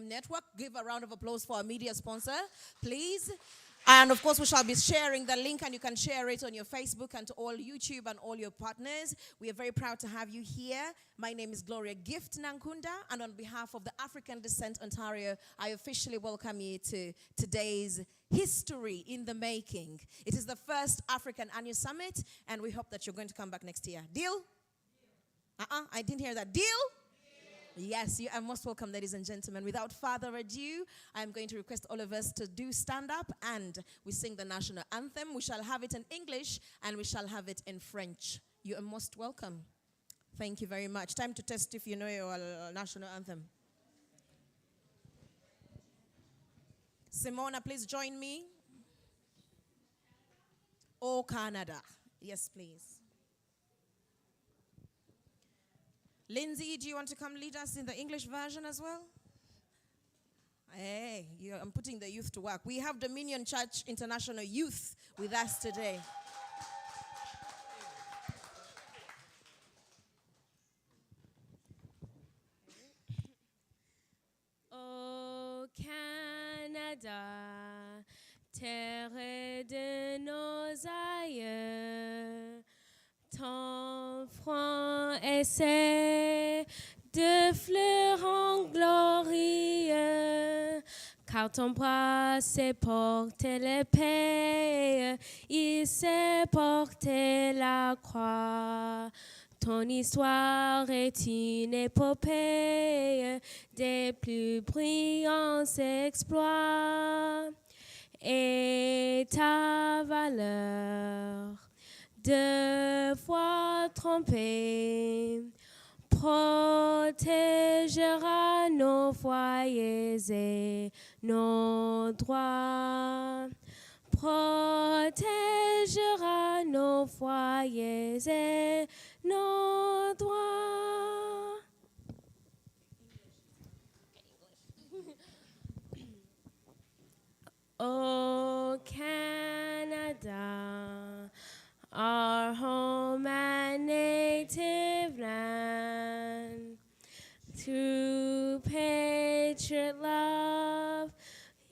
Network. Give a round of applause for our media sponsor, please. And of course, we shall be sharing the link, and you can share it on your Facebook and to all YouTube and all your partners. We are very proud to have you here. My name is Gloria Gift Nankunda, and on behalf of the African Descent Ontario, I officially welcome you to today's History in the Making. It is the first African Annual Summit, and we hope that you're going to come back next year. Deal? I didn't hear that. Deal? Yes, you are most welcome, ladies and gentlemen. Without further ado, I'm going to request all of us to do stand up and we sing the national anthem. We shall have it in English and we shall have it in French. You are most welcome. Thank you very much. Time to test if you know your national anthem. Simona, please join me. Oh, Canada. Yes, please. Lindsay, do you want to come lead us in the English version as well? Hey, I'm putting the youth to work. We have Dominion Church International Youth with us today. Ô Canada, terre de nos aïeux, ton front essaie de fleurs en glorieux, car ton bras s'est porté l'épée, il s'est porté la croix. Ton histoire est une épopée des plus brillants exploits et ta valeur de foi trompée protégera nos foyers et nos droits. Protégera nos foyers et nos droits. Oh Canada, our home and native land, through patriot love,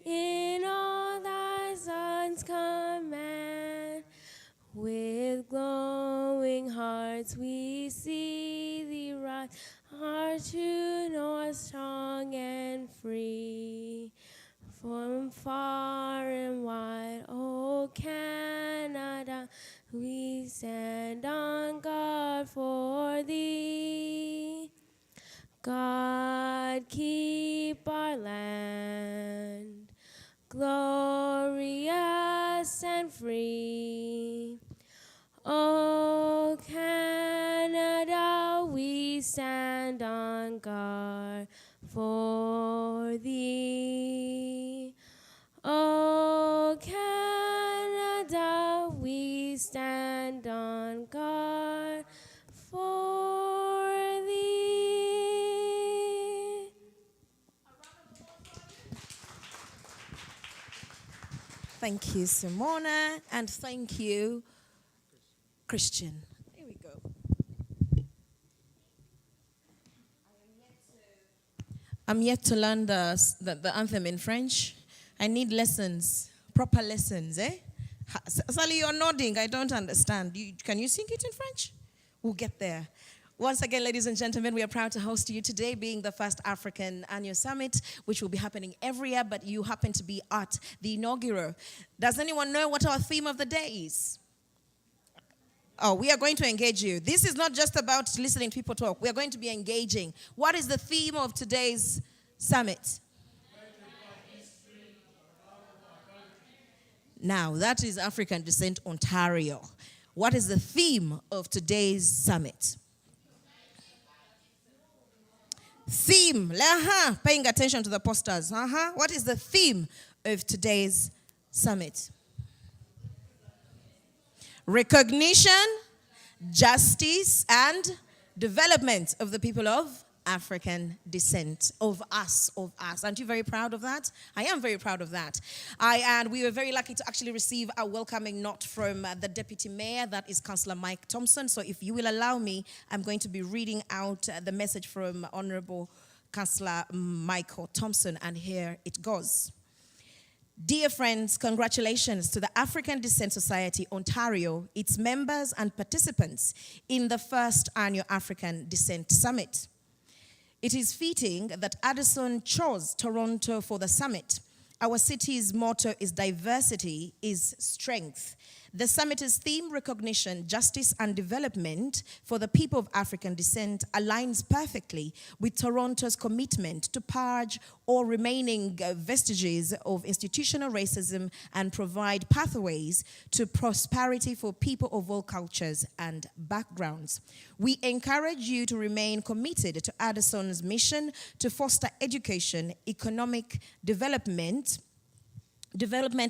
in all thy sons command, with glowing hearts we see thee rise, our true north strong and free. From far and wide, oh Canada, we stand on guard for thee. God, keep our land glorious and free. Oh Canada, we stand on guard for thee. Oh Canada, we stand on guard for thee. Thank you, Simona, and thank you, Christian. Here we go. I'm yet to learn the anthem in French. I need lessons, proper lessons, eh? Sally, you're nodding. I don't understand. Can you sing it in French? We'll get there. Once again, ladies and gentlemen, we are proud to host you today, being the first African Annual Summit, which will be happening every year, but you happen to be at the inaugural. Does anyone know what our theme of the day is? Oh, we are going to engage you. This is not just about listening to people talk. We are going to be engaging. What is the theme of today's summit? Now, that is African Descent Ontario. What is the theme of today's summit? Theme. Paying attention to the posters. What is the theme of today's summit? Recognition, justice, and development of the people of African descent, of us. Aren't you very proud of that? I am very proud of that. And we were very lucky to actually receive a welcoming note from the Deputy Mayor, that is Councillor Mike Thompson. So if you will allow me, I'm going to be reading out the message from Honorable Councillor Michael Thompson, and here it goes. Dear friends, congratulations to the African Descent Society Ontario, its members and participants in the first annual African Descent Summit. It is fitting that Addison chose Toronto for the summit. Our city's motto is diversity is strength. The summit's theme, recognition, justice, and development for the people of African descent, aligns perfectly with Toronto's commitment to purge all remaining vestiges of institutional racism and provide pathways to prosperity for people of all cultures and backgrounds. We encourage you to remain committed to Addison's mission to foster education, economic development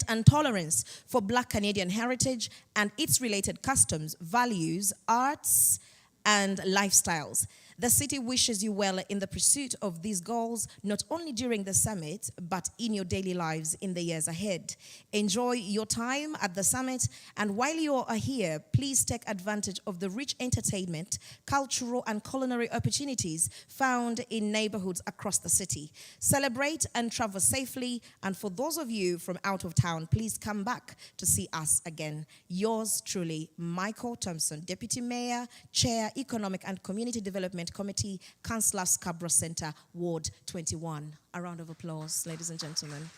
and tolerance for Black Canadian heritage and its related customs, values, arts, and lifestyles. The city wishes you well in the pursuit of these goals, not only during the summit, but in your daily lives in the years ahead. Enjoy your time at the summit, and while you are here, please take advantage of the rich entertainment, cultural, and culinary opportunities found in neighborhoods across the city. Celebrate and travel safely, and for those of you from out of town, please come back to see us again. Yours truly, Michael Thompson, Deputy Mayor, Chair, Economic and Community Development Committee, Councillor Scarborough Centre, Ward 21. A round of applause, ladies and gentlemen.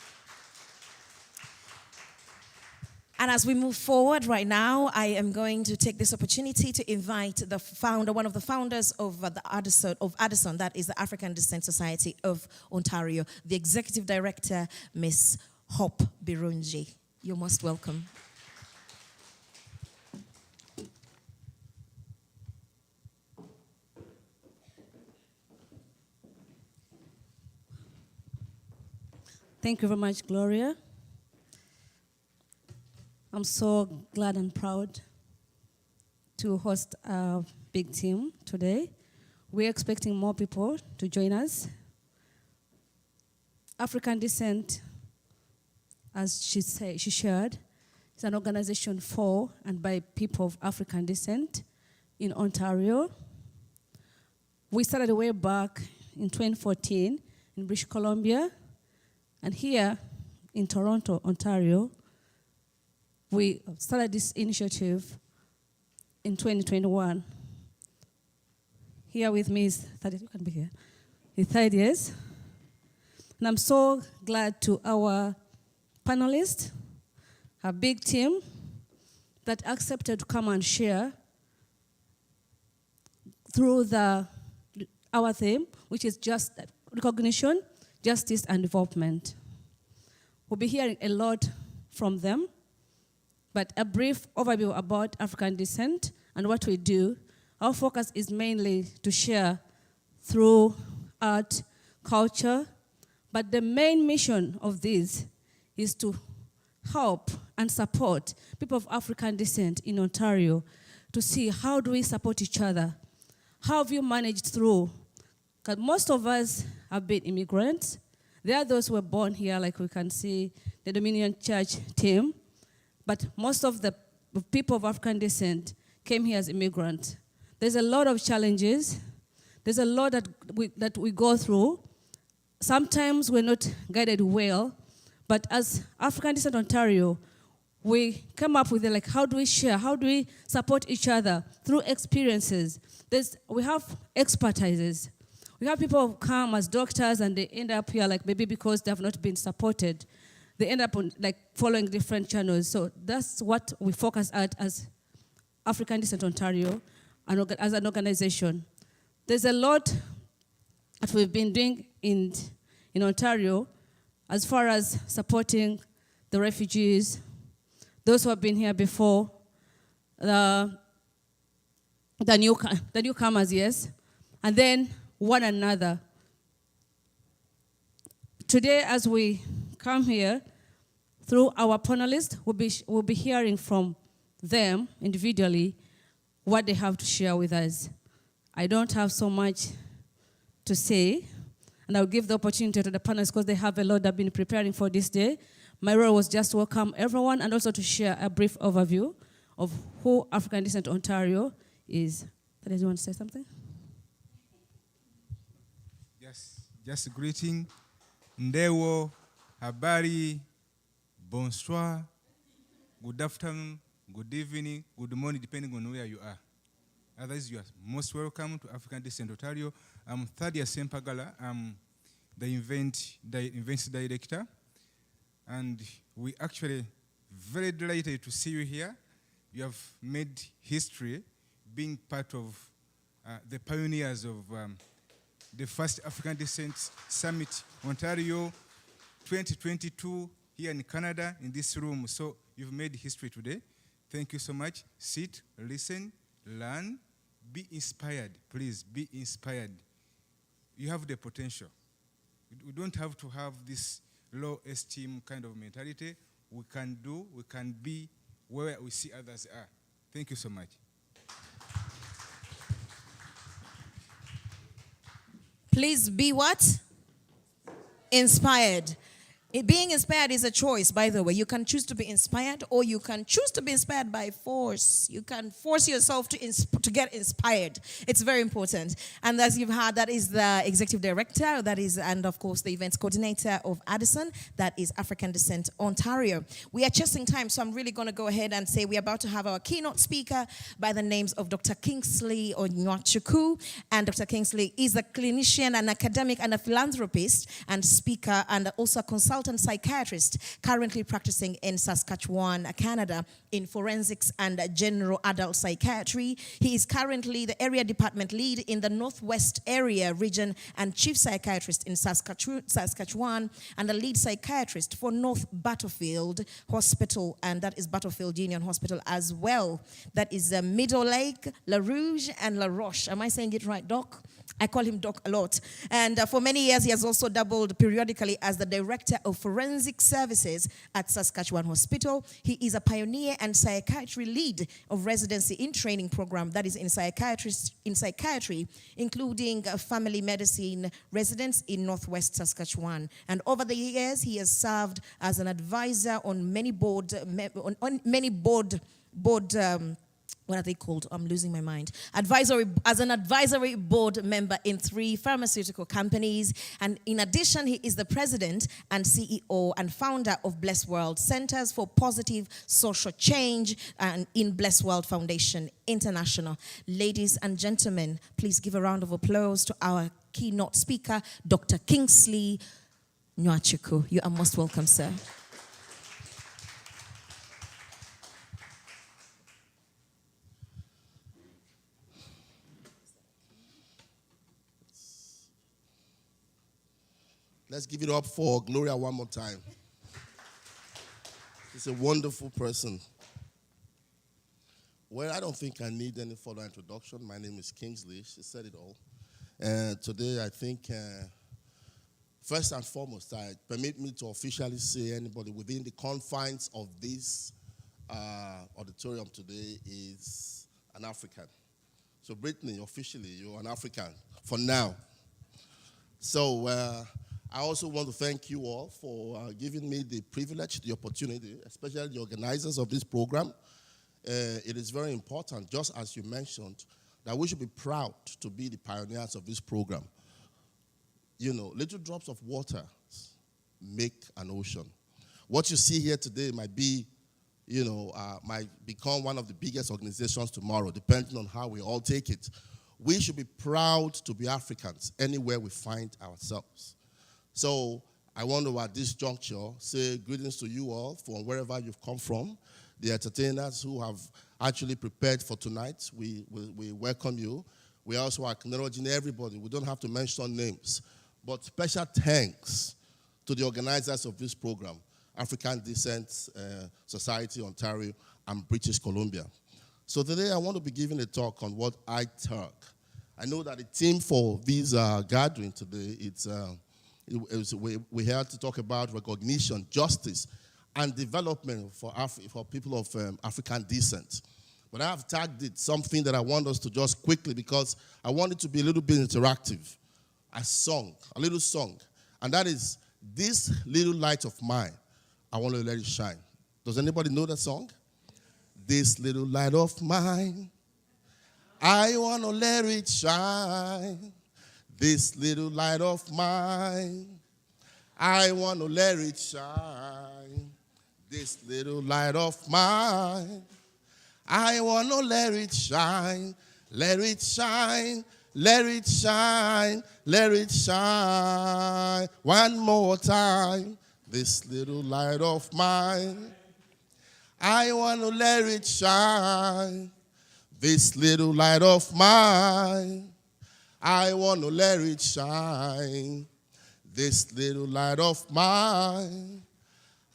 And as we move forward right now, I am going to take this opportunity to invite the founder, one of the founders of Addison, that is the African Descent Society of Ontario, the Executive Director, Ms. Hope Birungi. You're most welcome. Thank you very much, Gloria. I'm so glad and proud to host a big team today. We're expecting more people to join us. African Descent, as she shared, is an organization for and by people of African descent in Ontario. We started way back in 2014 in British Columbia. And here in Toronto, Ontario, we started this initiative in 2021. Here with me is 30, you can be here, in 30 years. And I'm so glad to our panelists, a big team that accepted to come and share through our theme, which is just recognition, justice, and development. We'll be hearing a lot from them, but a brief overview about African descent and what we do. Our focus is mainly to share through art, culture, but the main mission of this is to help and support people of African descent in Ontario to see how do we support each other. How have you managed through? Because most of us have been immigrants. There are those who were born here, like we can see the Dominion Church team, but most of the people of African descent came here as immigrants. There's a lot of challenges. There's a lot that we go through. Sometimes we're not guided well, but as African Descent Ontario, we come up with how do we share, how do we support each other through experiences. We have expertises. We have people who come as doctors and they end up here maybe because they have not been supported. They end up on following different channels. So that's what we focus at as African Descent Ontario and as an organization. There's a lot that we've been doing in Ontario as far as supporting the refugees, those who have been here before, the newcomers, yes, and then one another. Today, as we come here, through our panelists, we'll be hearing from them individually what they have to share with us. I don't have so much to say, and I'll give the opportunity to the panelists because they have a lot they've been preparing for this day. My role was just to welcome everyone and also to share a brief overview of who African Descent Ontario is. Do you want to say something? Yes. just greeting. Ndewo, habari, bonsoir, good afternoon, good evening, good morning, depending on where you are. Otherwise, you are most welcome to African Descent Ontario. I'm Thadia Sempagala. I'm the events director. And we actually very delighted to see you here. You have made history being part of the pioneers of the first African Descent Summit, Ontario 2022 here in Canada in this room. So you've made history today. Thank you so much. Sit, listen, learn, be inspired. Please be inspired. You have the potential. We don't have to have this low esteem kind of mentality. We can do, we can be where we see others are. Thank you so much. Please be what? Inspired. Being inspired is a choice, by the way. You can choose to be inspired, or you can choose to be inspired by force. You can force yourself to get inspired. It's very important. And as you've heard, that is the executive director, and of course the events coordinator of Addison, that is African Descent Ontario. We are chasing time, so I'm really going to go ahead and say we're about to have our keynote speaker by the names of Dr. Kingsley Onwachukwu. And Dr. Kingsley is a clinician, an academic, and a philanthropist, and speaker, and also a consultant psychiatrist currently practicing in Saskatchewan, Canada, in forensics and general adult psychiatry. He is currently the area department lead in the Northwest area region and chief psychiatrist in Saskatchewan, and the lead psychiatrist for North Battlefield Hospital, and that is Battlefield Union Hospital as well. That is Middle Lake, La Rouge, and La Roche. Am I saying it right, Doc? I call him Doc a lot. And for many years, he has also doubled periodically as the Director of Forensic Services at Saskatchewan Hospital. He is a pioneer and psychiatry lead of residency in training program that is in psychiatry, including family medicine residents in Northwest Saskatchewan. And over the years, he has served as an advisor on many what are they called? I'm losing my mind. As an advisory board member in 3 pharmaceutical companies. And in addition, he is the president and CEO and founder of Bless World Centers for Positive Social Change and in Bless World Foundation International. Ladies and gentlemen, please give a round of applause to our keynote speaker, Dr. Kingsley Onwachukwu. You are most welcome, sir. Let's give it up for Gloria one more time. She's a wonderful person. Well, I don't think I need any further introduction. My name is Kingsley. She said it all. Today, I think, first and foremost, permit me to officially say anybody within the confines of this auditorium today is an African. So, Brittany, officially, you're an African for now. So, I also want to thank you all for giving me the privilege, the opportunity, especially the organizers of this program. It is very important, just as you mentioned, that we should be proud to be the pioneers of this program. You know, little drops of water make an ocean. What you see here today might be, might become one of the biggest organizations tomorrow, depending on how we all take it. We should be proud to be Africans anywhere we find ourselves. So I want to, at this juncture, say greetings to you all from wherever you've come from. The entertainers who have actually prepared for tonight, we welcome you. We also are acknowledging everybody. We don't have to mention names. But special thanks to the organizers of this program, African Descent Society, Ontario, and British Columbia. So today I want to be giving a talk on what I talk. I know that the theme for this gathering today, we're here to talk about recognition, justice, and development for people of African descent. But I have tagged it something that I want us to just quickly, because I want it to be a little bit interactive. A little song. And that is, "This Little Light of Mine, I Want to Let It Shine." Does anybody know that song? This little light of mine, I want to let it shine. This little light of mine, I want to let it shine. This little light of mine, I want to let it shine. Let it shine, let it shine, let it shine. One more time. This little light of mine, I want to let it shine. This little light of mine, I want to let it shine. This little light of mine,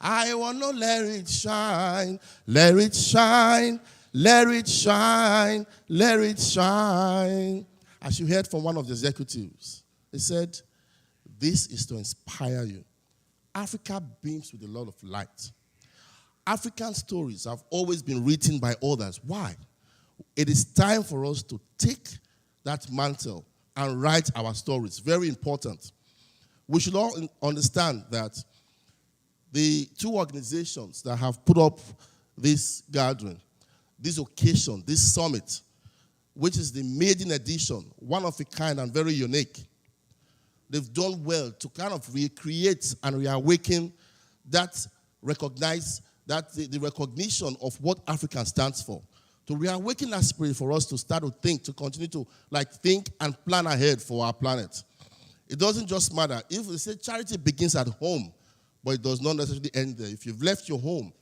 I want to let it shine. Let it shine, let it shine, let it shine. As you heard from one of the executives, he said, this is to inspire you. Africa beams with a lot of light. African stories have always been written by others. Why? It is time for us to take that mantle and write our stories. Very important. We should all understand that the two organizations that have put up this gathering, this occasion, this summit, which is the maiden edition, one of a kind and very unique, they've done well to kind of recreate and reawaken that the recognition of what Africa stands for. To reawaken that spirit for us to start to think, to continue to think and plan ahead for our planet. It doesn't just matter. If we say charity begins at home, but it does not necessarily end there. If you've left your home,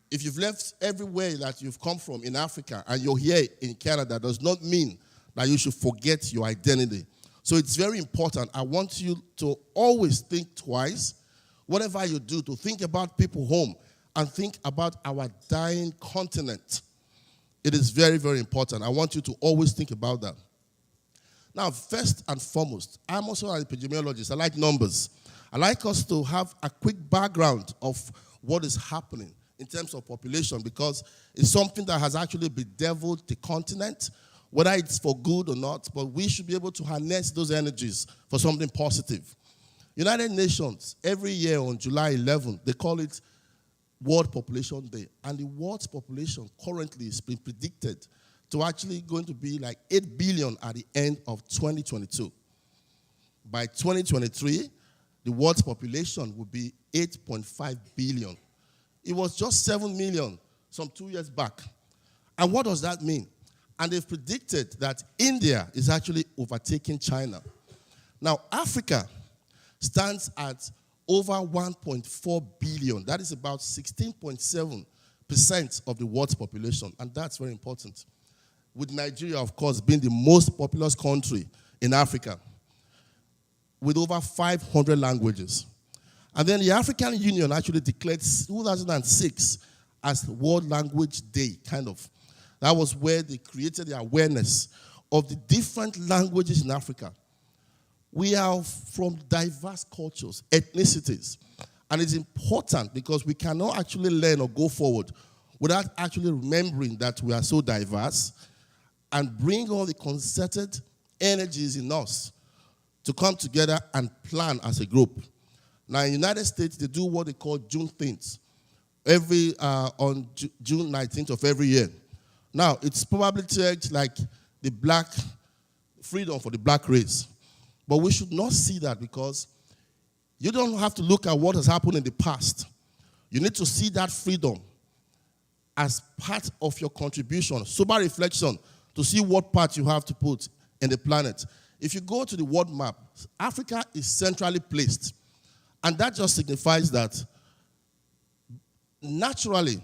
if you've left everywhere that you've come from in Africa and you're here in Canada, does not mean that you should forget your identity. So it's very important. I want you to always think twice, whatever you do, to think about people home and think about our dying continent. It is very, very important. I want you to always think about that. Now, first and foremost, I'm also an epidemiologist. I like numbers. I like us to have a quick background of what is happening in terms of population, because it's something that has actually bedeviled the continent, whether it's for good or not, but we should be able to harness those energies for something positive. United Nations, every year on July 11th, they call it World Population Day. And the world's population currently is being predicted to actually going to be like 8 billion at the end of 2022. By 2023, the world's population will be 8.5 billion. It was just 7 million some 2 years back. And what does that mean? And they've predicted that India is actually overtaking China. Now, Africa stands at over 1.4 billion. That is about 16.7% of the world's population. And that's very important. With Nigeria, of course, being the most populous country in Africa, with over 500 languages. And then the African Union actually declared 2006 as World Language Day, kind of. That was where they created the awareness of the different languages in Africa. We are from diverse cultures, ethnicities. And it's important because we cannot actually learn or go forward without actually remembering that we are so diverse and bring all the concerted energies in us to come together and plan as a group. Now, in the United States, they do what they call Juneteenth on June 19th of every year. Now, it's probably tagged like the black freedom for the black race. But we should not see that, because you don't have to look at what has happened in the past. You need to see that freedom as part of your contribution, sober reflection, to see what part you have to put in the planet. If you go to the world map, Africa is centrally placed. And that just signifies that naturally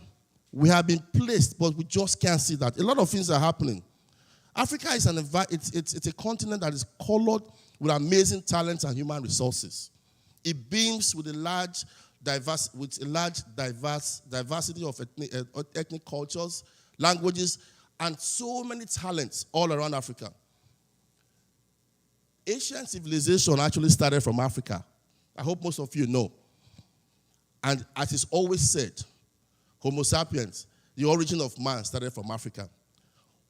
we have been placed, but we just can't see that. A lot of things are happening. Africa is it's a continent that is colored with amazing talents and human resources. It beams with a large diversity of ethnic cultures, languages, and so many talents all around Africa. Asian civilization actually started from Africa. I hope most of you know. And as is always said, Homo sapiens, the origin of man, started from Africa.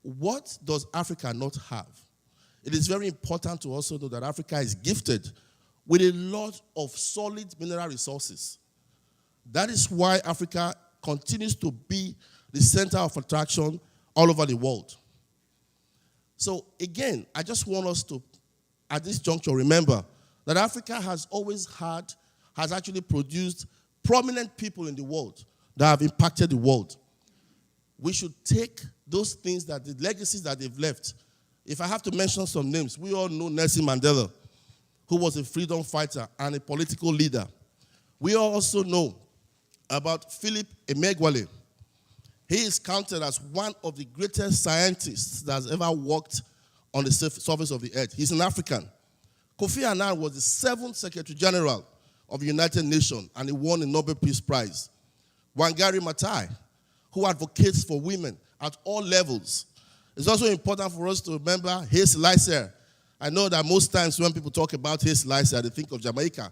What does Africa not have? It is very important to also know that Africa is gifted with a lot of solid mineral resources. That is why Africa continues to be the center of attraction all over the world. So again, I just want us to at this juncture remember that Africa has actually produced prominent people in the world that have impacted the world. We should take those things, that the legacies that they've left. If I have to mention some names, we all know Nelson Mandela, who was a freedom fighter and a political leader. We also know about Philip Emeagwali. He is counted as one of the greatest scientists that has ever walked on the surface of the earth. He's an African. Kofi Annan was the 7th Secretary General of the United Nations, and he won a Nobel Peace Prize. Wangari Maathai, who advocates for women at all levels. It's also important for us to remember Haile Selassie. I know that most times when people talk about Haile Selassie, they think of Jamaica.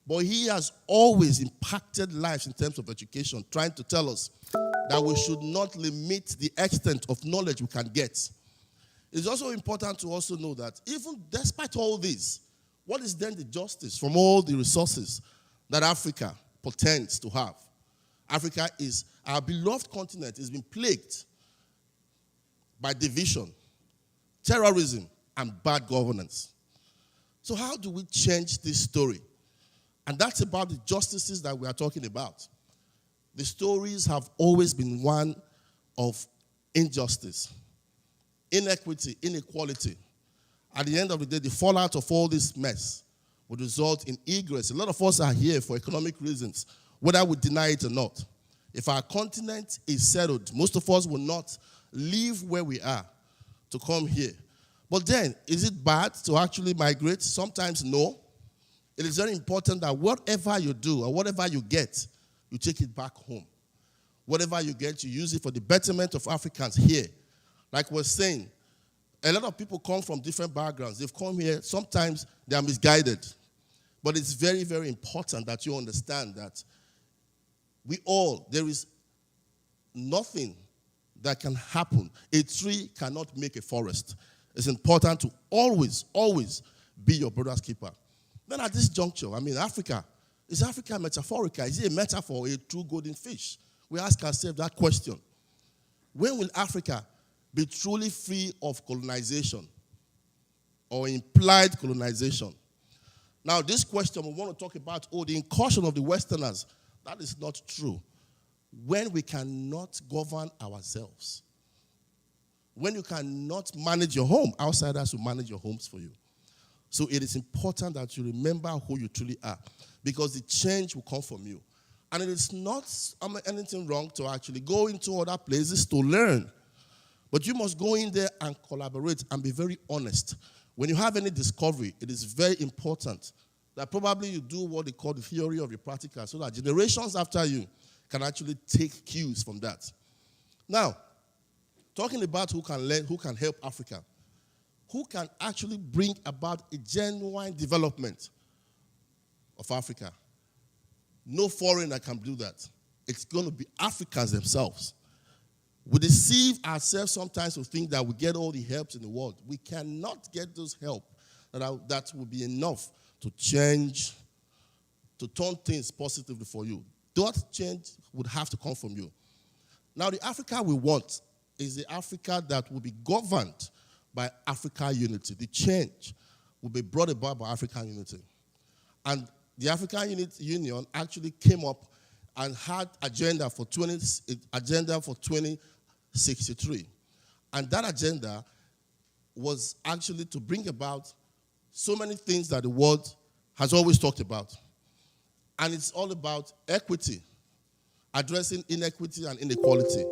But he has always impacted lives in terms of education, trying to tell us that we should not limit the extent of knowledge we can get. It's also important to also know that even despite all this, what is then the justice from all the resources that Africa portends to have? Africa is, our beloved continent, has been plagued by division, terrorism, and bad governance. So how do we change this story? And that's about the justices that we are talking about. The stories have always been one of injustice, inequity, inequality. At the end of the day, the fallout of all this mess would result in egress. A lot of us are here for economic reasons, whether we deny it or not. If our continent is settled, most of us will not leave where we are to come here. But then, is it bad to actually migrate? Sometimes no. It is very important that whatever you do or whatever you get, you take it back home. Whatever you get, you use it for the betterment of Africans here. Like we're saying, a lot of people come from different backgrounds. They've come here. Sometimes they are misguided. But it's very, very important that you understand that there is nothing that can happen. A tree cannot make a forest. It's important to always, always be your brother's keeper. Then at this juncture, Africa, is Africa metaphorical? Is it a metaphor, a true golden fish? We ask ourselves that question. When will Africa be truly free of colonization or implied colonization? Now, this question we want to talk about, the incursion of the Westerners, that is not true. When we cannot govern ourselves, when you cannot manage your home, outsiders will manage your homes for you. So it is important that you remember who you truly are, because the change will come from you. And it is not anything wrong to actually go into other places to learn. But you must go in there and collaborate and be very honest. When you have any discovery, it is very important that probably you do what they call the theory of the practical, so that generations after you can actually take cues from that. Now, talking about who can learn, who can help Africa, who can actually bring about a genuine development of Africa. No foreigner can do that. It's going to be Africans themselves. We deceive ourselves sometimes to think that we get all the helps in the world. We cannot get those help that will be enough to change, to turn things positively for you. That change would have to come from you. Now, the Africa we want is the Africa that will be governed by African unity. The change will be brought about by African unity. And the African Union actually came up and had agenda for 2063. And that agenda was actually to bring about so many things that the world has always talked about. And it's all about equity, addressing inequity and inequality,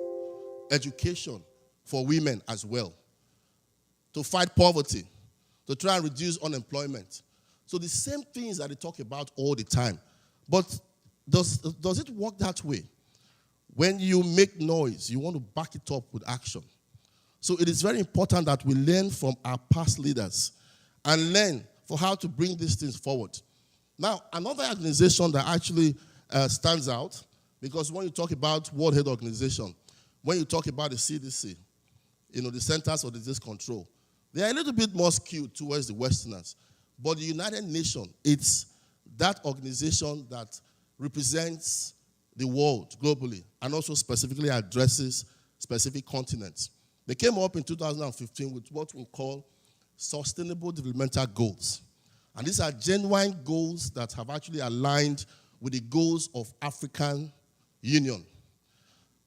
education for women as well, to fight poverty, to try and reduce unemployment. So the same things that they talk about all the time. But does it work that way? When you make noise, you want to back it up with action. So it is very important that we learn from our past leaders and learn for how to bring these things forward. Now, another organization that actually stands out, because when you talk about World Health Organization, when you talk about the CDC, the Centers for Disease Control, they are a little bit more skewed towards the Westerners. But the United Nations, it's that organization that represents the world globally and also specifically addresses specific continents. They came up in 2015 with what we call Sustainable Developmental Goals. And these are genuine goals that have actually aligned with the goals of African Union.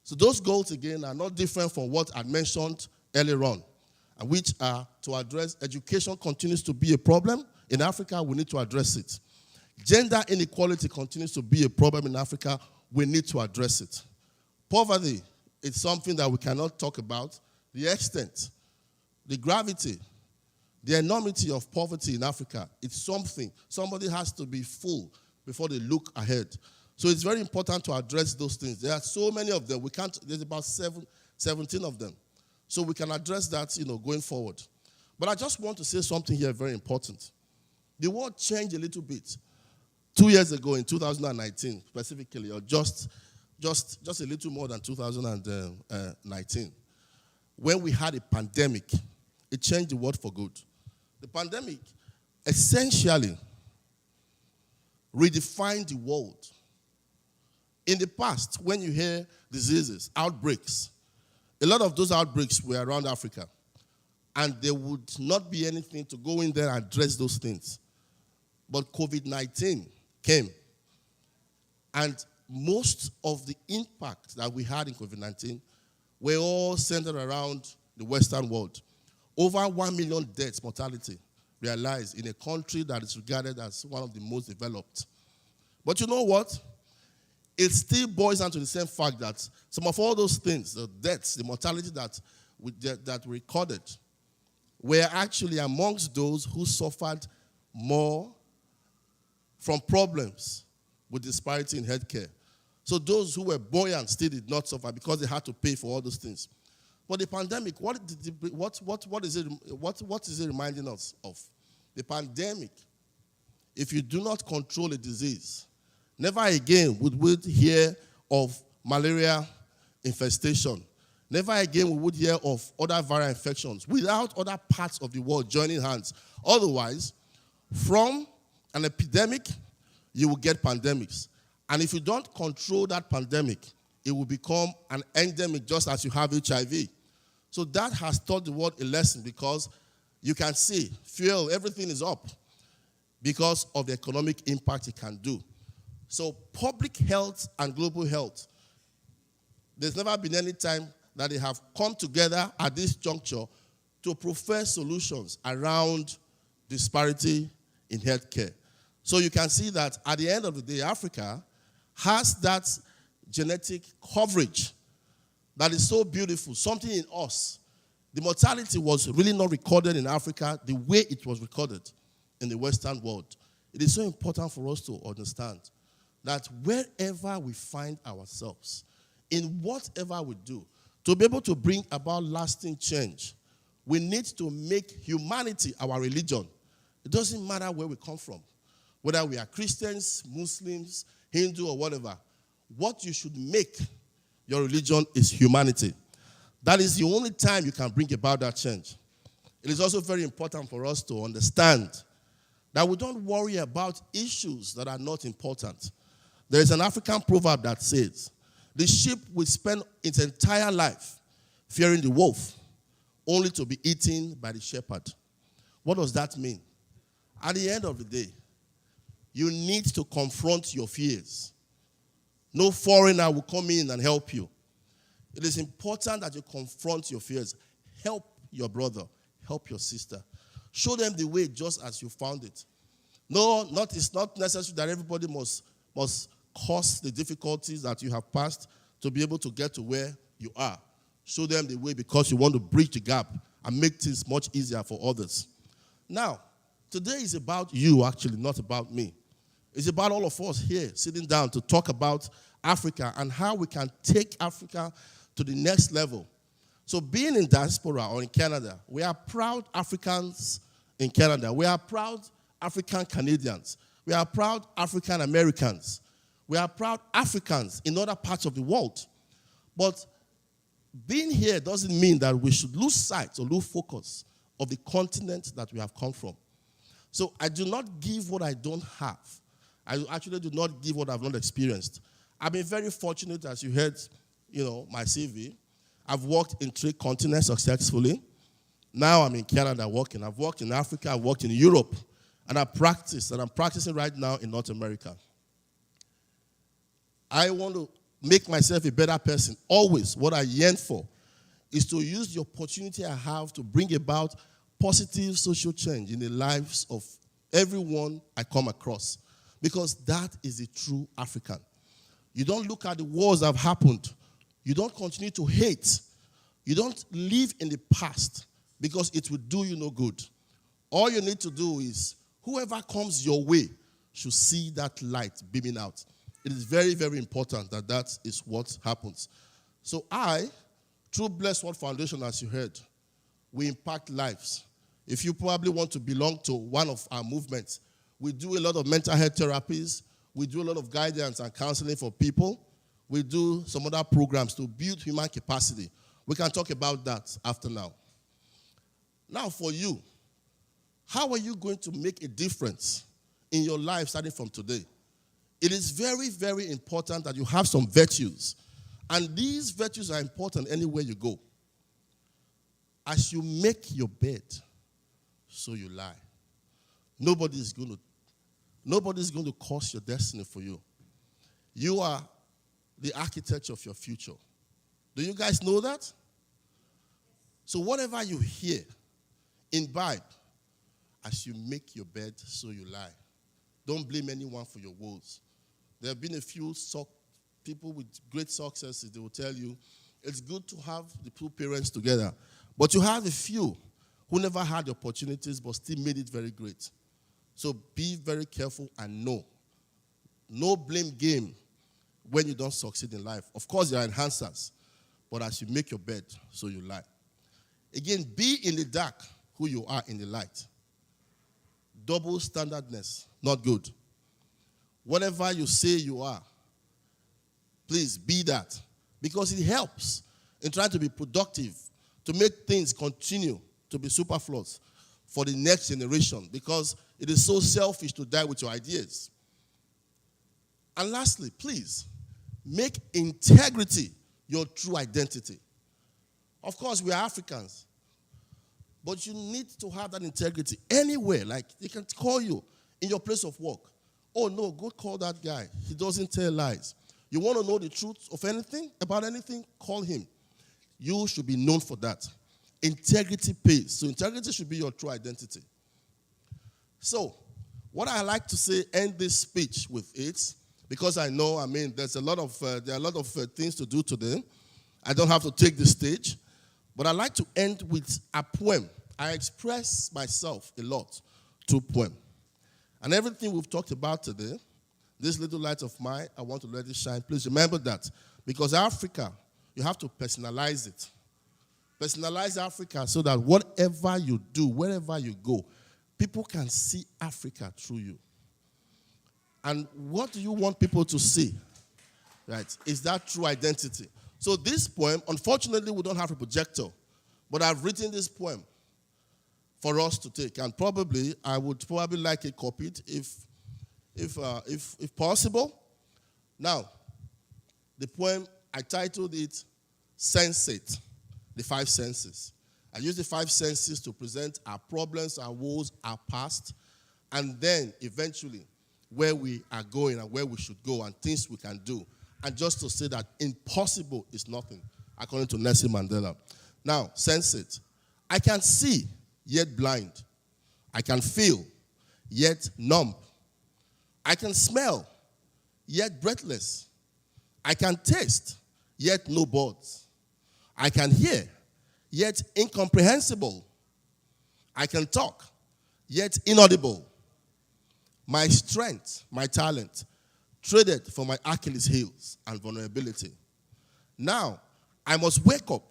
So those goals, again, are not different from what I mentioned earlier on, and which are to address education continues to be a problem. In Africa, we need to address it. Gender inequality continues to be a problem in Africa. We need to address it. Poverty is something that we cannot talk about. The extent, the gravity, the enormity of poverty in Africa, it's something. Somebody has to be full before they look ahead. So it's very important to address those things. There are so many of them. There's about 17 of them. So we can address that, going forward. But I just want to say something here very important. The world changed a little bit 2 years ago in 2019, specifically, or just a little more than 2019. When we had a pandemic, it changed the world for good. The pandemic essentially redefined the world. In the past, when you hear diseases, outbreaks, a lot of those outbreaks were around Africa. And there would not be anything to go in there and address those things. But COVID-19 came. And most of the impact that we had in COVID-19 were all centered around the Western world. Over 1 million deaths, mortality, realized in a country that is regarded as one of the most developed. But you know what? It still boils down to the same fact that some of all those things, the deaths, the mortality that we recorded, were actually amongst those who suffered more from problems with disparity in healthcare. So those who were buoyant still did not suffer because they had to pay for all those things. But the pandemic, what is it reminding us of? The pandemic, if you do not control a disease, never again would we hear of malaria infestation. Never again we would hear of other viral infections without other parts of the world joining hands. Otherwise, from an epidemic, you will get pandemics. And if you don't control that pandemic, it will become an endemic just as you have HIV. So that has taught the world a lesson because you can see, fuel, everything is up because of the economic impact it can do. So public health and global health, there's never been any time that they have come together at this juncture to profess solutions around disparity in healthcare. So you can see that at the end of the day, Africa has that genetic coverage that is so beautiful, something in us. The mortality was really not recorded in Africa the way it was recorded in the Western world. It is so important for us to understand that wherever we find ourselves, in whatever we do, to be able to bring about lasting change, we need to make humanity our religion. It doesn't matter where we come from, whether we are Christians, Muslims, Hindu, or whatever. What you should make your religion is humanity. That is the only time you can bring about that change. It is also very important for us to understand that we don't worry about issues that are not important. There is an African proverb that says, the sheep will spend its entire life fearing the wolf, only to be eaten by the shepherd. What does that mean? At the end of the day, you need to confront your fears. No foreigner will come in and help you. It is important that you confront your fears. Help your brother. Help your sister. Show them the way just as you found it. No, it's not necessary that everybody must cause the difficulties that you have passed to be able to get to where you are. Show them the way because you want to bridge the gap and make things much easier for others. Now, today is about you actually, not about me. It's about all of us here sitting down to talk about Africa and how we can take Africa to the next level. So being in diaspora or in Canada, we are proud Africans in Canada. We are proud African Canadians. We are proud African Americans. We are proud Africans in other parts of the world. But being here doesn't mean that we should lose sight or lose focus of the continent that we have come from. So I do not give what I don't have. I actually do not give what I've not experienced. I've been very fortunate, as you heard, my CV. I've worked in 3 continents successfully. Now I'm in Canada working. I've worked in Africa, I've worked in Europe, and I practice, and I'm practicing right now in North America. I want to make myself a better person. Always, what I yearn for is to use the opportunity I have to bring about positive social change in the lives of everyone I come across. Because that is the true African. You don't look at the wars that have happened. You don't continue to hate. You don't live in the past because it will do you no good. All you need to do is whoever comes your way should see that light beaming out. It is very, very important that that is what happens. So through Blessed Word Foundation, as you heard, we impact lives. If you probably want to belong to one of our movements, we do a lot of mental health therapies. We do a lot of guidance and counseling for people. We do some other programs to build human capacity. We can talk about that after now. Now for you, how are you going to make a difference in your life starting from today? It is very, very important that you have some virtues. And these virtues are important anywhere you go. As you make your bed, so you lie. Nobody's going to curse your destiny for you. You are the architect of your future. Do you guys know that? So whatever you hear, imbibe. As you make your bed, so you lie. Don't blame anyone for your woes. There have been a few people with great successes. They will tell you, it's good to have the two parents together. But you have a few who never had the opportunities but still made it very great. So be very careful and know. No blame game when you don't succeed in life. Of course, there are enhancers. But as you make your bed, so you lie. Again, be in the dark who you are in the light. Double standardness, not good. Whatever you say you are, please be that. Because it helps in trying to be productive, to make things continue to be superfluous for the next generation. Because it is so selfish to die with your ideas. And lastly, please, make integrity your true identity. Of course, we are Africans. But you need to have that integrity anywhere. Like, they can call you in your place of work. Oh, no, go call that guy. He doesn't tell lies. You want to know the truth of anything, about anything, call him. You should be known for that. Integrity pays. So integrity should be your true identity. So, what I like to say, end this speech with it, because I know, there are a lot of things to do today. I don't have to take the stage. But I like to end with a poem. I express myself a lot through poem. And everything we've talked about today, this little light of mine, I want to let it shine. Please remember that. Because Africa, you have to personalize it. Personalize Africa so that whatever you do, wherever you go, people can see Africa through you. And what do you want people to see? Right? Is that true identity? So this poem, unfortunately, we don't have a projector. But I've written this poem for us to take. And I would probably like it copied if possible. Now, the poem, I titled it Sensate, the 5 senses. I use the 5 senses to present our problems, our woes, our past, and then eventually where we are going and where we should go and things we can do. And just to say that impossible is nothing, according to Nelson Mandela. Now, sensate. I can see, yet blind. I can feel, yet numb. I can smell, yet breathless. I can taste, yet no buds. I can hear, yet incomprehensible. I can talk, yet inaudible. My strength, my talent, traded for my Achilles heels and vulnerability. Now, I must wake up.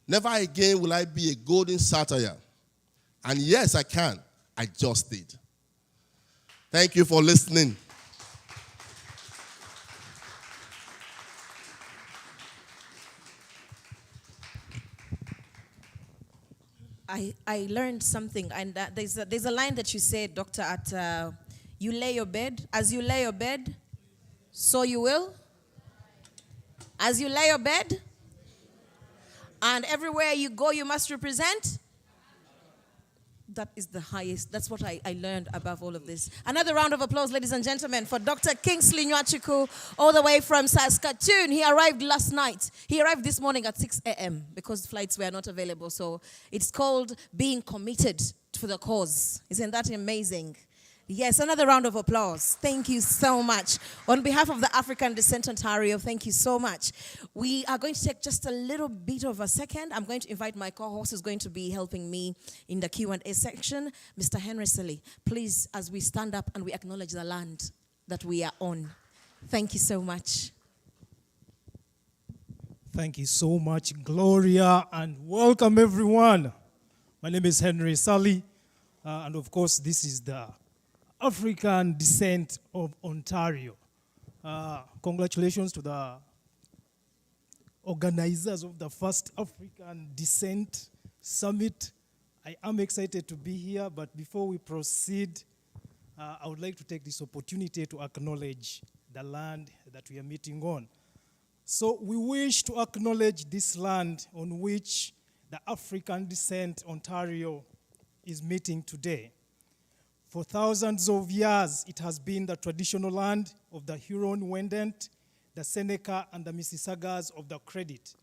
Never again will I be a golden satire. And yes, I can. I just did. Thank you for listening. I learned something, and there's a line that you said, Doctor, at you lay your bed. As you lay your bed, so you will. As you lay your bed, and everywhere you go, you must represent. that is the highest. That's what I learned above all of this. Another round of applause, ladies and gentlemen, for Dr. Kingsley Nwachuku, all the way from Saskatoon. He arrived last night. He arrived this morning at 6 a.m. because flights were not available. So it's called being committed to the cause. Isn't that amazing? Yes, another round of applause. Thank you so much. On behalf of the African Descent Ontario, thank you so much. We are going to take just a little bit of a second. I'm going to invite my co-host who's going to be helping me in the Q&A section, Mr. Henry Sully. Please, as we stand up and we acknowledge the land that we are on. Thank you so much. Thank you so much, Gloria, and welcome everyone. My name is Henry Sully, and of course, this is the African Descent of Ontario. Congratulations to the organizers of the first African Descent Summit. I am excited to be here, but before we proceed, I would like to take this opportunity to acknowledge the land that we are meeting on. So we wish to acknowledge this land on which the African Descent Ontario is meeting today. For thousands of years, it has been the traditional land of the Huron-Wendat, the Seneca, and the Mississaugas of the Credit.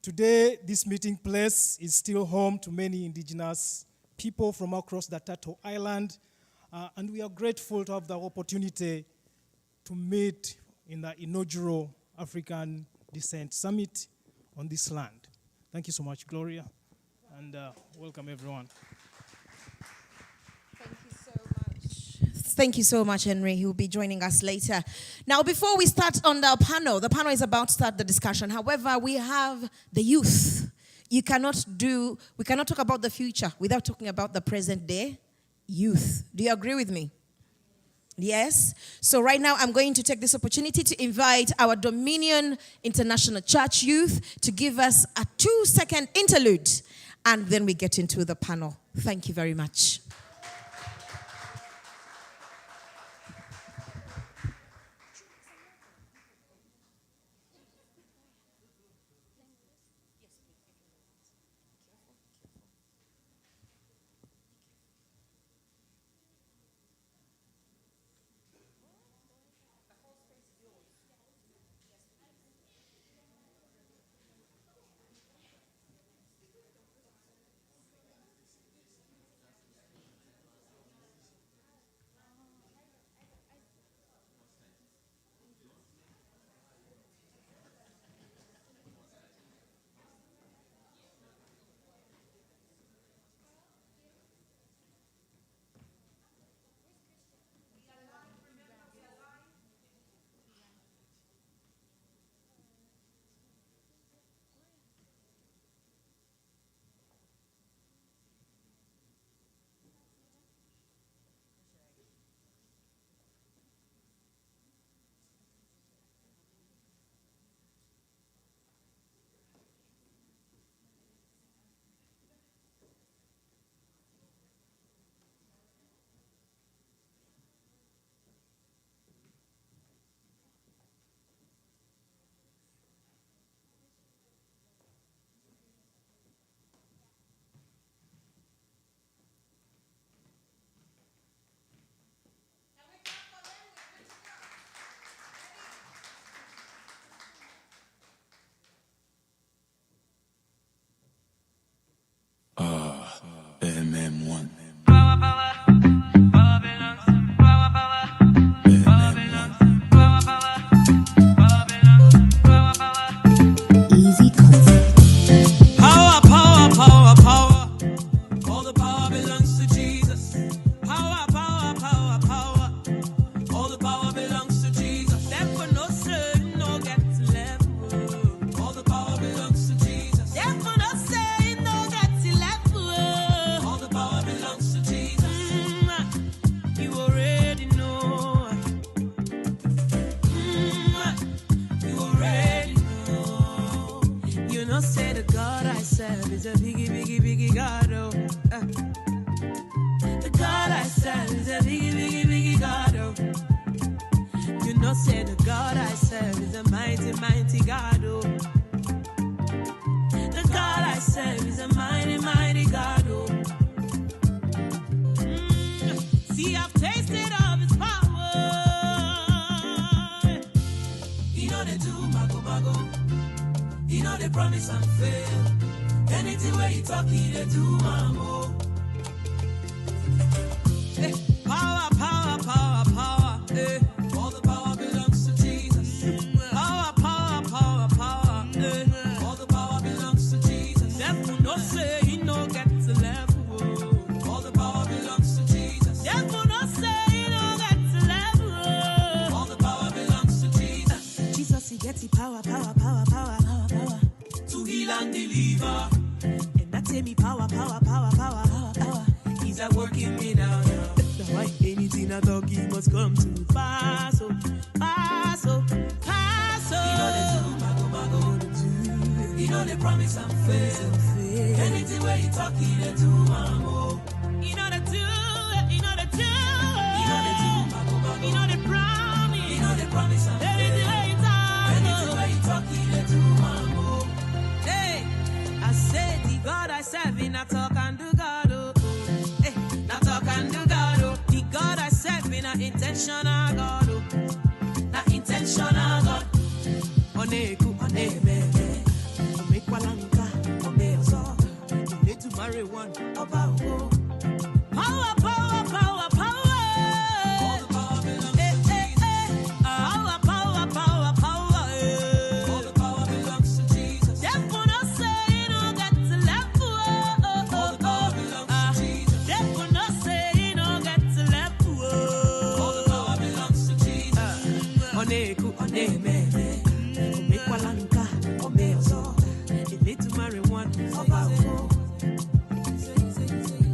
Today, this meeting place is still home to many indigenous people from across the Turtle Island, and we are grateful to have the opportunity to meet in the inaugural African Descent Summit on this land. Thank you so much, Gloria, and welcome everyone. Thank you so much, Henry. He will be joining us later. Now, before we start on the panel is about to start the discussion. However, we have the youth. We cannot talk about the future without talking about the present day youth. Do you agree with me? Yes. So right now, I'm going to take this opportunity to invite our Dominion International Church youth to give us a 2-second interlude, and then we get into the panel. Thank you very much. MM1. Easy concept. Power, power, power, power. All the power belongs to Jesus. Power, power, power, power. All the power belongs to Jesus. Therefore, no sin, no get level. All the power belongs to Jesus. Therefore, no sin, no get level. All the power belongs to Jesus. You already know. You already know. You know, say the God I serve is a biggie, biggie, biggie God. Oh. The God I serve is a biggie, biggie, biggie God. Oh. You know, say the God I serve is a mighty, mighty God. Oh. The God I serve is a mighty, mighty God. Oh. mago. You know they promise and fail. Anything where you talk, they do mambo. Hey, power, power, power, power. Hey, all the power belongs to Jesus. Power, power, power, power. Hey, all the power belongs to Jesus. Devil no say he no get to level. All the power belongs to Jesus. Devil no say he no get to level. All the power belongs to Jesus. Jesus, he gets the power, power, power, power, power, power to heal and deliver. And that's me power, power, power, power, power, power. He's at work in me now. That's why anything I talk, he must come to pass. Oh, pass, oh, pass, oh. You know they do, mago, mago. You know they promise and fail. Anything where you talk, they do, mambo. You know they do, you know they do. You know they do, mago, mago. You know they promise. You know they promise and fail. Anything where you talk, anything where you talk, they do, mambo. Hey, I said the God I serve in, I talk and do God, oh. Hey, I talk and do God, oh. The God I serve in, I intentional God, oh. Na intentional God. Oneku, oneme, omekwalanka, omeoso. You need to marry one, about oh. Power, power, power, power. All the power belongs to Jesus. Power, power, power, power. All the power belongs to Jesus. Devil no say he no get to level. All the power belongs to Jesus. Devil no say he no get to level. All the power belongs to Jesus. Oneku, oneme, omekwalanka, omeoso. You need to marry one, about oh.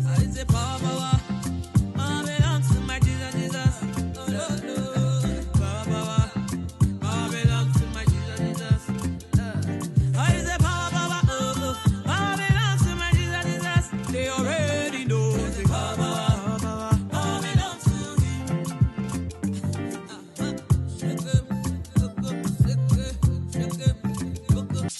I say power, power. Power belongs to my Jesus, Jesus. Oh, no, no. Power, power. Power belongs to my Jesus, Jesus. I say power, power. Oh, oh. Power belongs to my Jesus, Jesus. They already know. Say power, power. Power belongs to him. Shake up, look up, shake up, look up.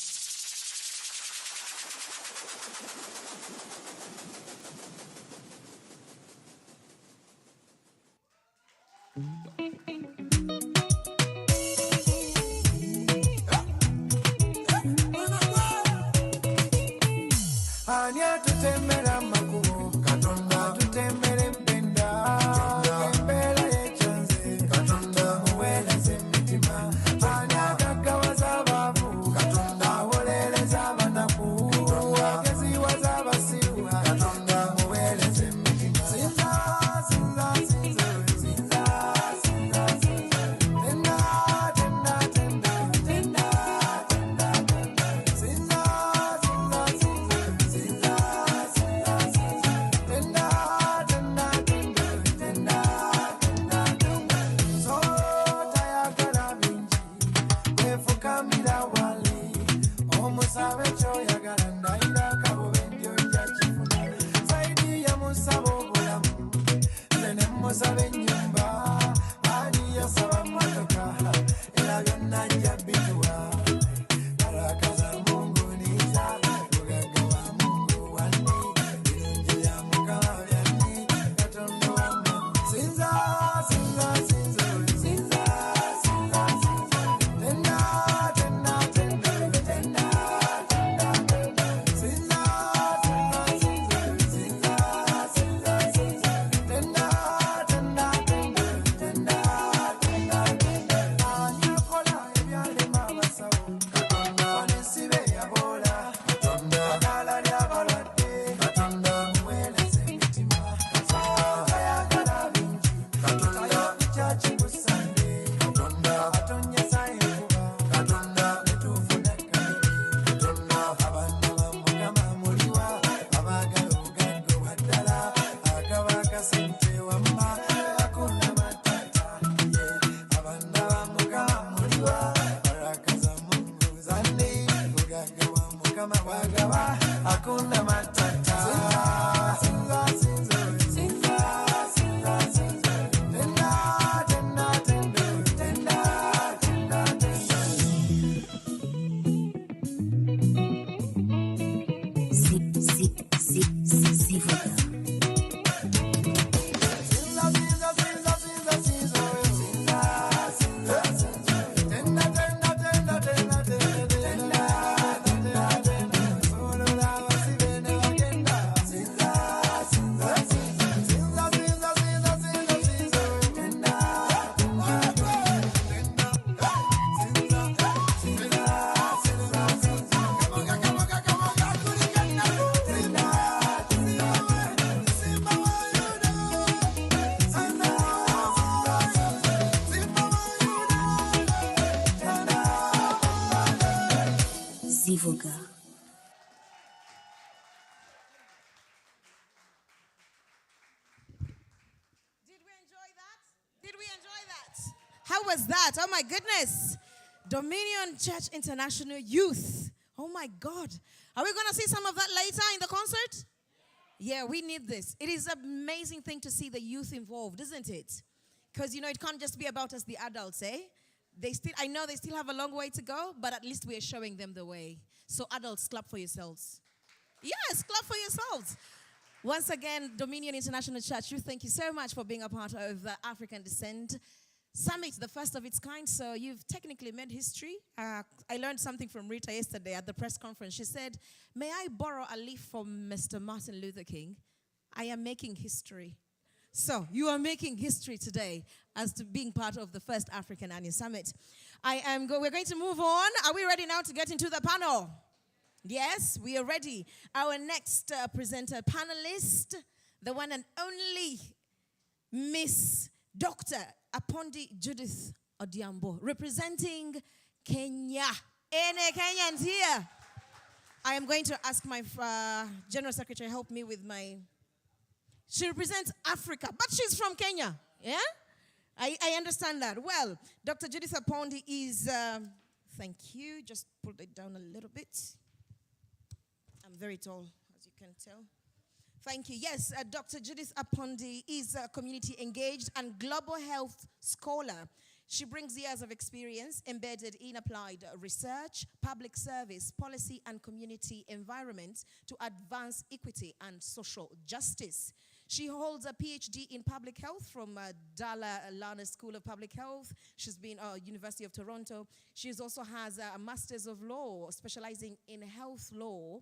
Anya tutembera makubo Katonda tutembera empenda Empera yechanze Katonda uweleze mitima Anya kagawaza abavu Katonda awoleleza abanaku Wagezi waza abasiru Katonda uweleze mitima Sinza, sinza, sinza Sinza, sinza, sinza Tenda, tenda, tenda Tenda, tenda, tenda Sinza, sinza, sinza Sinza, sinza, sinza Tenda, tenda, tenda Tenda, tenda, tenda Sota yagala bingi Kwefukamira wali Omusabe kyoyagala ndayira kabobe ndyojja kifuna Saidi ya musaba obulamu Nze ne musabe ennyumba Ani yasaba mmotoka Era byonna ajja bituwa Baraka za Mungu niza Bugagga bwa Mungu wanni Birungi bya Mukama byanni Katonda wamma Sinza, sinza, sinza Sinza, sinza, sinza Tenda, tenda, tenda Tenda, tenda, tenda Sinza, sinza, sinza Sinza, sinza, sinza Tenda, tenda, tenda Tenda, tenda, tenda Anyakola ebyalema abasawo kuvuga. Did we enjoy that? Did we enjoy that? How was that? Oh my goodness. Dominion Church International Youth. Oh my God. Are we going to see some of that later in the concert? Yeah, we need this. It is an amazing thing to see the youth involved, isn't it? Because, it can't just be about us, the adults, eh? I know they still have a long way to go, but at least we are showing them the way. So adults, clap for yourselves. Yes, clap for yourselves. Once again, Dominion International Church, you thank you so much for being a part of the African Descent Summit, the first of its kind. So you've technically made history. I learned something from Rita yesterday at the press conference. She said, may I borrow a leaf from Mr. Martin Luther King? I am making history. So you are making history today as to being part of the first African Annual Summit. We're going to move on. Are we ready now to get into the panel? Yes, we are ready. Our next presenter panelist, the one and only Miss Dr. Apondi Judith Odhiambo, representing Kenya. Any Kenyans here? I am going to ask my General Secretary help me with my... She represents Africa, but she's from Kenya. Yeah? I understand that. Well, Dr. Judith Apondi is... thank you. Just pull it down a little bit. I'm very tall, as you can tell. Thank you. Yes, Dr. Judith Apondi is a community engaged and global health scholar. She brings years of experience embedded in applied research, public service, policy, and community environments to advance equity and social justice. She holds a PhD in public health from Dalla Lana School of Public Health. She's been at University of Toronto. She also has a Master's of Law, specializing in health law,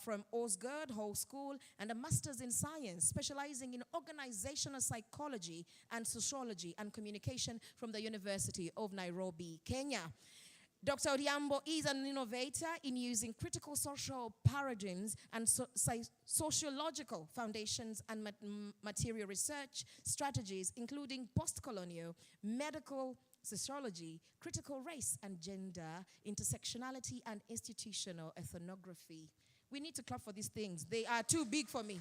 from Osgoode Hall School, and a Master's in Science, specializing in organizational psychology and sociology and communication from the University of Nairobi, Kenya. Dr. Odhiambo is an innovator in using critical social paradigms and sociological foundations and material research strategies, including post-colonial, medical sociology, critical race and gender, intersectionality, and institutional ethnography. We need to clap for these things. They are too big for me.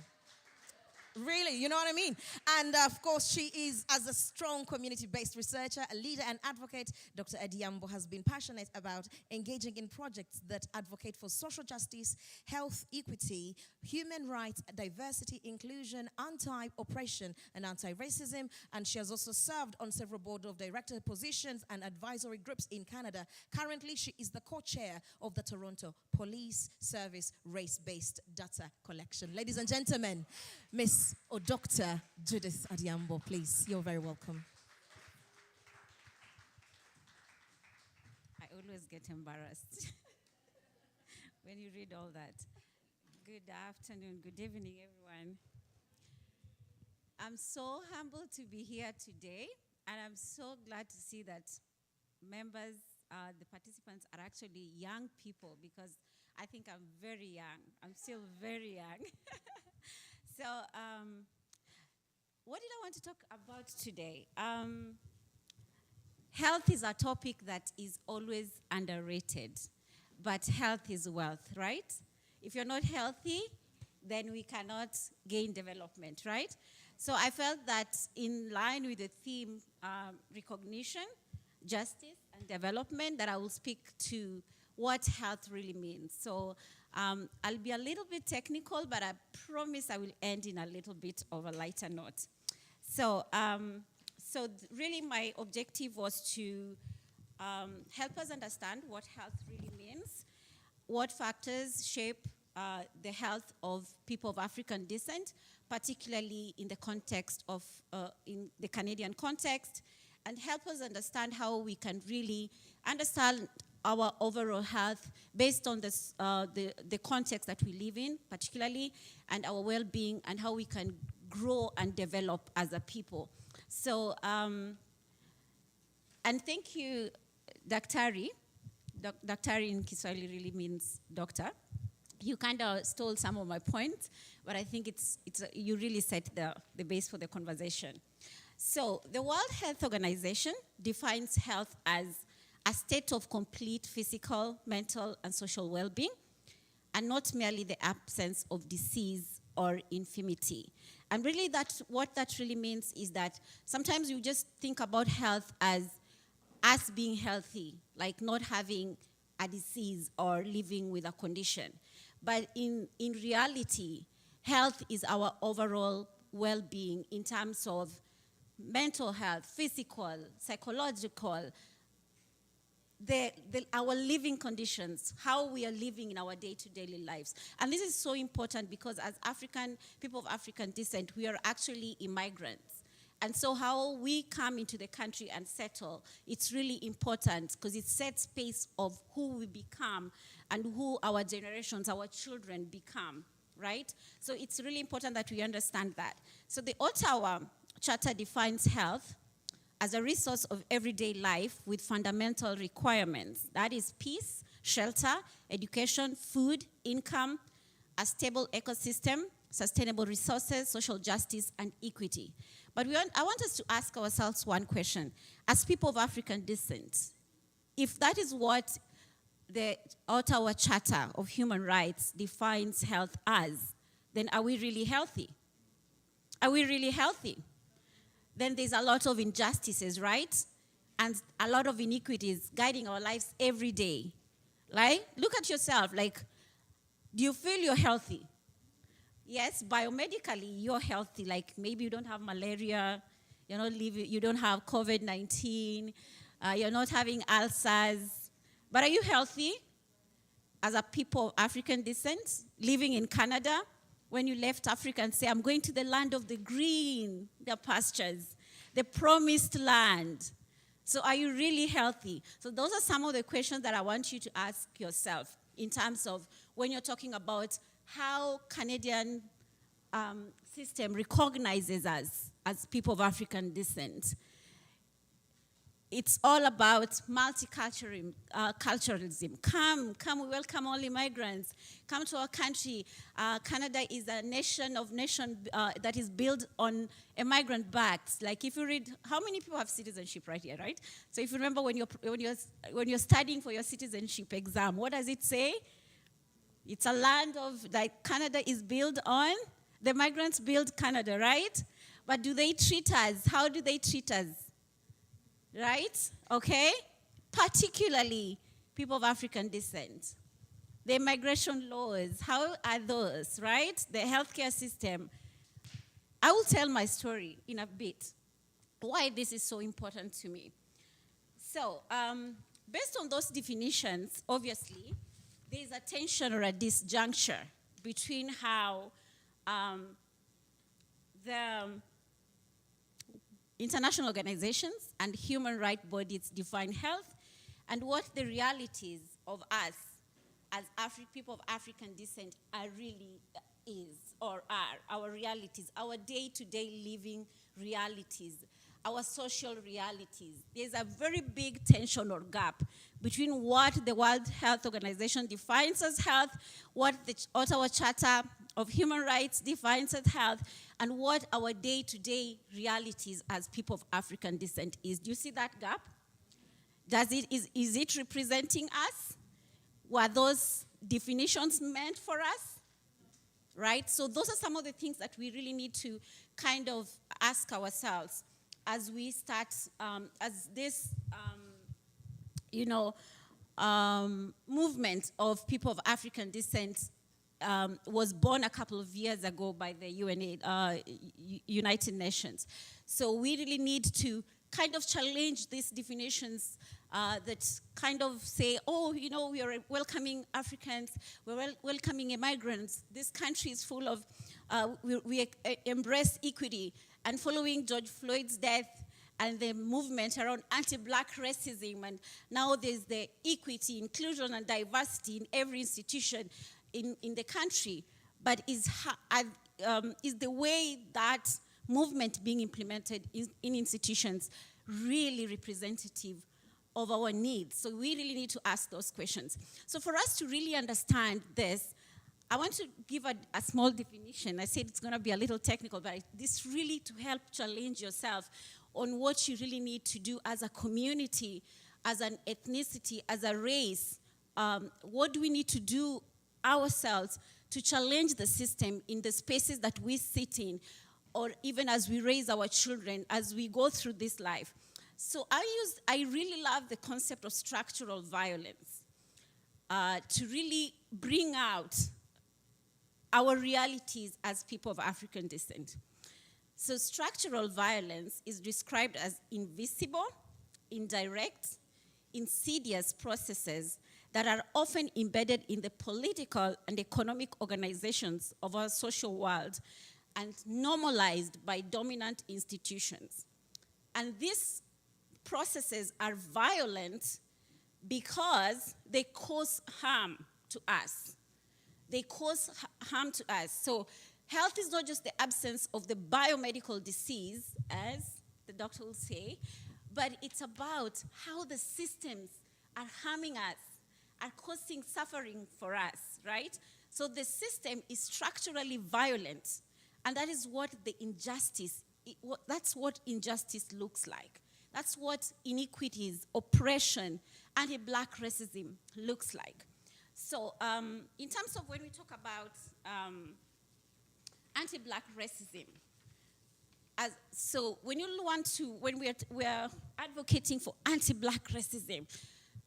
Really, you know what I mean? And of course, she is, as a strong community-based researcher, a leader and advocate, Dr. Odhiambo has been passionate about engaging in projects that advocate for social justice, health equity, human rights, diversity, inclusion, anti-oppression, and anti-racism. And she has also served on several board of director positions and advisory groups in Canada. Currently, she is the co-chair of the Toronto Police Service Race-Based Data Collection. Ladies and gentlemen, Miss or Dr. Judith Odhiambo, please. You're very welcome. I always get embarrassed when you read all that. Good afternoon, good evening, everyone. I'm so humbled to be here today, and I'm so glad to see that members, the participants are actually young people, because I think I'm very young. I'm still very young. So, what did I want to talk about today? Health is a topic that is always underrated, but health is wealth, right? If you're not healthy, then we cannot gain development, right? So I felt that in line with the theme, recognition, justice, and development, that I will speak to what health really means. So I'll be a little bit technical, but I promise I will end in a little bit of a lighter note. So, really my objective was to help us understand what health really means, what factors shape the health of people of African descent, particularly in the context of, in the Canadian context, and help us understand how we can really understand our overall health based on this, the context that we live in, particularly, and our well-being, and how we can grow and develop as a people. So, and thank you, Daktari. Daktari in Kiswahili really means doctor. You kind of stole some of my points, but I think you really set the base for the conversation. So the World Health Organization defines health as a state of complete physical, mental, and social well-being, and not merely the absence of disease or infirmity. And really what that really means is that sometimes you just think about health as us being healthy, like not having a disease or living with a condition. But in reality, health is our overall well-being in terms of mental health, physical, psychological, our living conditions, how we are living in our day-to-day lives. And this is so important because as people of African descent, we are actually immigrants. And so how we come into the country and settle, it's really important because it sets pace of who we become and who our generations, our children become, right? So it's really important that we understand that. So the Ottawa Charter defines health as a resource of everyday life with fundamental requirements. That is peace, shelter, education, food, income, a stable ecosystem, sustainable resources, social justice, and equity. But I want us to ask ourselves one question. As people of African descent, if that is what the Ottawa Charter of Human Rights defines health as, then are we really healthy? Are we really healthy? Then there's a lot of injustices, right? And a lot of iniquities guiding our lives every day. Like, look at yourself. Like, do you feel you're healthy? Yes, biomedically, you're healthy. Like, maybe you don't have malaria, you don't have COVID-19, you're not having ulcers. But are you healthy as a people of African descent, living in Canada? When you left Africa and say, I'm going to the land of the green, the pastures, the promised land. So are you really healthy? So those are some of the questions that I want you to ask yourself in terms of when you're talking about how Canadian system recognizes us as people of African descent. It's all about multiculturalism. Come, we welcome all immigrants. Come to our country. Canada is a nation that is built on immigrant backs. Like if you read, how many people have citizenship right here, right? So if you remember when you're studying for your citizenship exam, what does it say? It's a land of, like, Canada is built on, the migrants build Canada, right? But do they treat us? How do they treat us? Right? Okay? Particularly people of African descent. The immigration laws, how are those, right? The healthcare system. I will tell my story in a bit, why this is so important to me. So, based on those definitions, obviously, there is a tension or a disjuncture between how the international organizations and human rights bodies define health and what the realities of us as people of African descent are really is or are, our realities, our day-to-day living realities, our social realities. There's a very big tension or gap between what the World Health Organization defines as health, what the Ottawa Charter of Human Rights defines as health, and what our day-to-day realities as people of African descent is. Do you see that gap? Is it representing us? Were those definitions meant for us? Right? So those are some of the things that we really need to kind of ask ourselves as we start, as this, movement of people of African descent was born a couple of years ago by the United Nations. So we really need to kind of challenge these definitions that kind of say, we are welcoming Africans, we're welcoming immigrants. This country is full of, we embrace equity. And following George Floyd's death and the movement around anti-black racism, and now there's the equity, inclusion, and diversity in every institution in the country. But is the way that movement being implemented in institutions really representative of our needs? So we really need to ask those questions. So for us to really understand this, I want to give a small definition. I said it's going to be a little technical, but this really to help challenge yourself on what you really need to do as a community as an ethnicity, as a race, what do we need to do ourselves to challenge the system in the spaces that we sit in, or even as we raise our children, as we go through this life. So I really love the concept of structural violence to really bring out our realities as people of African descent. So structural violence is described as invisible, indirect, insidious processes that are often embedded in the political and economic organizations of our social world and normalized by dominant institutions. And these processes are violent because they cause harm to us. They cause harm to us. So health is not just the absence of the biomedical disease, as the doctor will say, but it's about how the systems are harming us, are causing suffering for us, right? So the system is structurally violent, and that is what the injustice, that's what injustice looks like. That's what inequities, oppression, anti-black racism looks like. So in terms of when we talk about anti-black racism, so when you want to, when we are advocating for anti-black racism,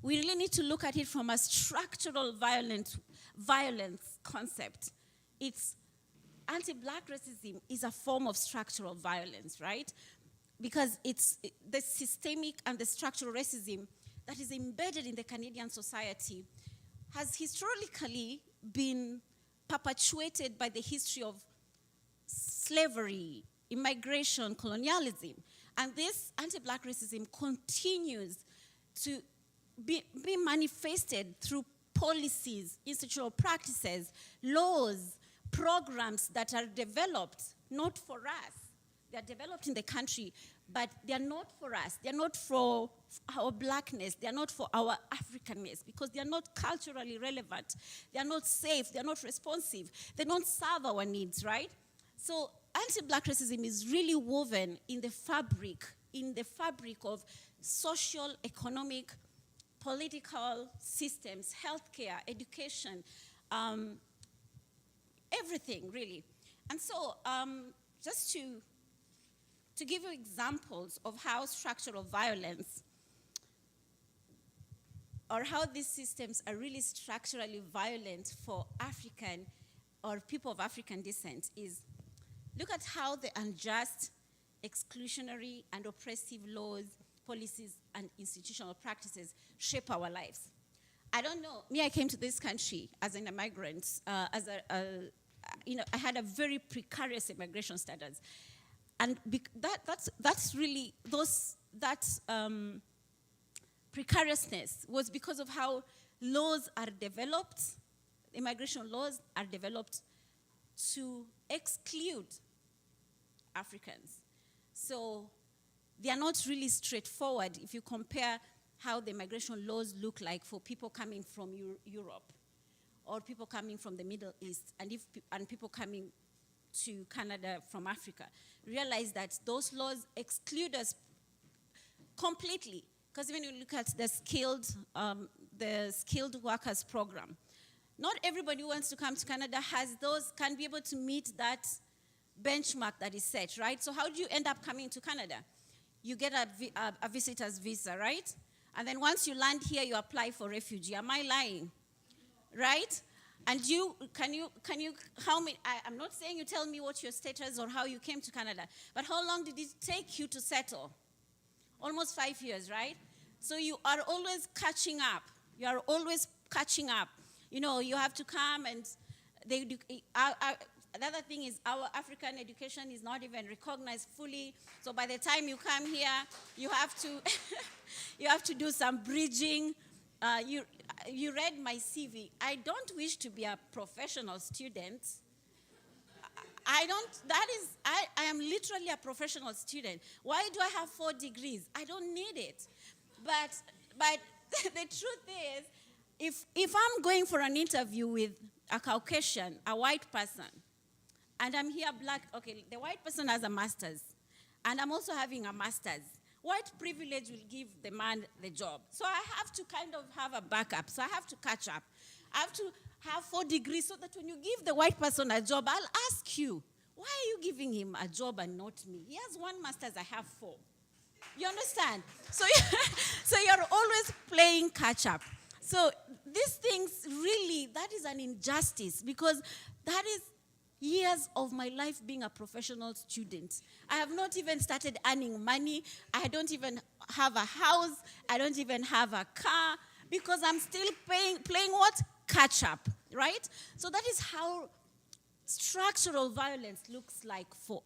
we really need to look at it from a structural violence concept. It's anti-black racism is a form of structural violence, right? Because it's the systemic and the structural racism that is embedded in the Canadian society has historically been perpetuated by the history of slavery, immigration, colonialism. And this anti-black racism continues to be manifested through policies, institutional practices, laws, programs that are developed not for us. They're developed in the country, but they're not for us. They're not for our blackness. They're not for our Africanness, because they're not culturally relevant. They're not safe. They're not responsive. They don't serve our needs, right? So anti-black racism is really woven in the fabric of social, economic, political systems, healthcare, education, everything, really. And so just to give you examples of how structural violence or how these systems are really structurally violent for African or people of African descent is, look at how the unjust, exclusionary, and oppressive laws, policies, and institutional practices shape our lives. I don't know, me, I came to this country as an immigrant, I had a very precarious immigration status. And that's really, precariousness was because of how laws are developed, immigration laws are developed to exclude Africans. So they are not really straightforward if you compare how the immigration laws look like for people coming from Europe or people coming from the Middle East and people coming to Canada from Africa. Realize that those laws exclude us completely. Because when you look at the skilled workers program, not everybody who wants to come to Canada can be able to meet that benchmark that is set, right? So how do you end up coming to Canada? You get a visitor's visa, right? And then once you land here, you apply for refugee. Am I lying? Right? And I'm not saying you tell me what your status or how you came to Canada, but how long did it take you to settle? Almost 5 years, right? So you are always catching up. You are always catching up. You know, you have to come and another thing is our African education is not even recognized fully. So by the time you come here, you have to, you have to do some bridging. You read my CV. I don't wish to be a professional student. I am literally a professional student. Why do I have 4 degrees? I don't need it. But the truth is, if I'm going for an interview with a Caucasian, a white person, and I'm here black, okay, the white person has a master's, and I'm also having a master's. White privilege will give the man the job. So I have to kind of have a backup. So I have to catch up. I have to have 4 degrees so that when you give the white person a job, I'll ask you, why are you giving him a job and not me? He has 1 master's, I have 4. You understand? So, so you're always playing catch up. So these things really, that is an injustice because that is years of my life being a professional student. I have not even started earning money. I don't even have a house. I don't even have a car because I'm still playing what? Catch up, right? So that is how structural violence looks like for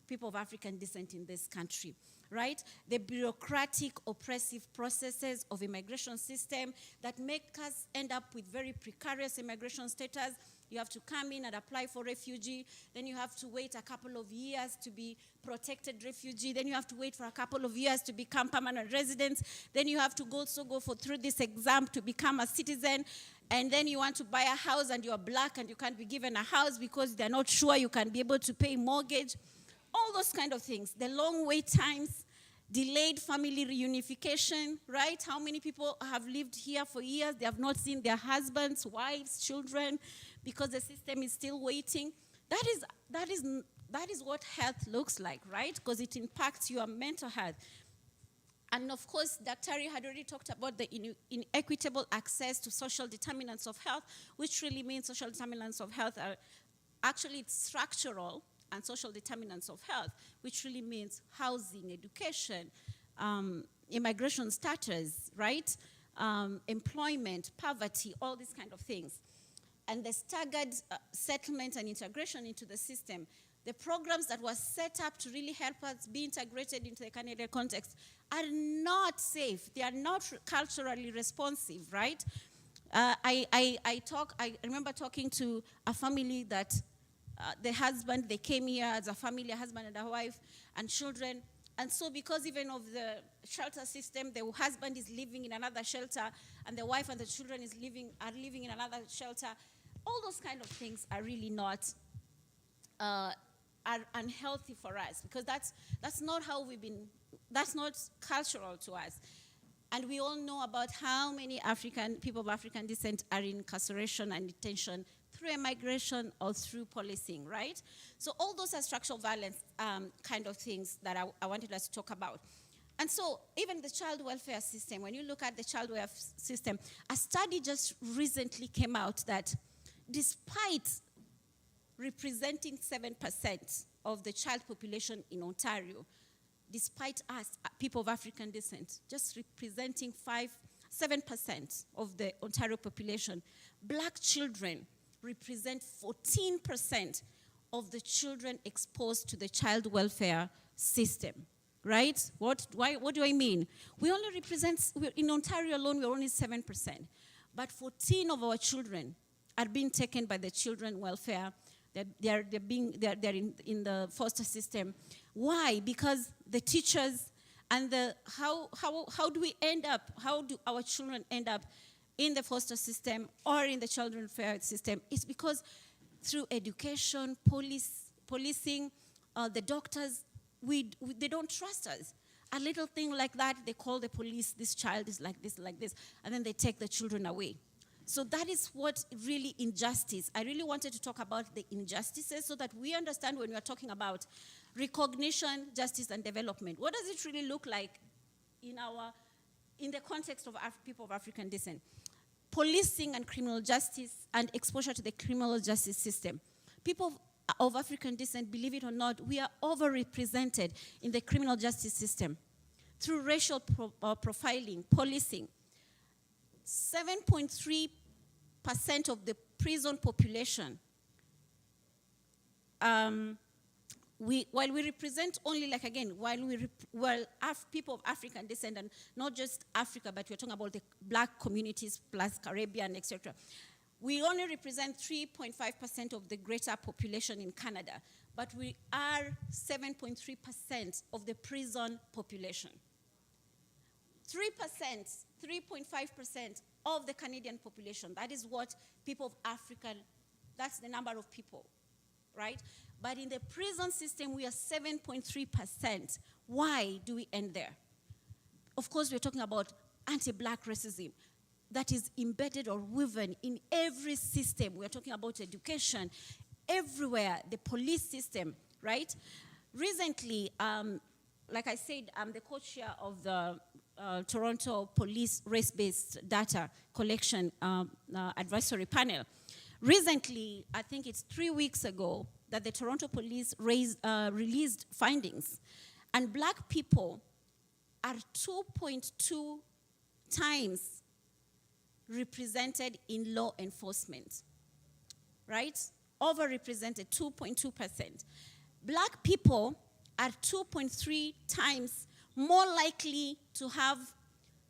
people of African descent in this country, right? The bureaucratic, oppressive processes of immigration system that make us end up with very precarious immigration status. You have to come in and apply for refugee. Then you have to wait a couple of years to be protected refugee. Then you have to wait for a couple of years to become permanent residents. Then you have to also go through this exam to become a citizen. And then you want to buy a house and you are black and you can't be given a house because they're not sure you can be able to pay mortgage. All those kind of things. The long wait times, delayed family reunification, right? How many people have lived here for years? They have not seen their husbands, wives, children, because the system is still waiting. That is what health looks like, right? Because it impacts your mental health. And of course, Daktari had already talked about the inequitable access to social determinants of health, which really means social determinants of health are actually structural and social determinants of health, which really means housing, education, immigration status, right? Employment, poverty, all these kind of things. And the staggered settlement and integration into the system. The programs that were set up to really help us be integrated into the Canadian context are not safe. They are not culturally responsive, right? I remember talking to a family that the husband, they came here as a family, a husband and a wife and children. And so because even of the shelter system, the husband is living in another shelter and the wife and the children are living in another shelter. All those kind of things are really not are unhealthy for us because that's not how that's not cultural to us. And we all know about how many people of African descent are in incarceration and detention through immigration or through policing, right? So all those are structural violence kind of things that I wanted us to talk about. And so even the child welfare system, when you look at the child welfare system, a study just recently came out that despite representing 7% of the child population in Ontario, despite us, people of African descent, just representing 7% of the Ontario population, black children represent 14% of the children exposed to the child welfare system, right? What do I mean? We only represent, in Ontario alone, we're only 7%, but 14 of our children are being taken by the children welfare. They're in the foster system. Why? Because the teachers and how do we end up? How do our children end up in the foster system or in the child welfare system? It's because through education, policing, the doctors, they don't trust us. A little thing like that, they call the police. This child is like this, and then they take the children away. So that is what really injustice. I really wanted to talk about the injustices so that we understand when we are talking about recognition, justice, and development. What does it really look like in the context of people of African descent? Policing and criminal justice and exposure to the criminal justice system. People of African descent, believe it or not, we are overrepresented in the criminal justice system through racial profiling, policing. 7.3% of the prison population, while we represent only, people of African descent, and not just Africa, but we're talking about the black communities plus Caribbean, etc. We only represent 3.5% of the greater population in Canada, but we are 7.3% of the prison population. 3.5% of the Canadian population. That is what people of African, that's the number of people, right? But in the prison system, we are 7.3%. Why do we end there? Of course, we're talking about anti-black racism that is embedded or woven in every system. We're talking about education, everywhere, the police system, right? Recently, like I said, I'm the co-chair of the Toronto Police Race-Based Data Collection Advisory Panel. Recently, I think it's 3 weeks ago, that the Toronto Police released findings, and black people are 2.2 times represented in law enforcement, right? Overrepresented, 2.2%. Black people are 2.3 times more likely to have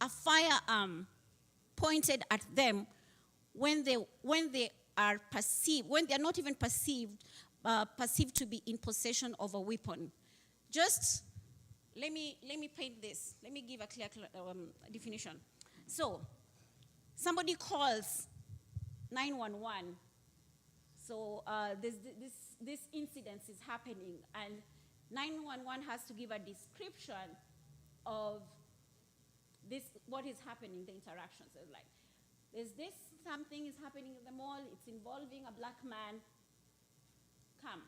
a firearm pointed at them when they are perceived, when they are not even perceived to be in possession of a weapon. Just let me paint this. Let me give a clear definition. So, somebody calls 911. So this incident is happening, and 911 has to give a description of this, what is happening, the interactions. It's like, there's this, something is happening in the mall, it's involving a black man, come.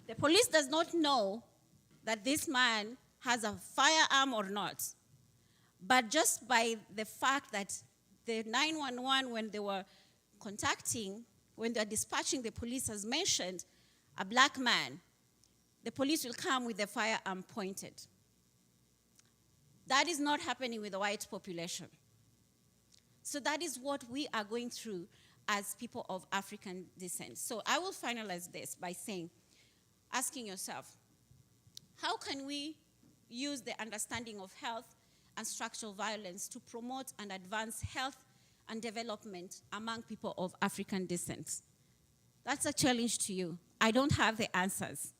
The police does not know that this man has a firearm or not, but just by the fact that the 911, when they were contacting, when they're dispatching the police, has mentioned a black man, the police will come with the firearm pointed. That is not happening with the white population. So that is what we are going through as people of African descent. So I will finalize this by saying, asking yourself, how can we use the understanding of health and structural violence to promote and advance health and development among people of African descent? That's a challenge to you. I don't have the answers,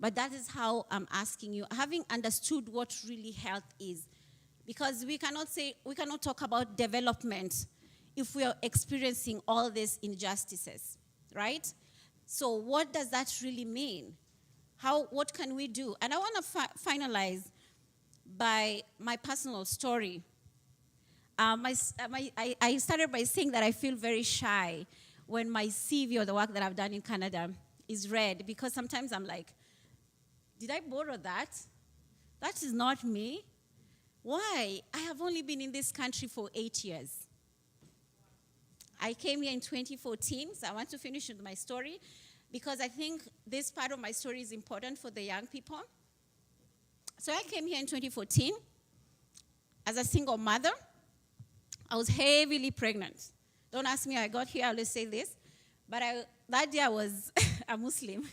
but that is how I'm asking you, having understood what really health is. Because we cannot talk about development if we are experiencing all these injustices, right? So what does that really mean? What can we do? And I want to finalize by my personal story. I started by saying that I feel very shy when my CV or the work that I've done in Canada is read, because sometimes I'm like, did I borrow that? That is not me. Why? I have only been in this country for 8 years. I came here in 2014, so I want to finish with my story, because I think this part of my story is important for the young people. So I came here in 2014 as a single mother. I was heavily pregnant. Don't ask me how I got here, I'll just say this. But that day I was a Muslim.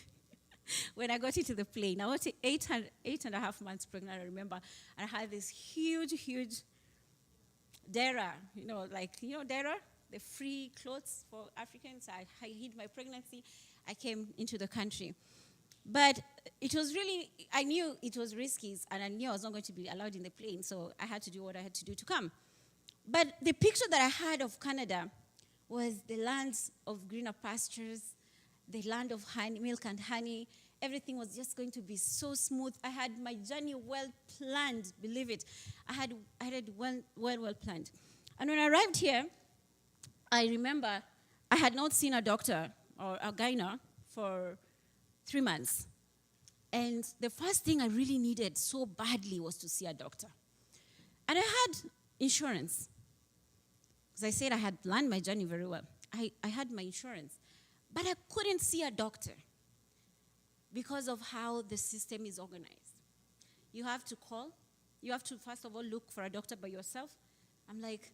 When I got into the plane, I was 8.5 months pregnant, I remember. And I had this huge dera, dera, the free clothes for Africans. I hid my pregnancy. I came into the country. But it was really, I knew it was risky, and I knew I was not going to be allowed in the plane, so I had to do what I had to do to come. But the picture that I had of Canada was the lands of greener pastures, the land of honey, milk and honey. Everything was just going to be so smooth. I had my journey well planned, believe it. I had it well planned. And when I arrived here, I remember I had not seen a doctor or a gynae for 3 months. And the first thing I really needed so badly was to see a doctor. And I had insurance. Because I said I had planned my journey very well. I had my insurance. But I couldn't see a doctor because of how the system is organized. You have to call. You have to, first of all, look for a doctor by yourself. I'm like,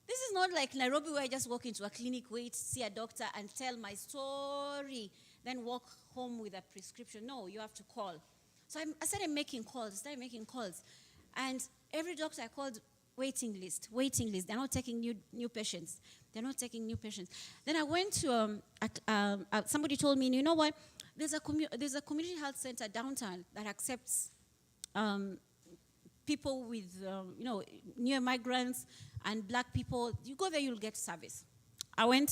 this is not like Nairobi where I just walk into a clinic, wait, see a doctor, and tell my story, then walk home with a prescription. No, you have to call. So I started making calls. And every doctor I called, waiting list. They're not taking new patients. Then I went to, somebody told me, you know what? There's a community health center downtown that accepts people with, new migrants and black people. You go there, you'll get service. I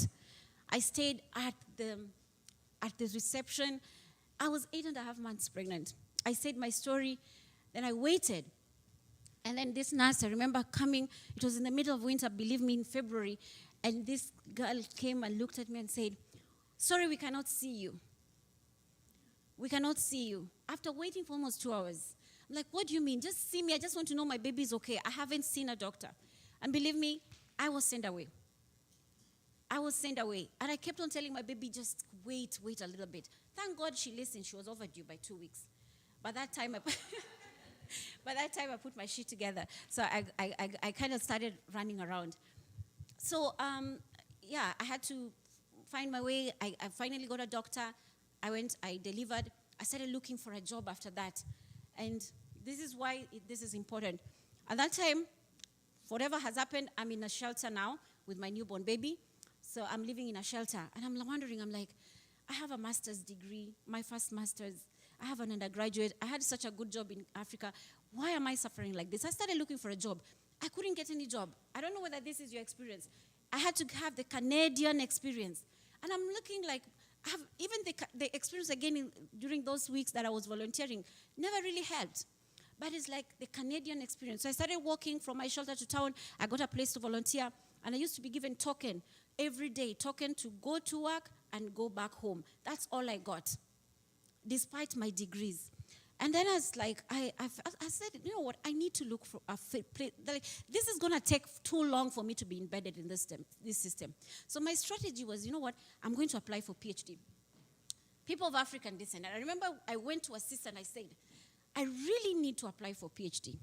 stayed at the reception. I was 8.5 months pregnant. I said my story. Then I waited. And then this nurse, I remember coming, it was in the middle of winter, believe me, in February, and this girl came and looked at me and said, sorry, we cannot see you. We cannot see you. After waiting for almost 2 hours. I'm like, what do you mean? Just see me. I just want to know my baby's okay. I haven't seen a doctor. And believe me, I was sent away. I was sent away. And I kept on telling my baby, just wait a little bit. Thank God she listened. She was overdue by 2 weeks. By that time, I put my shit together. So I kind of started running around. So, I had to find my way. I finally got a doctor. I delivered. I started looking for a job after that. And this is why this is important. At that time, whatever has happened, I'm in a shelter now with my newborn baby. So I'm living in a shelter. And I'm wondering, I'm like, I have a master's degree, my first master's. I have an undergraduate. I had such a good job in Africa. Why am I suffering like this? I started looking for a job. I couldn't get any job. I don't know whether this is your experience. I had to have the Canadian experience. And I'm looking like, even the experience again during those weeks that I was volunteering never really helped. But it's like the Canadian experience. So I started walking from my shelter to town. I got a place to volunteer. And I used to be given token every day, token to go to work and go back home. That's all I got, despite my degrees. And then I was like, I said, you know what, I need to look for a place. Like, this is going to take too long for me to be embedded in this system. So my strategy was, you know what, I'm going to apply for PhD. People of African descent. And I remember I went to a sister and I said, I really need to apply for PhD.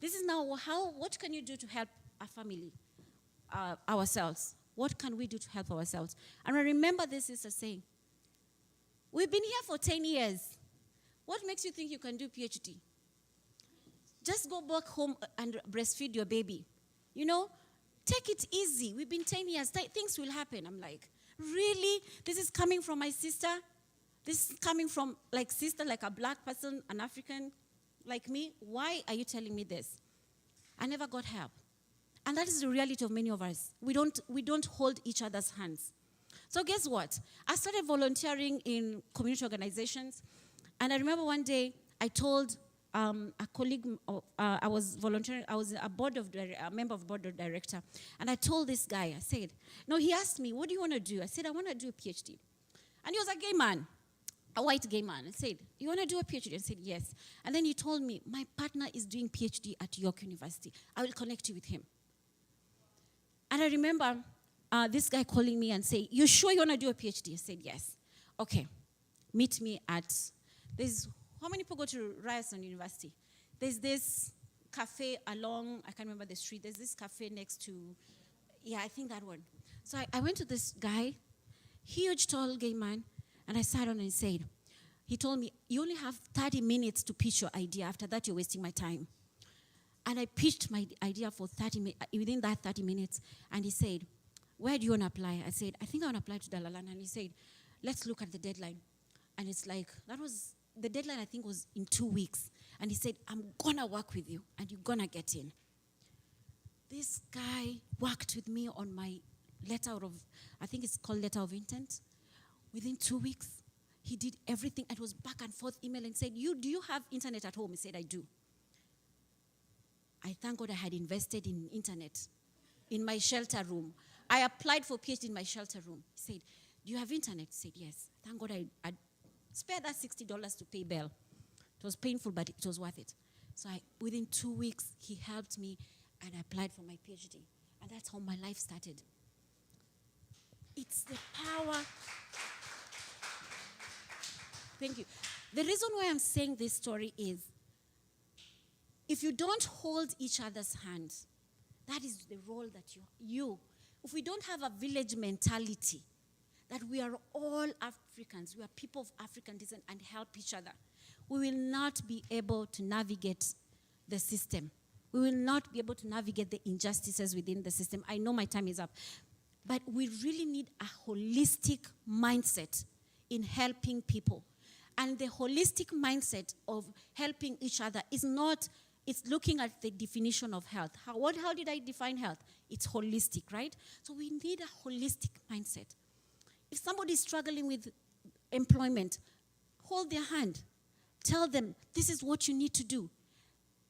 This is now what can you do to help our family, ourselves? What can we do to help ourselves? And I remember this sister saying, we've been here for 10 years. What makes you think you can do PhD? Just go back home and breastfeed your baby. You know, take it easy. We've been 10 years. Things will happen. I'm like, really? This is coming from my sister? This is coming from, like, sister, like a black person, an African like me? Why are you telling me this? I never got help. And that is the reality of many of us. We don't hold each other's hands. So guess what? I started volunteering in community organizations. And I remember one day I told a colleague, I was volunteering, I was a member of board of director. And I told this guy, I said, no, he asked me, what do you want to do? I said, I want to do a PhD. And he was a gay man, a white gay man. I said, you want to do a PhD? I said, yes. And then he told me, my partner is doing PhD at York University. I will connect you with him. And I remember this guy calling me and saying, you sure you want to do a PhD? I said, yes. Okay, meet me at, how many people go to Ryerson University? There's this cafe along, I can't remember the street, there's this cafe next to, I think that one. So I went to this guy, huge, tall, gay man, and I sat on and said, he told me, you only have 30 minutes to pitch your idea. After that, you're wasting my time. And I pitched my idea for 30 minutes, within that 30 minutes, and he said, where do you want to apply? I said, I think I want to apply to Dalalan. And he said, let's look at the deadline. And it's like, the deadline I think was in 2 weeks. And he said, I'm going to work with you, and you're going to get in. This guy worked with me on my letter of, I think it's called letter of intent. Within 2 weeks, he did everything. It was back and forth email and said, do you have internet at home? He said, I do. I thank God I had invested in internet in my shelter room. I applied for PhD in my shelter room. He said, do you have internet? He said, yes. Thank God I spared that $60 to pay Bell. It was painful, but it was worth it. So within 2 weeks, he helped me, and I applied for my PhD. And that's how my life started. It's the power. Thank you. The reason why I'm saying this story is, if you don't hold each other's hands, that is the role that if we don't have a village mentality, that we are all Africans, we are people of African descent, and help each other, we will not be able to navigate the system. We will not be able to navigate the injustices within the system. I know my time is up. But we really need a holistic mindset in helping people. And the holistic mindset of helping each other is not, it's looking at the definition of health. How did I define health? It's holistic, right? So we need a holistic mindset. If somebody is struggling with employment, hold their hand. Tell them, this is what you need to do.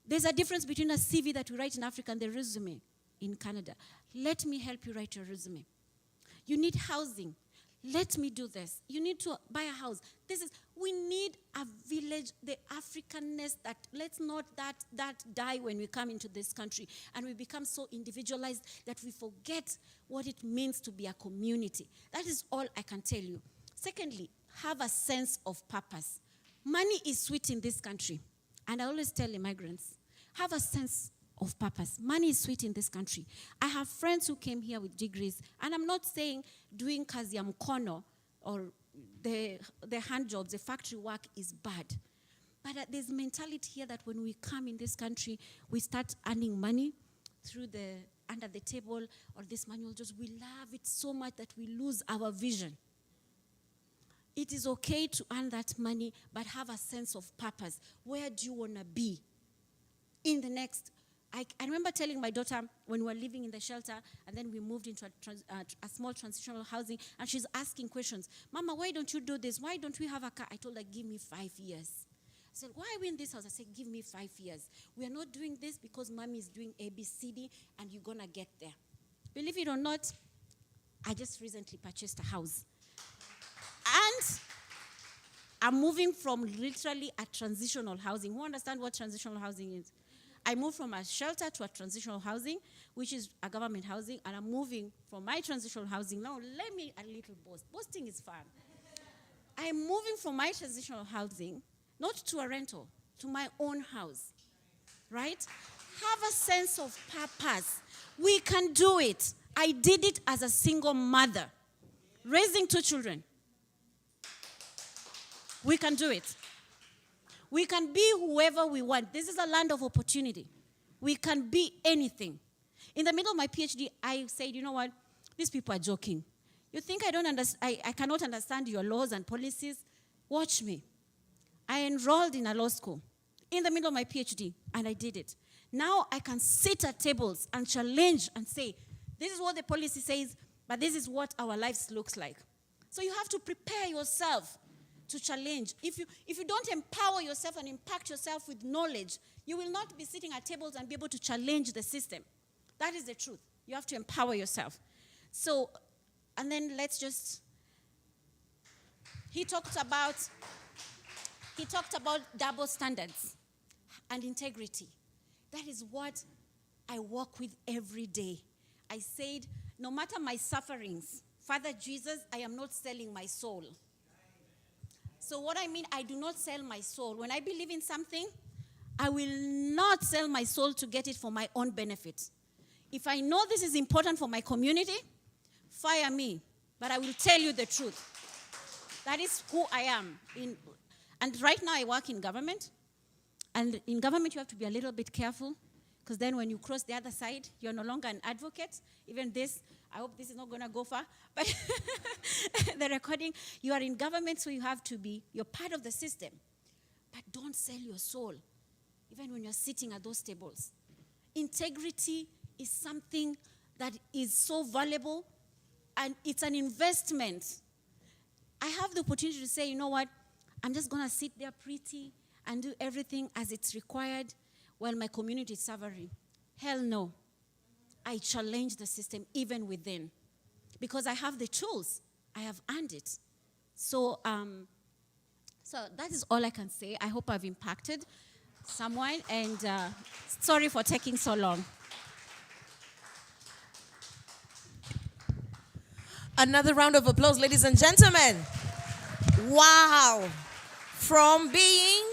There's a difference between a CV that we write in Africa and the resume in Canada. Let me help you write your resume. You need housing. Let me do this. You need to buy a house. We need a village, the Africanness that, let's not that die when we come into this country and we become so individualized that we forget what it means to be a community. That is all I can tell you. Secondly, have a sense of purpose. Money is sweet in this country. And I always tell immigrants, have a sense of purpose. Money is sweet in this country. I have friends who came here with degrees, and I'm not saying doing kazi ya mkono or the hand jobs, the factory work is bad. But there's a mentality here that when we come in this country, we start earning money through under the table or this manual jobs. We love it so much that we lose our vision. It is okay to earn that money, but have a sense of purpose. Where do you want to be in the next? I remember telling my daughter when we were living in the shelter, and then we moved into a small transitional housing, and she's asking questions. Mama, why don't you do this? Why don't we have a car? I told her, give me 5 years. I said, why are we in this house? I said, give me 5 years. We are not doing this because mommy is doing ABCD, and you're going to get there. Believe it or not, I just recently purchased a house. And I'm moving from literally a transitional housing. Who understand what transitional housing is? I moved from a shelter to a transitional housing, which is a government housing, and I'm moving from my transitional housing. Now, let me a little boast. Boasting is fun. I'm moving from my transitional housing, not to a rental, to my own house, right? Have a sense of purpose. We can do it. I did it as a single mother, raising 2 children. We can do it. We can be whoever we want. This is a land of opportunity. We can be anything. In the middle of my PhD, I said, you know what? These people are joking. You think I cannot understand your laws and policies? Watch me. I enrolled in a law school in the middle of my PhD, and I did it. Now I can sit at tables and challenge and say, this is what the policy says, but this is what our lives looks like. So you have to prepare yourself to challenge. If you don't empower yourself and impact yourself with knowledge, you will not be sitting at tables and be able to challenge the system. That is the truth. You have to empower yourself. So, and then he talked about double standards and integrity. That is what I work with every day. I said, no matter my sufferings, Father Jesus, I am not selling my soul. So what I mean, I do not sell my soul. When I believe in something, I will not sell my soul to get it for my own benefit. If I know this is important for my community, fire me. But I will tell you the truth. That is who I am. And right now I work in government. And in government you have to be a little bit careful, because then when you cross the other side, you're no longer an advocate. Even this, I hope this is not going to go far, but the recording, you are in government, so you're part of the system. But don't sell your soul, even when you're sitting at those tables. Integrity is something that is so valuable, and it's an investment. I have the opportunity to say, you know what, I'm just going to sit there pretty and do everything as it's required while my community is suffering. Hell no. I challenge the system even within, because I have the tools. I have earned it. So that is all I can say. I hope I've impacted someone, and sorry for taking so long. Another round of applause, ladies and gentlemen. Wow. From being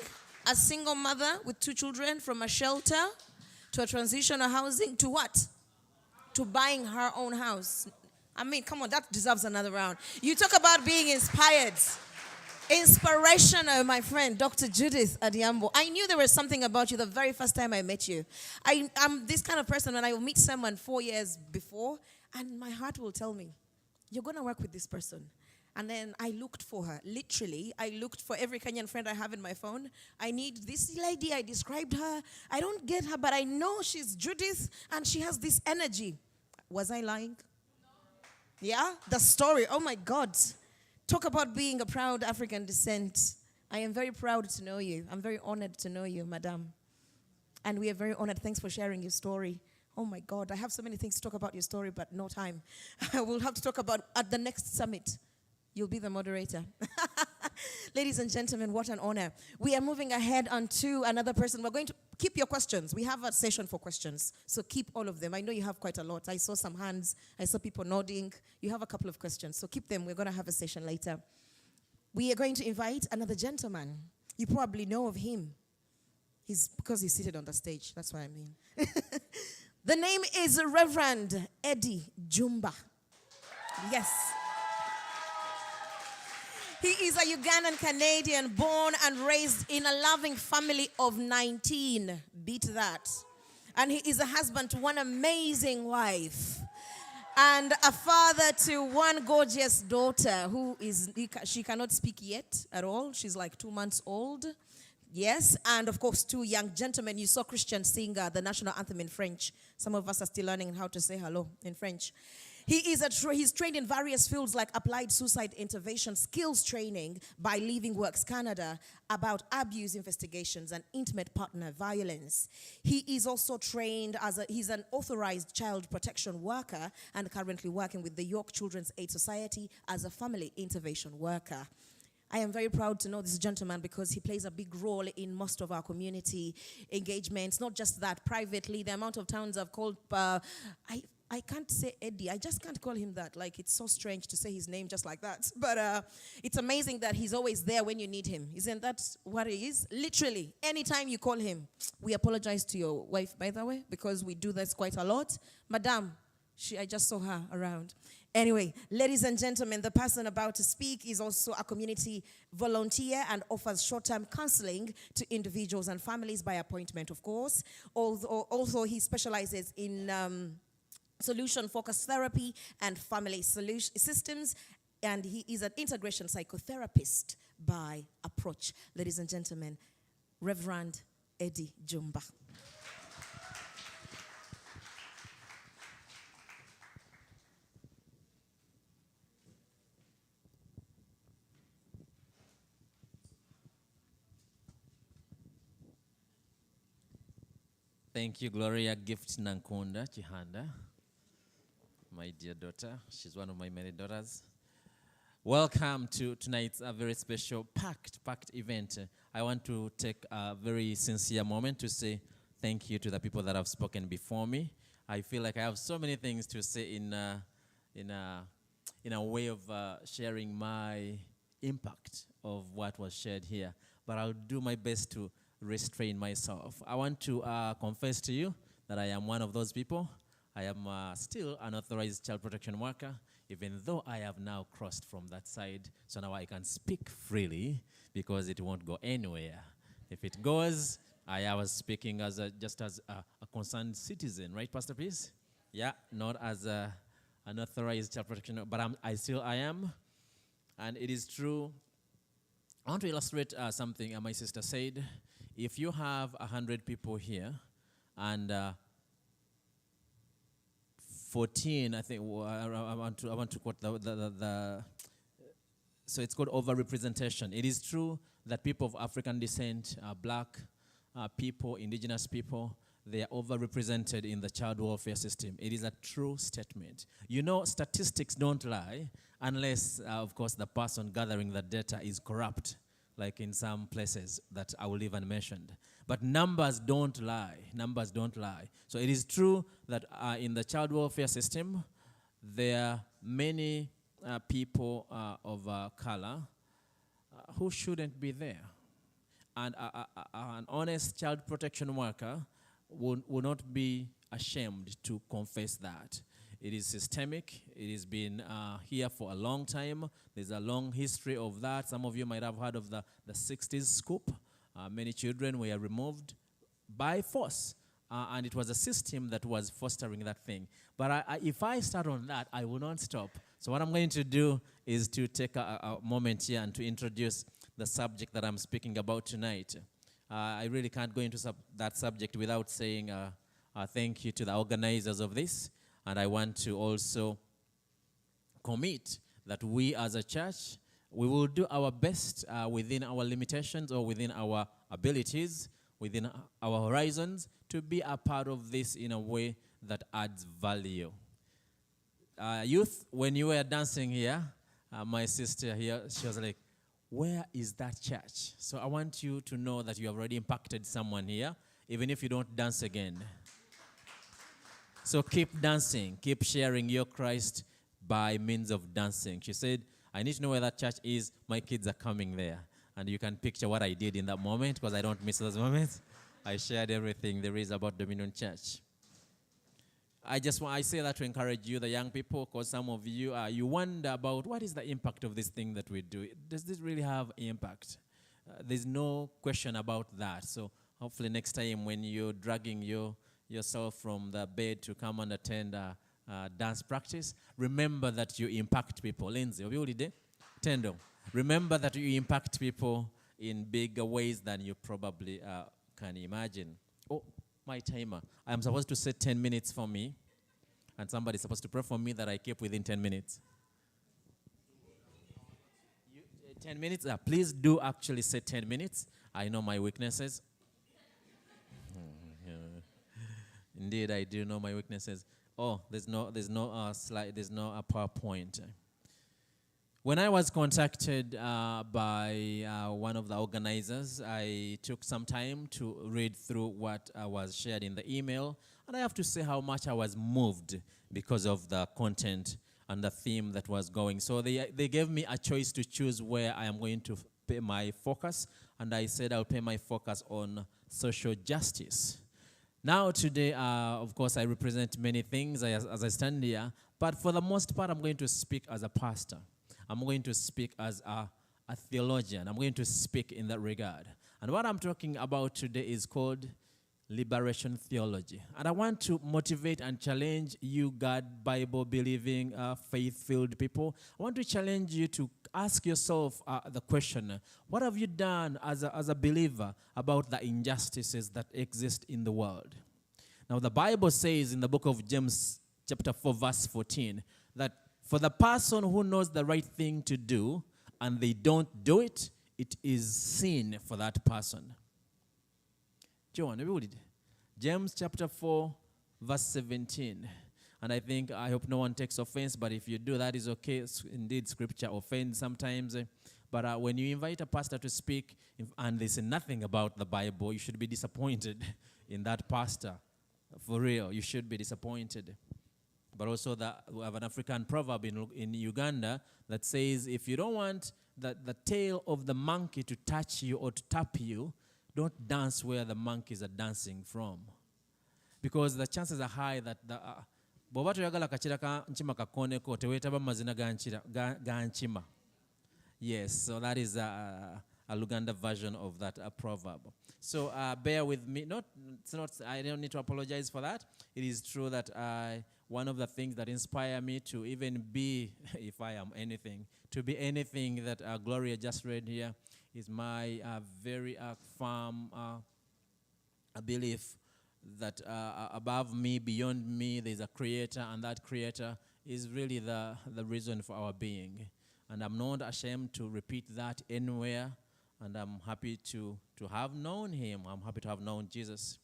a single mother with 2 children, from a shelter to a transitional housing, to what? To buying her own house. I mean, come on, that deserves another round. You talk about being inspired. Inspirational, my friend, Dr. Judith Adhiambo. I knew there was something about you the very first time I met you. I'm this kind of person, when I will meet someone 4 years before, and my heart will tell me, you're going to work with this person. And then I looked for her. Literally, I looked for every Kenyan friend I have in my phone. I need this lady. I described her. I don't get her, but I know she's Judith, and she has this energy. Was I lying? Yeah? The story. Oh, my God. Talk about being a proud African descent. I am very proud to know you. I'm very honored to know you, madam. And we are very honored. Thanks for sharing your story. Oh my God, I have so many things to talk about your story, but no time. We'll have to talk about at the next summit. You'll be the moderator. Ladies and gentlemen, what an honor. We are moving ahead onto another person. We're going to keep your questions. We have a session for questions, so keep all of them. I know you have quite a lot. I saw some hands. I saw people nodding. You have a couple of questions, so keep them. We're going to have a session later. We are going to invite another gentleman. You probably know of him. Because he's seated on the stage. That's what I mean. The name is Reverend Eddie Jumba. Yes. He is a Ugandan Canadian, born and raised in a loving family of 19. Beat that. And he is a husband to one amazing wife. And a father to one gorgeous daughter she cannot speak yet at all. She's like 2 months old. Yes, and of course, 2 young gentlemen. You saw Christian sing the national anthem in French. Some of us are still learning how to say hello in French. He's trained in various fields like applied suicide intervention, skills training by Living Works Canada about abuse investigations and intimate partner violence. He is also trained he's an authorized child protection worker and currently working with the York Children's Aid Society as a family intervention worker. I am very proud to know this gentleman because he plays a big role in most of our community engagements. Not just that, privately, the amount of times I've called, I can't say Eddie. I just can't call him that. Like, it's so strange to say his name just like that. But it's amazing that he's always there when you need him. Isn't that what it is? Literally, anytime you call him. We apologize to your wife, by the way, because we do this quite a lot. Madam, I just saw her around. Anyway, ladies and gentlemen, the person about to speak is also a community volunteer and offers short-term counseling to individuals and families by appointment, of course. Also, he specializes in solution-focused therapy and family systems, and he is an integration psychotherapist by approach. Ladies and gentlemen, Reverend Eddie Jumba. Thank you, Gloria Gift Nankunda Chihanda, my dear daughter. She's one of my many daughters. Welcome to tonight's very special packed event. I want to take a very sincere moment to say thank you to the people that have spoken before me. I feel like I have so many things to say in a way of sharing my impact of what was shared here, but I'll do my best to restrain myself. I want to confess to you that I am one of those people. I am still an authorized child protection worker, even though I have now crossed from that side. So now I can speak freely because it won't go anywhere. If it goes, I was speaking as just as a concerned citizen, right, Pastor Peace? Yeah, not as an authorized child protection, but I am. And it is true. I want to illustrate something my sister said. If you have 100 people here, and 14, I think, I want to quote so it's called overrepresentation. It is true that people of African descent, black people, indigenous people, they are overrepresented in the child welfare system. It is a true statement. You know, statistics don't lie unless, of course, the person gathering the data is corrupt, like in some places that I will even mention. But numbers don't lie. Numbers don't lie. So it is true that in the child welfare system, there are many people of color who shouldn't be there. And an honest child protection worker will not be ashamed to confess that. It is systemic. It has been here for a long time. There's a long history of that. Some of you might have heard of the 60s scoop. Many children were removed by force. And it was a system that was fostering that thing. But if I start on that, I will not stop. So what I'm going to do is to take a moment here and to introduce the subject that I'm speaking about tonight. I really can't go into that subject without saying thank you to the organizers of this. And I want to also commit that we as a church We will do our best within our limitations or within our abilities, within our horizons, to be a part of this in a way that adds value. Youth, when you were dancing here, my sister here, she was like, where is that church? So I want you to know that you have already impacted someone here, even if you don't dance again. So keep dancing, keep sharing your Christ by means of dancing. She said, I need to know where that church is. My kids are coming there. And you can picture what I did in that moment, because I don't miss those moments. I shared everything there is about Dominion Church. I say that to encourage you, the young people, because some of you, you wonder about what is the impact of this thing that we do. Does this really have impact? There's no question about that. So hopefully next time when you're dragging yourself from the bed to come and attend dance practice, remember that you impact people. Lindsay, Tendo, remember that you impact people in bigger ways than you probably can imagine. Oh, my timer. I'm supposed to set 10 minutes for me, and somebody's supposed to pray for me that I keep within 10 minutes. 10 minutes? Please do actually set 10 minutes. I know my weaknesses. Indeed, I do know my weaknesses. Oh, there's no slide, there's no PowerPoint. When I was contacted by one of the organizers, I took some time to read through what was shared in the email, and I have to say how much I was moved because of the content and the theme that was going. So they gave me a choice to choose where I am going to pay my focus, and I said I'll pay my focus on social justice. Now today, of course, I represent many things as I stand here, but for the most part, I'm going to speak as a pastor. I'm going to speak as a theologian. I'm going to speak in that regard. And what I'm talking about today is called liberation theology. And I want to motivate and challenge you, God, Bible-believing, faith-filled people. I want to challenge you to ask yourself the question, what have you done as a believer about the injustices that exist in the world? Now, the Bible says in the book of James, chapter 4, verse 14, that for the person who knows the right thing to do and they don't do it, it is sin for that person. James chapter 4, verse 17. And I hope no one takes offense, but if you do, that is okay. Indeed, scripture offends sometimes. But when you invite a pastor to speak and they say nothing about the Bible, you should be disappointed in that pastor. For real, you should be disappointed. But also we have an African proverb in Uganda that says, if you don't want the tail of the monkey to touch you or to tap you, don't dance where the monkeys are dancing from. Because the chances are high that bw'oba toyagala kachira ka nchima kakoneko teweetaba mazina ga nchima. Yes, so that is a Luganda version of that proverb. So bear with me. I don't need to apologize for that. It is true that one of the things that inspire me to even be, if I am anything, to be anything that Gloria just read here is my very firm belief that above me, beyond me, there's a creator, and that creator is really the reason for our being. And I'm not ashamed to repeat that anywhere, and I'm happy to have known him. I'm happy to have known Jesus.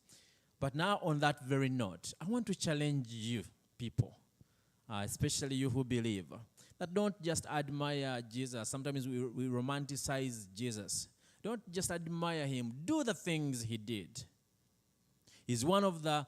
But now on that very note, I want to challenge you people, especially you who believe, that don't just admire Jesus. Sometimes we romanticize Jesus. Don't just admire him. Do the things he did. He's one of the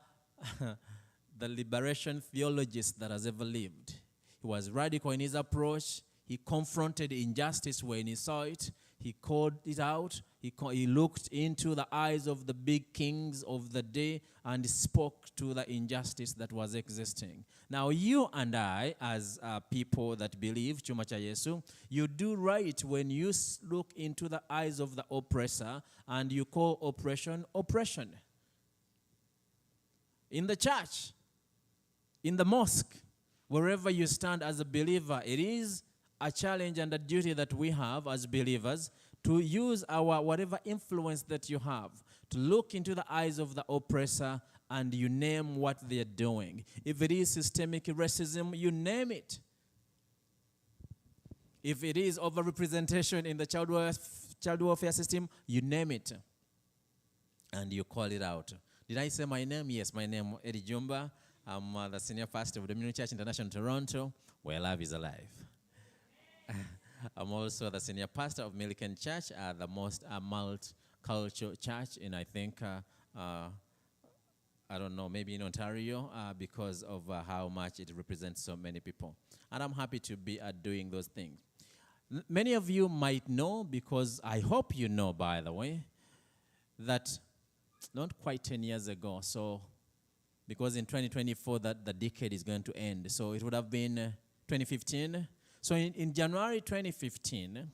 liberation theologists that has ever lived. He was radical in his approach. He confronted injustice when he saw it. He called it out. He looked into the eyes of the big kings of the day and spoke to the injustice that was existing. Now, you and I, as people that believe, Chuma cha Yesu, you do right when you look into the eyes of the oppressor and you call oppression, oppression. In the church, in the mosque, wherever you stand as a believer, it is a challenge and a duty that we have as believers to use our whatever influence that you have to look into the eyes of the oppressor and you name what they're doing. If it is systemic racism, you name it. If it is overrepresentation in the child welfare system, you name it and you call it out. Did I say my name? Yes, my name is Eddie Jumba. I'm the senior pastor of Dominion Church International Toronto, where love is alive. I'm also the senior pastor of Milliken Church, the most multicultural church in, I think, I don't know, maybe in Ontario, because of how much it represents so many people. And I'm happy to be doing those things. Many of you might know, because I hope you know, by the way, that not quite 10 years ago, so because in 2024 that the decade is going to end, so it would have been 2015. So in January 2015,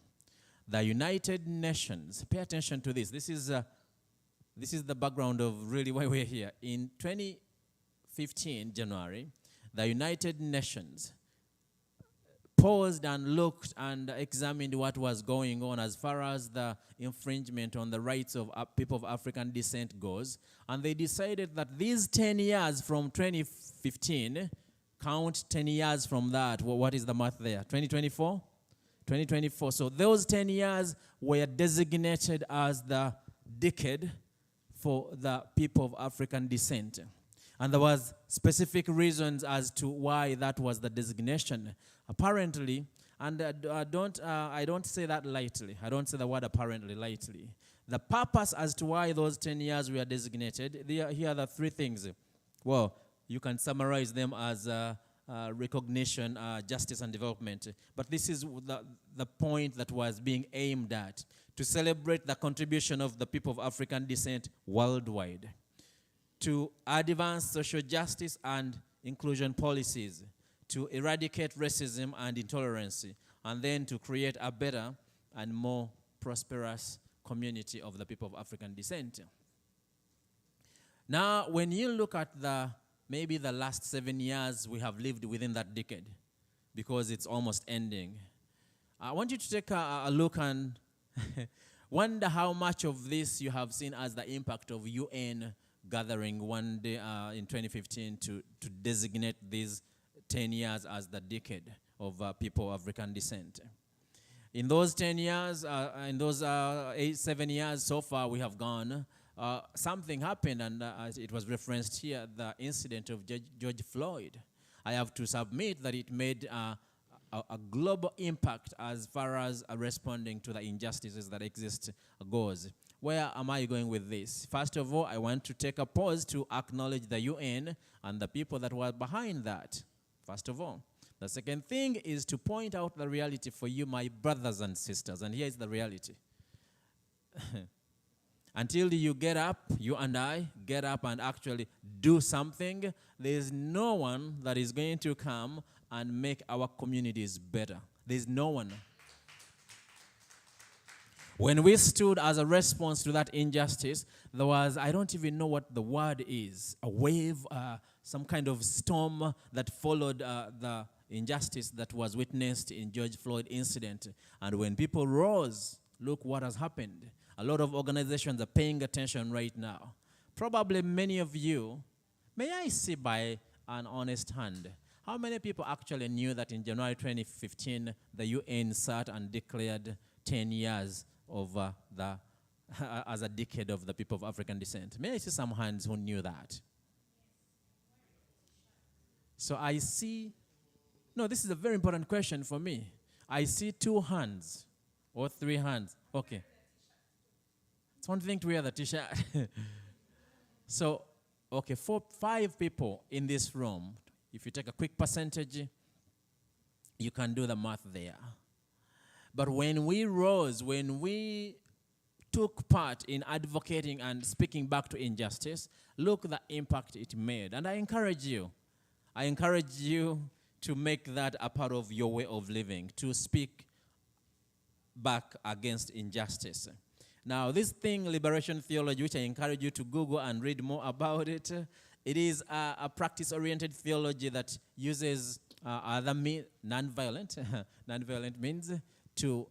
the United Nations, pay attention to this. This is the background of really why we're here. In 2015, January, the United Nations paused and looked and examined what was going on as far as the infringement on the rights of people of African descent goes. And they decided that these 10 years from 2015, count 10 years from that. What is the math there? 2024? 2024. So those 10 years were designated as the decade for the people of African descent. And there was specific reasons as to why that was the designation. Apparently, and I don't say that lightly. I don't say the word apparently lightly. The purpose as to why those 10 years were designated, here are the three things. Well, you can summarize them as recognition, justice, and development. But this is the point that was being aimed at, to celebrate the contribution of the people of African descent worldwide, to advance social justice and inclusion policies, to eradicate racism and intolerance, and then to create a better and more prosperous community of the people of African descent. Now, when you look at maybe the last 7 years we have lived within that decade, because it's almost ending, I want you to take a look and wonder how much of this you have seen as the impact of UN gathering one day in 2015 to designate these 10 years as the decade of people of African descent. In those 10 years, in those 7 years so far we have gone, something happened, and as it was referenced here, the incident of George Floyd. I have to submit that it made a global impact as far as responding to the injustices that exist goes. Where am I going with this? First of all, I want to take a pause to acknowledge the UN and the people that were behind that, first of all. The second thing is to point out the reality for you, my brothers and sisters, and here is the reality. Until you get up, you and I get up and actually do something, there is no one that is going to come and make our communities better. There is no one. When we stood as a response to that injustice, there was, I don't even know what the word is, a wave, some kind of storm that followed the injustice that was witnessed in George Floyd incident. And when people rose, look what has happened. A lot of organizations are paying attention right now. Probably many of you, may I see by an honest hand, how many people actually knew that in January 2015, the UN sat and declared 10 years of as a decade of the people of African descent? May I see some hands who knew that? So I see, no, this is a very important question for me. I see 2 hands or 3 hands. Okay. It's one thing to wear the t-shirt. So, okay, 5 people in this room, if you take a quick percentage, you can do the math there. But when we rose, when we took part in advocating and speaking back to injustice, look the impact it made. And I encourage you to make that a part of your way of living, to speak back against injustice. Now, this thing, liberation theology, which I encourage you to Google and read more about it, it is a practice-oriented theology that uses non-violent. Non-violent means to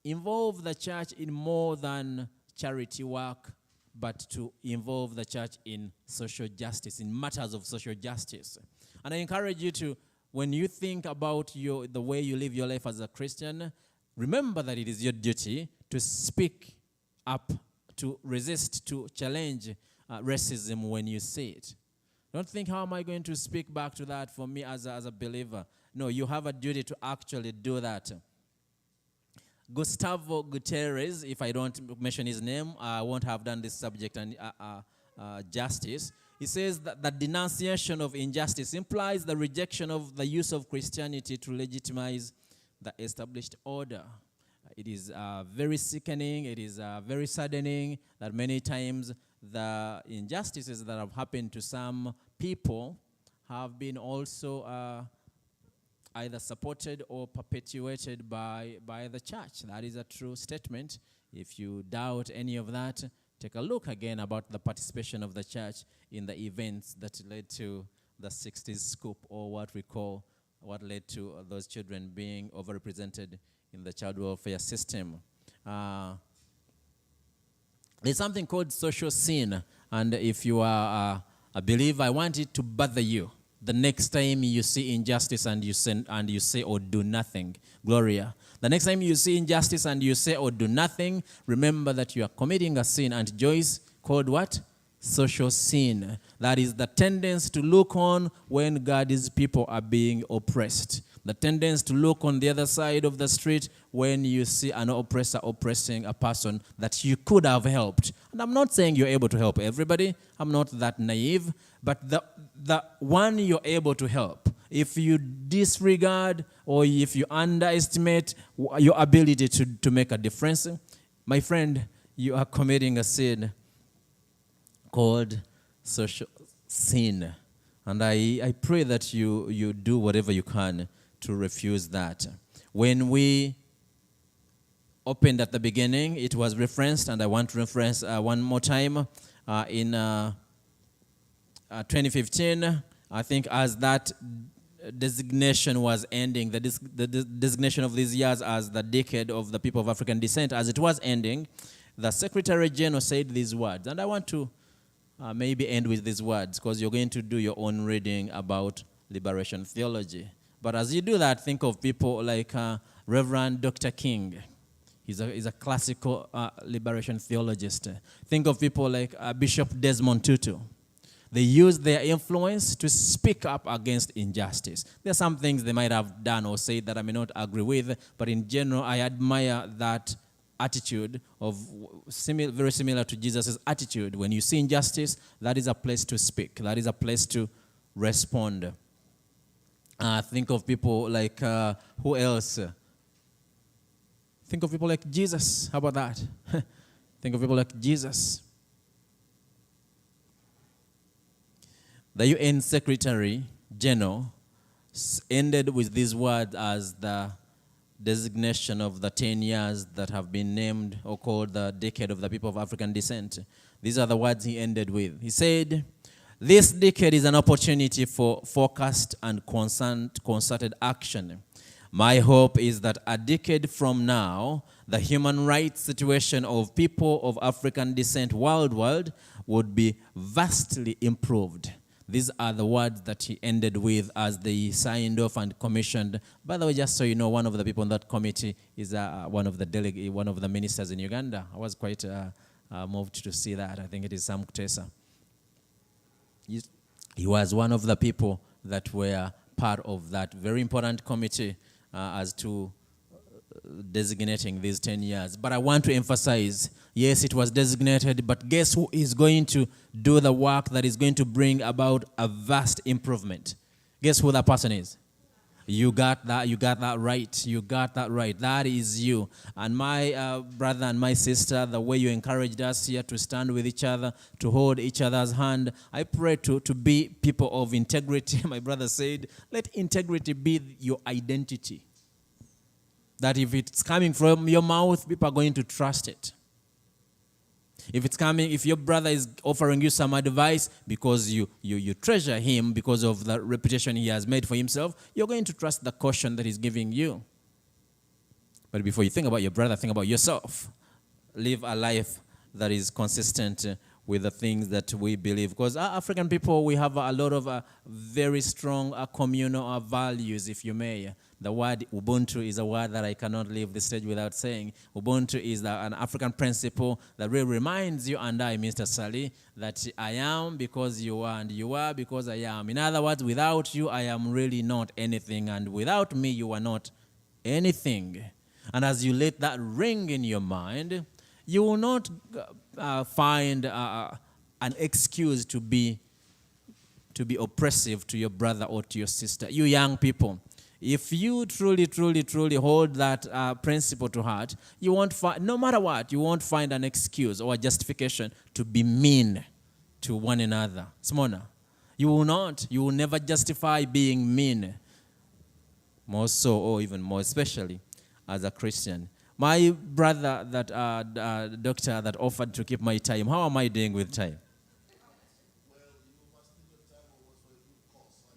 involve the church in more than charity work, but to involve the church in social justice, in matters of social justice. And I encourage you to when you think about the way you live your life as a Christian, remember that it is your duty to speak up, to resist, to challenge racism when you see it. Don't think, how am I going to speak back to that for me as a believer? No, you have a duty to actually do that. Gustavo Gutierrez, if I don't mention his name, I won't have done this subject and justice. He says that the denunciation of injustice implies the rejection of the use of Christianity to legitimize the established order. It is very sickening, it is very saddening that many times the injustices that have happened to some people have been also either supported or perpetuated by the church. That is a true statement. If you doubt any of that, take a look again about the participation of the church in the events that led to the 60s scoop, or what led to those children being overrepresented in the child welfare system. There's something called social sin, and if you are a believer, I want it to bother you. The next time you see injustice and you say or do nothing, Gloria. The next time you see injustice and you say or do nothing, remember that you are committing a sin, and Joyce called what? Social sin. That is the tendency to look on when God's people are being oppressed. The tendency to look on the other side of the street when you see an oppressor oppressing a person that you could have helped. And I'm not saying you're able to help everybody. I'm not that naive. But the one you're able to help, if you disregard or if you underestimate your ability to make a difference, my friend, you are committing a sin called social sin. And I pray that you do whatever you can to refuse that. When we opened at the beginning, it was referenced, and I want to reference one more time, in 2015, I think as that designation was ending, the designation of these years as the decade of the people of African descent, as it was ending, the Secretary General said these words, and I want to maybe end with these words, because you're going to do your own reading about liberation theology. But as you do that, think of people like Reverend Dr. King. He's a classical liberation theologist. Think of people like Bishop Desmond Tutu. They use their influence to speak up against injustice. There are some things they might have done or said that I may not agree with, but in general, I admire that attitude of very similar to Jesus' attitude. When you see injustice, that is a place to speak. That is a place to respond. Think of people like, who else? Think of people like Jesus. How about that? Think of people like Jesus. The UN Secretary General ended with these words as the designation of the 10 years that have been named or called the decade of the people of African descent. These are the words he ended with. He said, "This decade is an opportunity for focused and concerted action. My hope is that a decade from now, the human rights situation of people of African descent worldwide would be vastly improved." These are the words that he ended with as they signed off and commissioned. By the way, just so you know, one of the people on that committee is one of the ministers in Uganda. I was quite moved to see that. I think it is Sam Kutesa. He was one of the people that were part of that very important committee as to designating these 10 years. But I want to emphasize, yes, it was designated, but guess who is going to do the work that is going to bring about a vast improvement? Guess who that person is? You got that right. You got that right. That is you. And my brother and my sister, the way you encouraged us here to stand with each other, to hold each other's hand, I pray to be people of integrity. My brother said, let integrity be your identity. That if it's coming from your mouth, people are going to trust it. If your brother is offering you some advice because you treasure him because of the reputation he has made for himself, you're going to trust the caution that he's giving you. But before you think about your brother, think about yourself. Live a life that is consistent with the things that we believe. Because African people, we have a lot of very strong communal values, if you may. The word Ubuntu is a word that I cannot leave the stage without saying. Ubuntu is an African principle that really reminds you and I, Mr. Sally, that I am because you are, and you are because I am. In other words, without you, I am really not anything, and without me, you are not anything. And as you let that ring in your mind, you will not find an excuse to be oppressive to your brother or to your sister. You young people, if you truly hold that principle to heart, you won't find, no matter what, you won't find an excuse or a justification to be mean to one another. Simona, you will never justify being mean. More so, or even more especially, as a Christian. My brother, that doctor that offered to keep my time, how am I doing with time?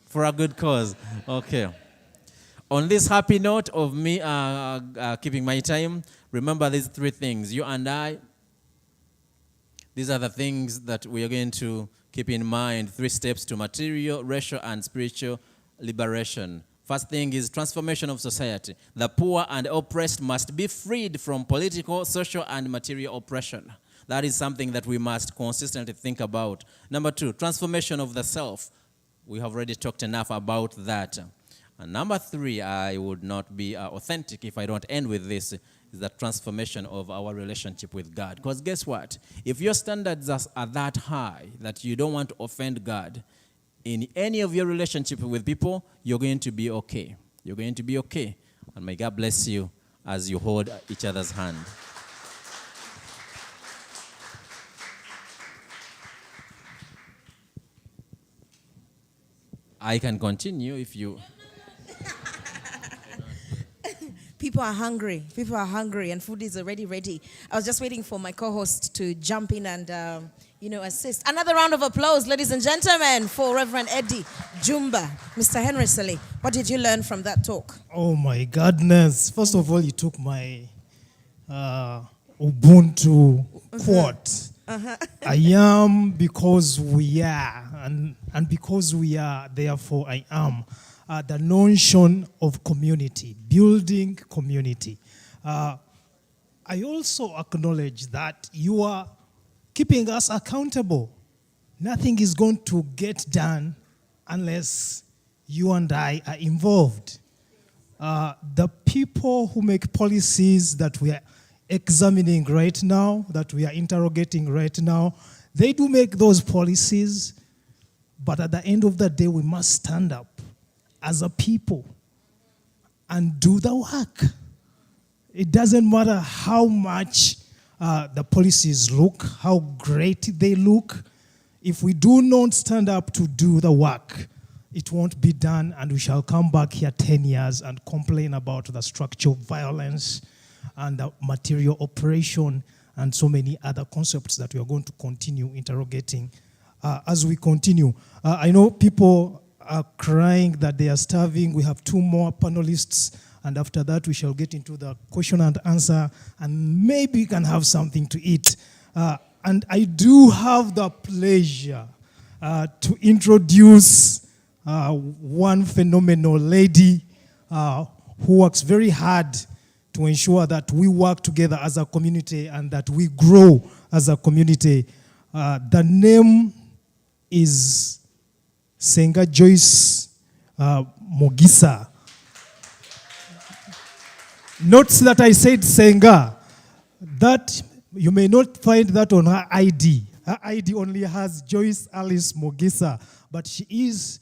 For a good cause. Okay. On this happy note of me keeping my time, remember these three things. You and I, these are the things that we are going to keep in mind. 3 steps to material, racial, and spiritual liberation. First thing is transformation of society. The poor and oppressed must be freed from political, social, and material oppression. That is something that we must consistently think about. Number 2, transformation of the self. We have already talked enough about that. And number 3, I would not be authentic if I don't end with this, is the transformation of our relationship with God. Because guess what? If your standards are that high that you don't want to offend God, in any of your relationship with people, you're going to be okay. You're going to be okay. And may God bless you as you hold each other's hand. I can continue if you... People are hungry. People are hungry, and food is already ready. I was just waiting for my co-host to jump in and, assist. Another round of applause, ladies and gentlemen, for Reverend Eddie Jumba. Mr. Henry Sully, what did you learn from that talk? Oh my goodness. First of all, you took my Ubuntu quote. I am because we are, and because we are, therefore I am. The notion of community, building community. I also acknowledge that you are keeping us accountable. Nothing is going to get done unless you and I are involved. The people who make policies that we are examining right now, that we are interrogating right now, they do make those policies, but at the end of the day, we must stand up as a people and do the work. It doesn't matter how much the policies look, how great they look. If we do not stand up to do the work, it won't be done, and we shall come back here 10 years and complain about the structural violence and the material operation and so many other concepts that we are going to continue interrogating as we continue. I know people are crying that they are starving. We have 2 more panelists, and after that we shall get into the question and answer, and maybe we can have something to eat. And I do have the pleasure to introduce one phenomenal lady who works very hard to ensure that we work together as a community and that we grow as a community. The name is Senga Joyce Mogisa. Note that I said Senga. That you may not find that on her ID. Her ID only has Joyce Alice Mogisa, but she is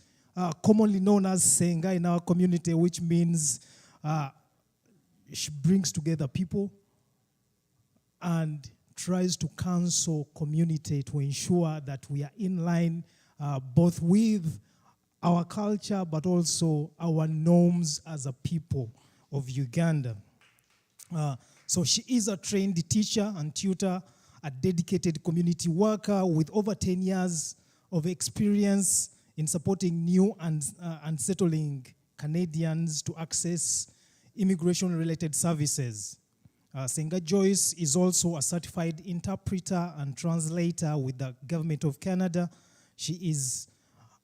commonly known as Senga in our community, which means she brings together people and tries to counsel community to ensure that we are in line both with our culture, but also our norms as a people of Uganda. So she is a trained teacher and tutor, a dedicated community worker with over 10 years of experience in supporting new and settling Canadians to access immigration-related services. Senga Joyce is also a certified interpreter and translator with the Government of Canada. She is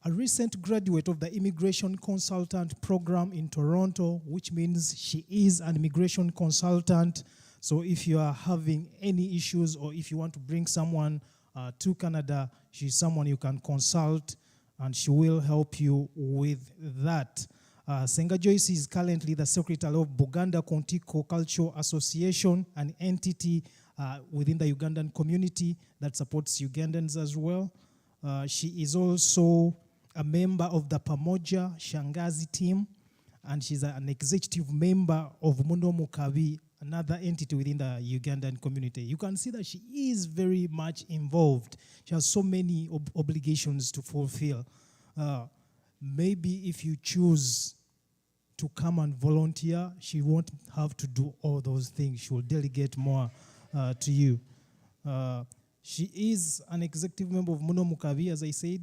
a recent graduate of the Immigration Consultant Program in Toronto, which means she is an immigration consultant. So if you are having any issues or if you want to bring someone to Canada, she's someone you can consult and she will help you with that. Senga Joyce is currently the secretary of Buganda Contiko Cultural Association, an entity within the Ugandan community that supports Ugandans as well. She is also a member of the Pamoja Shangazi team, and she's an executive member of Muno Mukabi, another entity within the Ugandan community. You can see that she is very much involved. She has so many obligations to fulfill. Maybe if you choose to come and volunteer, she won't have to do all those things. She will delegate more to you. She is an executive member of Muno Mukabi, as I said,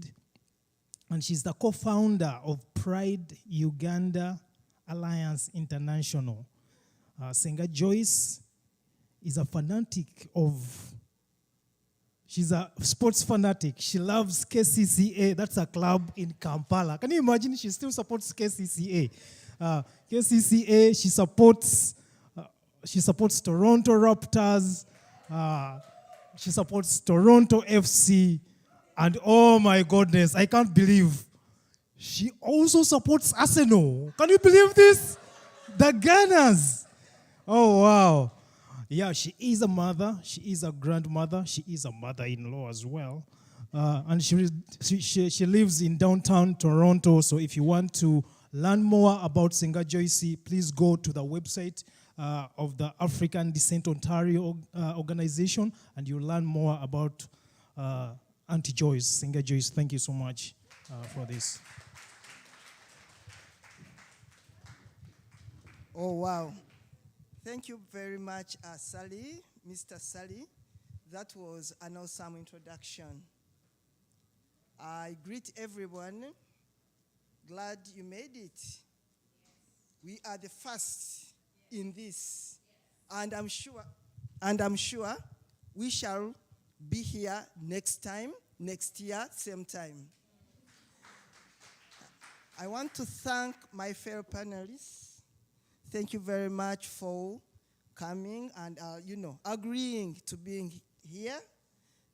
and she's the co-founder of Pride Uganda Alliance International. Senga Joyce is a fanatic she's a sports fanatic. She loves KCCA. That's a club in Kampala. Can you imagine? She still supports KCCA. KCCA, she supports Toronto Raptors. She supports Toronto FC. And oh my goodness, I can't believe she also supports Arsenal. Can you believe this? The Gunners. Oh, wow. Yeah, she is a mother. She is a grandmother. She is a mother-in-law as well. And she lives in downtown Toronto. So if you want to learn more about Senga Joyce, please go to the website of the African Descent Ontario organization, and you'll learn more about Auntie Joyce, Senga Joyce. Thank you so much for this. Oh, wow. Thank you very much, Sally, Mr. Sally. That was an awesome introduction. I greet everyone. Glad you made it. We are the first in this. And I'm sure we shall be here next year, same time. I want to thank my fellow panelists. Thank you very much for coming and, agreeing to being here.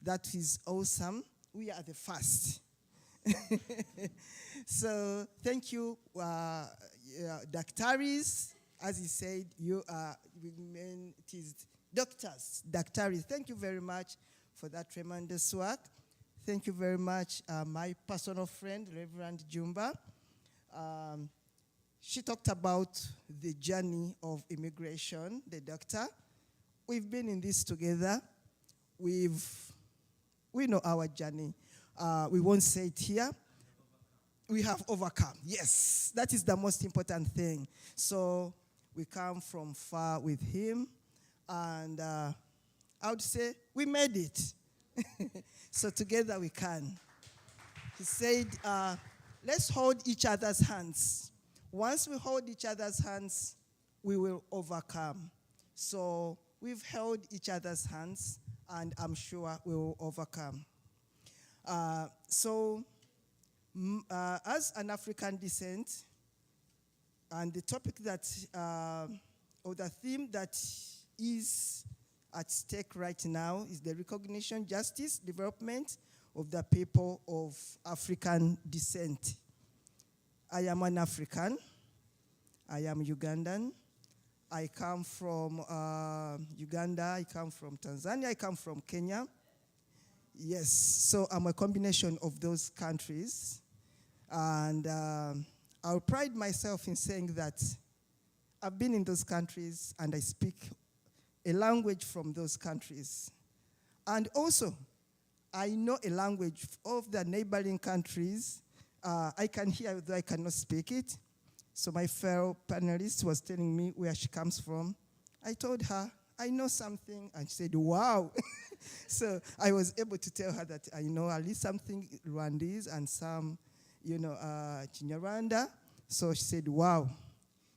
That is awesome. We are the first. So thank you, Doctors. As he said, you are, it is doctors, Doctors. Thank you very much for that tremendous work. Thank you very much, my personal friend, Reverend Jumba. She talked about the journey of immigration, the doctor. We've been in this together. We know our journey. We won't say it here. We have overcome. Yes, that is the most important thing. So we come from far with him, and I would say we made it. So together we can. He said, let's hold each other's hands. Once we hold each other's hands, we will overcome. So we've held each other's hands, and I'm sure we will overcome. As an African descent, and the topic that, or the theme that is at stake right now is the recognition, justice, development of the people of African descent. I am an African. I am Ugandan. I come from Uganda. I come from Tanzania. I come from Kenya. Yes, so I'm a combination of those countries. And I'll pride myself in saying that I've been in those countries and I speak a language from those countries. And also, I know a language of the neighboring countries. I can hear, though I cannot speak it. So my fellow panelist was telling me where she comes from. I told her, I know something, and she said, wow. So I was able to tell her that I know at least something Rwandese and some, Chinyarwanda. So she said, wow.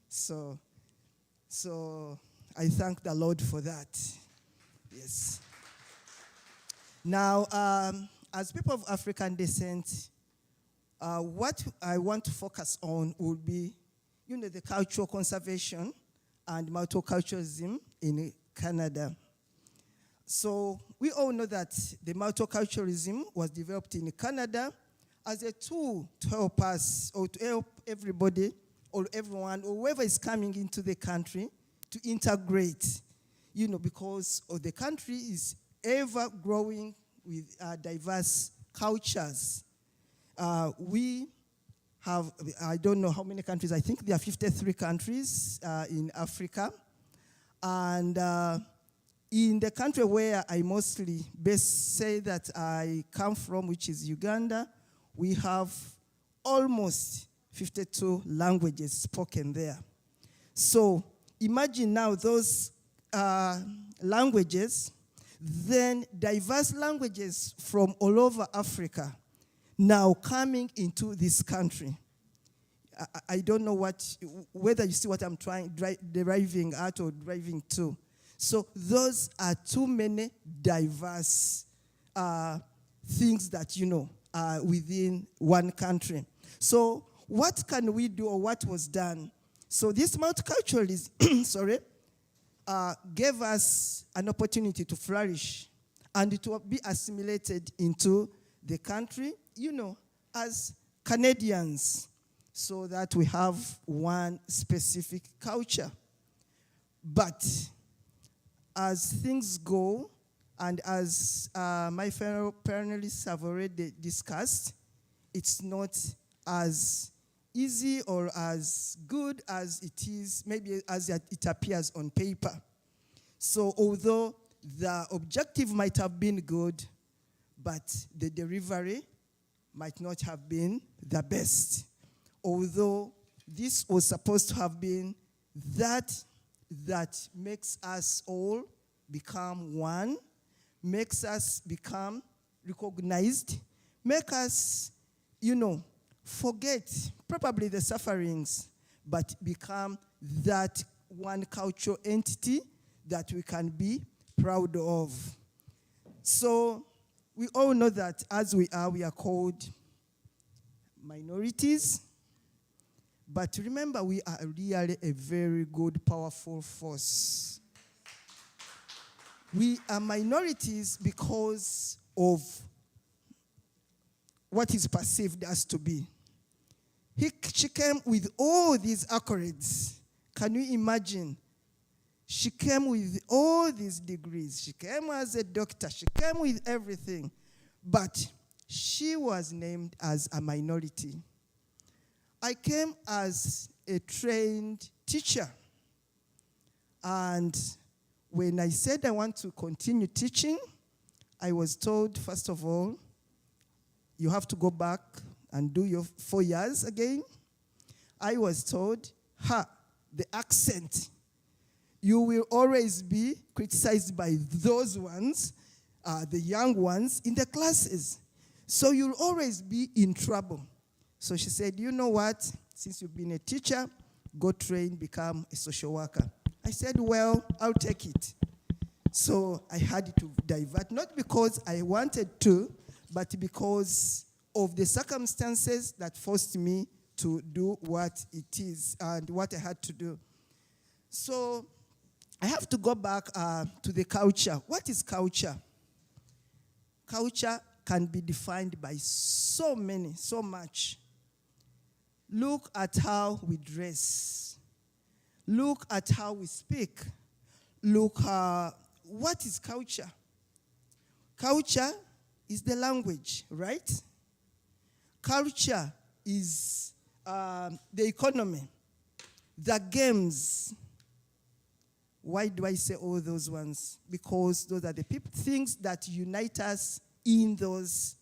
So I thank the Lord for that. Yes. Now, as people of African descent, what I want to focus on would be, the cultural conservation and multiculturalism in Canada. So we all know that the multiculturalism was developed in Canada as a tool to help us, or to help everybody or everyone or whoever is coming into the country to integrate, because the country is ever growing with diverse cultures. We have, I don't know how many countries, I think there are 53 countries in Africa. And in the country where I mostly best say that I come from, which is Uganda, we have almost 52 languages spoken there. So imagine now those languages, then diverse languages from all over Africa now coming into this country. I don't know whether you see what I'm deriving at or driving to. So those are too many diverse things that, are within one country. So what can we do, or what was done? So this multiculturalism, gave us an opportunity to flourish and to be assimilated into the country, as Canadians, so that we have one specific culture. But as things go, and as my fellow panelists have already discussed, it's not as easy or as good as it is, maybe as it appears on paper. So although the objective might have been good, but the delivery might not have been the best. Although this was supposed to have been that makes us all become one, makes us become recognized, make us, forget probably the sufferings, but become that one cultural entity that we can be proud of. So we all know that as we are called minorities. But remember, we are really a very good, powerful force. We are minorities because of what is perceived as to be. She came with all these accolades. Can you imagine? She came with all these degrees. She came as a doctor. She came with everything. But she was named as a minority. I came as a trained teacher. And when I said I want to continue teaching, I was told, first of all, you have to go back and do your 4 years again. I was told, the accent. You will always be criticized by those ones, the young ones in the classes. So you'll always be in trouble. So she said, you know what? Since you've been a teacher, go train, become a social worker. I said, well, I'll take it. So I had to divert, not because I wanted to, but because of the circumstances that forced me to do what it is and what I had to do. So I have to go back to the culture. What is culture? Culture can be defined by so much. Look at how we dress. Look at how we speak. Look, what is culture? Culture is the language, right? Culture is the economy, the games. Why do I say all those ones? Because those are the things that unite us in those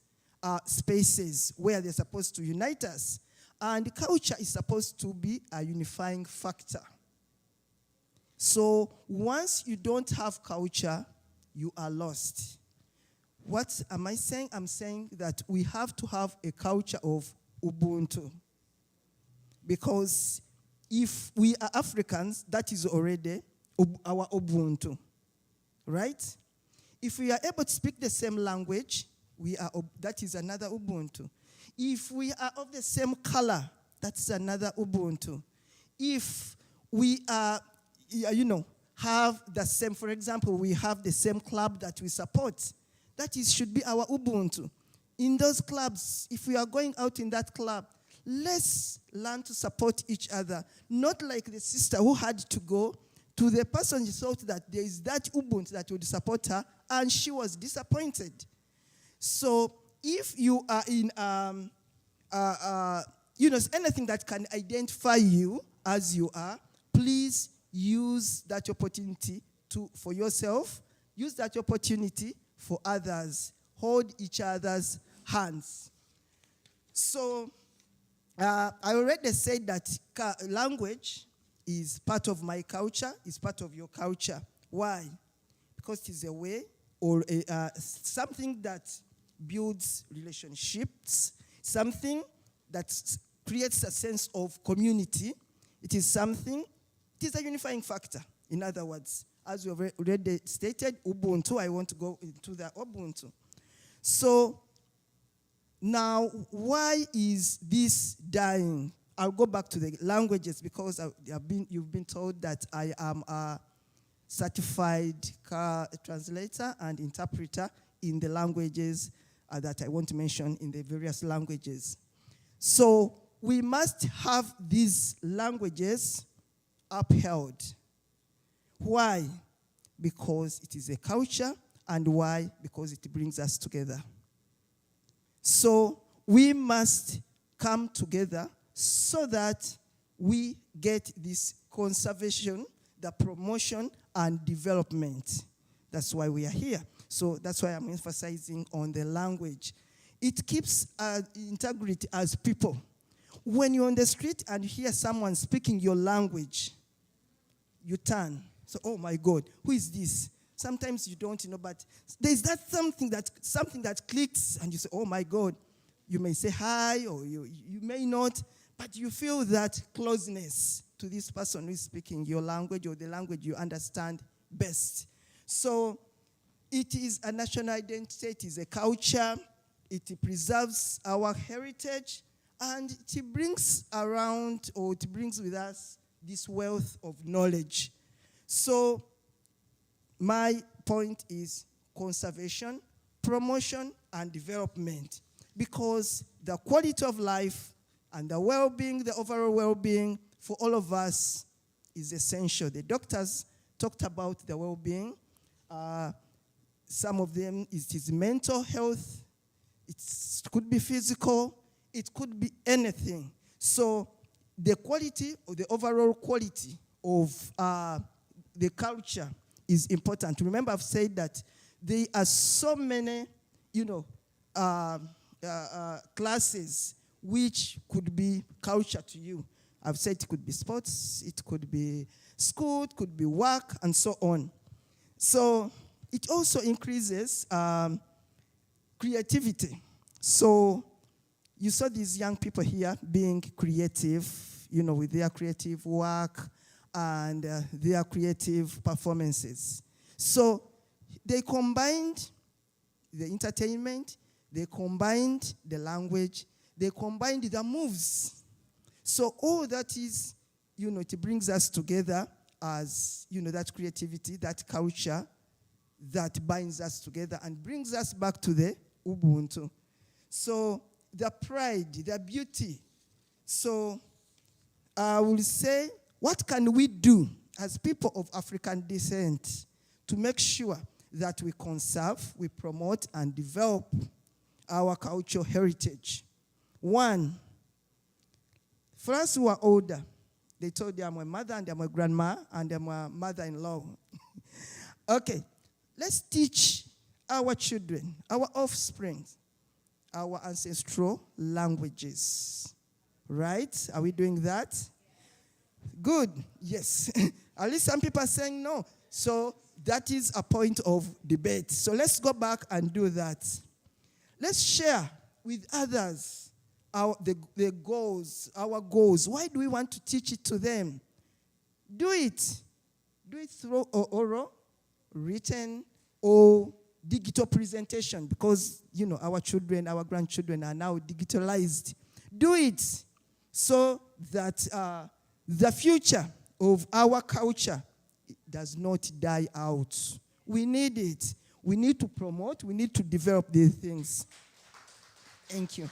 spaces where they're supposed to unite us. And culture is supposed to be a unifying factor. So once you don't have culture, you are lost. What am I saying? I'm saying that we have to have a culture of Ubuntu. Because if we are Africans, that is already our Ubuntu, right? If we are able to speak the same language, that is another Ubuntu. If we are of the same color, that's another Ubuntu. If we are, have the same, for example, we have the same club that we support, should be our Ubuntu. In those clubs, if we are going out in that club, let's learn to support each other. Not like the sister who had to go to the person who thought that there is that Ubuntu that would support her, and she was disappointed. So if you are in, anything that can identify you as you are, please use that opportunity for yourself. Use that opportunity for others. Hold each other's hands. So I already said that language is part of my culture, is part of your culture. Why? Because it is a way or something that builds relationships, something that creates a sense of community. It is a unifying factor. In other words, as we have already stated, Ubuntu, I want to go into the Ubuntu. So now, why is this dying? I'll go back to the languages because you've been told that I am a certified translator and interpreter in the languages that I want to mention in the various languages. So we must have these languages upheld. Why? Because it is a culture, and why? Because it brings us together. So we must come together so that we get this conservation, the promotion, and development. That's why we are here. So that's why I'm emphasizing on the language. It keeps integrity as people. When you're on the street and hear someone speaking your language, you turn. So, oh my God, who is this? Sometimes you don't know, but there's something that clicks, and you say, oh my God. You may say hi, or you may not, but you feel that closeness to this person who is speaking your language or the language you understand best. So it is a national identity, it is a culture, it preserves our heritage, and it brings around, or it brings with us this wealth of knowledge. So my point is conservation, promotion, and development, because the quality of life and the well-being, the overall well-being for all of us is essential. The doctors talked about the well-being. Some of them, it is mental health, it could be physical, it could be anything. So the quality, or the overall quality of the culture is important. Remember, I've said that there are so many, classes which could be culture to you. I've said it could be sports, it could be school, it could be work, and so on. So it also increases creativity. So you saw these young people here being creative, with their creative work and their creative performances. So they combined the entertainment, they combined the language, they combined the moves. So all that is, it brings us together as, that creativity, that culture that binds us together and brings us back to the Ubuntu. So the pride, the beauty. So I will say, what can we do as people of African descent to make sure that we conserve, we promote, and develop our cultural heritage? One, for us who are older, they told you I'm a mother and I'm a grandma and I'm a mother-in-law. Okay, let's teach our children, our offspring, our ancestral languages. Right? Are we doing that? Good. Yes. At least some people are saying no. So that is a point of debate. So let's go back and do that. Let's share with others the goals, our goals. Why do we want to teach it to them? Do it. Do it through oral, written, or digital presentation, because our children, our grandchildren are now digitalized. Do it so that the future of our culture does not die out. We need it. We need to promote. We need to develop these things. Thank you.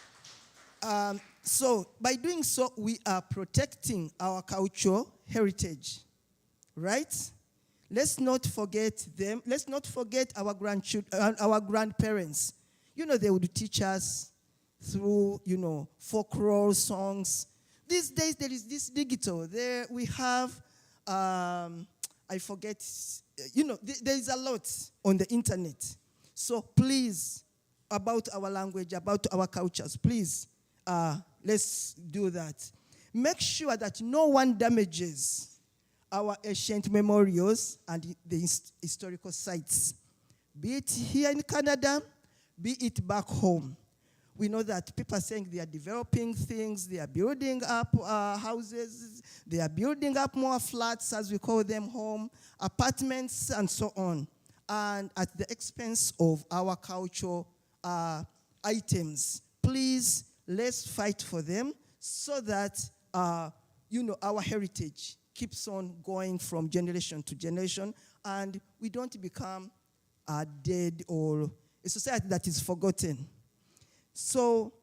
So by doing so, we are protecting our cultural heritage, right? Let's not forget them. Let's not forget our grandchildren, our grandparents. They would teach us through, folklore songs. These days, there is this digital. There we have, I forget, there is a lot on the internet. So please, about our language, about our cultures, please, let's do that. Make sure that no one damages our ancient memorials and the historical sites, be it here in Canada, be it back home. We know that people are saying they are developing things, they are building up houses, they are building up more flats, as we call them, home, apartments, and so on, and at the expense of our cultural items. Please, let's fight for them so that, our heritage keeps on going from generation to generation, and we don't become dead or a society that is forgotten. So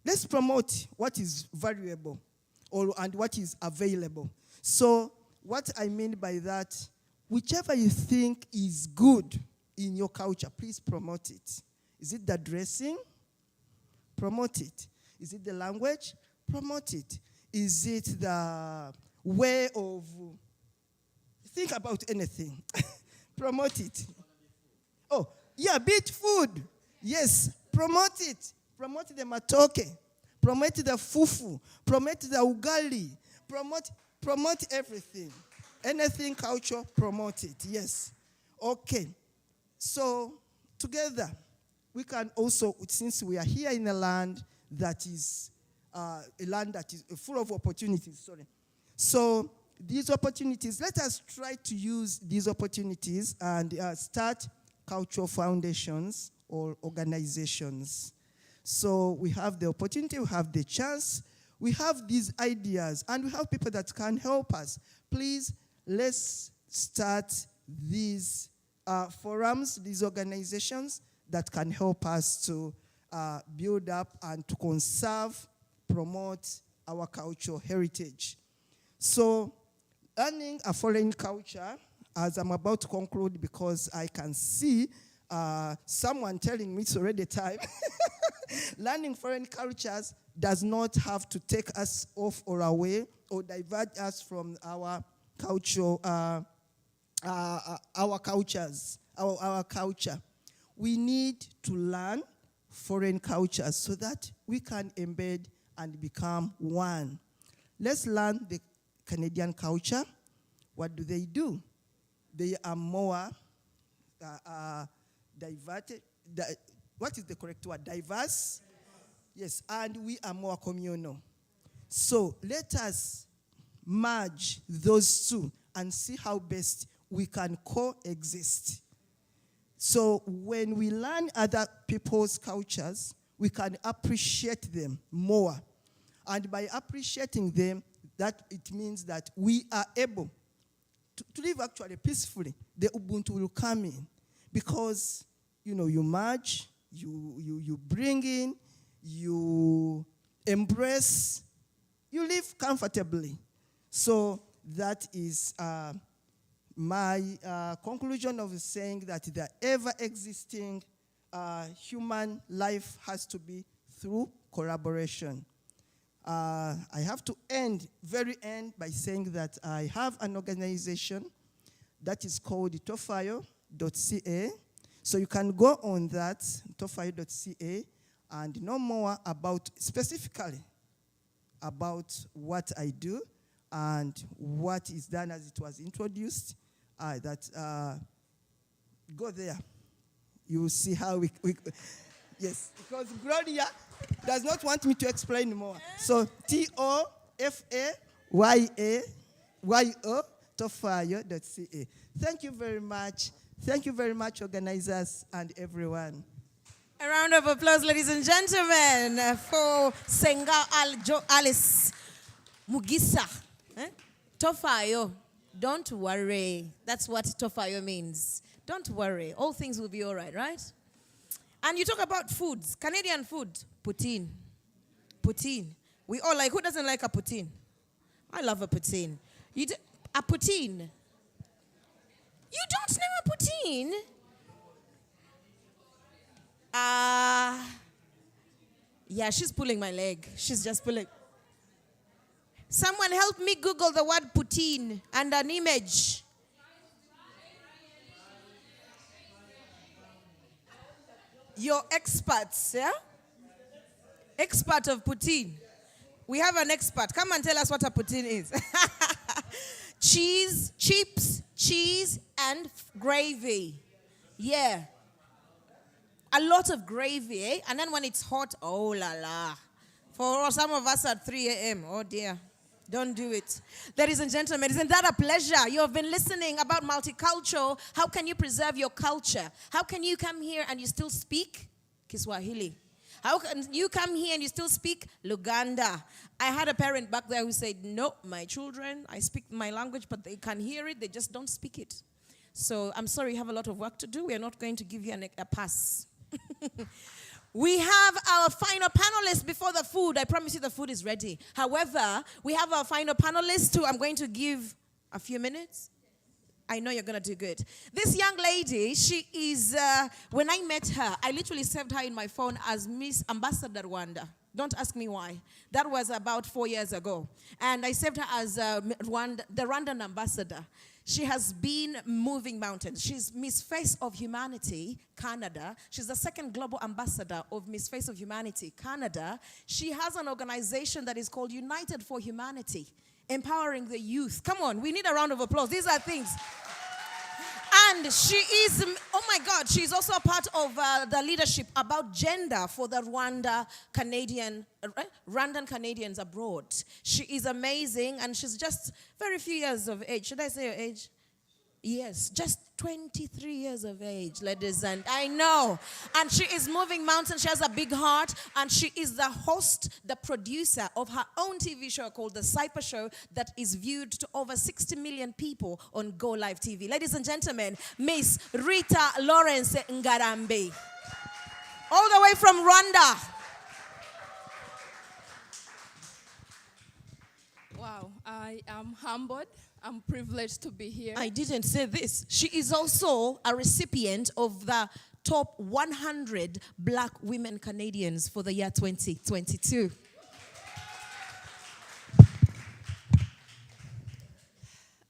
let's promote what is valuable and what is available. So what I mean by that, whichever you think is good in your culture, please promote it. Is it the dressing? Promote it. Is it the language? Promote it. Is it the way of, think about anything. Promote it. Oh, yeah, beat food. Yes, promote it. Promote the matoke. Promote the fufu. Promote the ugali. Promote everything. Anything culture, promote it. Yes. Okay. So, together, we can also, since we are here in a land that is full of opportunities, So these opportunities, let us try to use these opportunities and start cultural foundations or organizations. So we have the opportunity, we have the chance, we have these ideas, and we have people that can help us. Please, let's start these forums, these organizations that can help us to build up and to conserve, promote our cultural heritage. So, learning a foreign culture, as I'm about to conclude, because I can see someone telling me it's already time. Learning foreign cultures does not have to take us off or away or divert us from our culture, our culture. We need to learn foreign cultures so that we can embed and become one. Let's learn the Canadian culture. What do? They are more diverted. What is the correct word? Diverse? Yes, and we are more communal. So let us merge those two and see how best we can coexist. So when we learn other people's cultures, we can appreciate them more. And by appreciating them, that it means that we are able to live actually peacefully. The Ubuntu will come in because, you merge, you bring in, you embrace, you live comfortably. So that is my conclusion of saying that the ever-existing human life has to be through collaboration. I have to very end by saying that I have an organization that is called tofayo.ca. So you can go on that, tofayo.ca, and know more specifically about what I do and what is done as it was introduced. Go there. You will see how we yes, because Gloria does not want me to explain more. So TOFAYO tofayo.ca. Thank you very much. Thank you very much, organizers and everyone. A round of applause, ladies and gentlemen, for Senga Alice Mugisa. Tofayo, don't worry. That's what Tofayo means. Don't worry. All things will be all right, right? And you talk about foods, Canadian food, poutine. Poutine. We all like, who doesn't like a poutine? I love a poutine. A poutine. You don't know a poutine? Yeah, she's pulling my leg. She's just pulling. Someone help me Google the word poutine and an image. You're experts, yeah? Expert of poutine. We have an expert. Come and tell us what a poutine is. Cheese, chips, cheese, and gravy. Yeah. A lot of gravy, eh? And then when it's hot, oh la la. For some of us at 3 a.m., oh dear. Don't do it. Ladies and gentlemen, isn't that a pleasure? You have been listening about multicultural. How can you preserve your culture? How can you come here and you still speak Kiswahili? How can you come here and you still speak Luganda? I had a parent back there who said, no, my children, I speak my language, but they can hear it, they just don't speak it. So I'm sorry, you have a lot of work to do. We are not going to give you a pass. We have our final panelists before the food. I promise you the food is ready. However, we have our final panelists who I'm going to give a few minutes. I know you're going to do good. This young lady, she is, when I met her, I literally saved her in my phone as Miss Ambassador Rwanda. Don't ask me why. That was about 4 years ago. And I saved her as the Rwandan ambassador. She has been moving mountains. She's Miss Face of Humanity, Canada. She's the second global ambassador of Miss Face of Humanity, Canada. She has an organization that is called United for Humanity, empowering the youth. Come on, we need a round of applause. These are things. And she is, oh my God, she's also a part of the leadership about gender for the Rwandan Canadians abroad. She is amazing, and she's just very few years of age. Should I say your age? Yes, just 23 years of age, ladies, and I know. And she is moving mountains. She has a big heart, and she is the host, the producer of her own TV show called The Cyper Show that is viewed to over 60 million people on Go Live TV. Ladies and gentlemen, Miss Rita Lawrence Ngarambe, all the way from Rwanda. Wow, I am humbled. I'm privileged to be here. I didn't say this. She is also a recipient of the top 100 black women Canadians for the year 2022.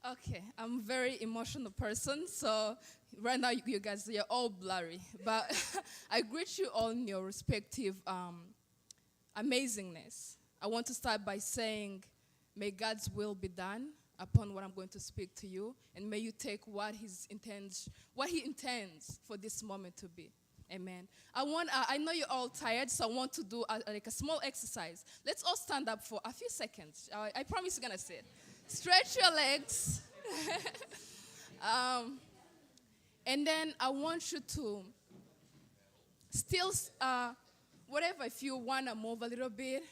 Okay, I'm a very emotional person, so right now you guys, you're all blurry. But I greet you all in your respective amazingness. I want to start by saying, may God's will be done upon what I'm going to speak to you, and may you take what He intends for this moment to be. Amen. I know you're all tired, so I want to do like a small exercise. Let's all stand up for a few seconds. I promise you're gonna sit. Stretch your legs, and then I want you to still, whatever. If you wanna move a little bit.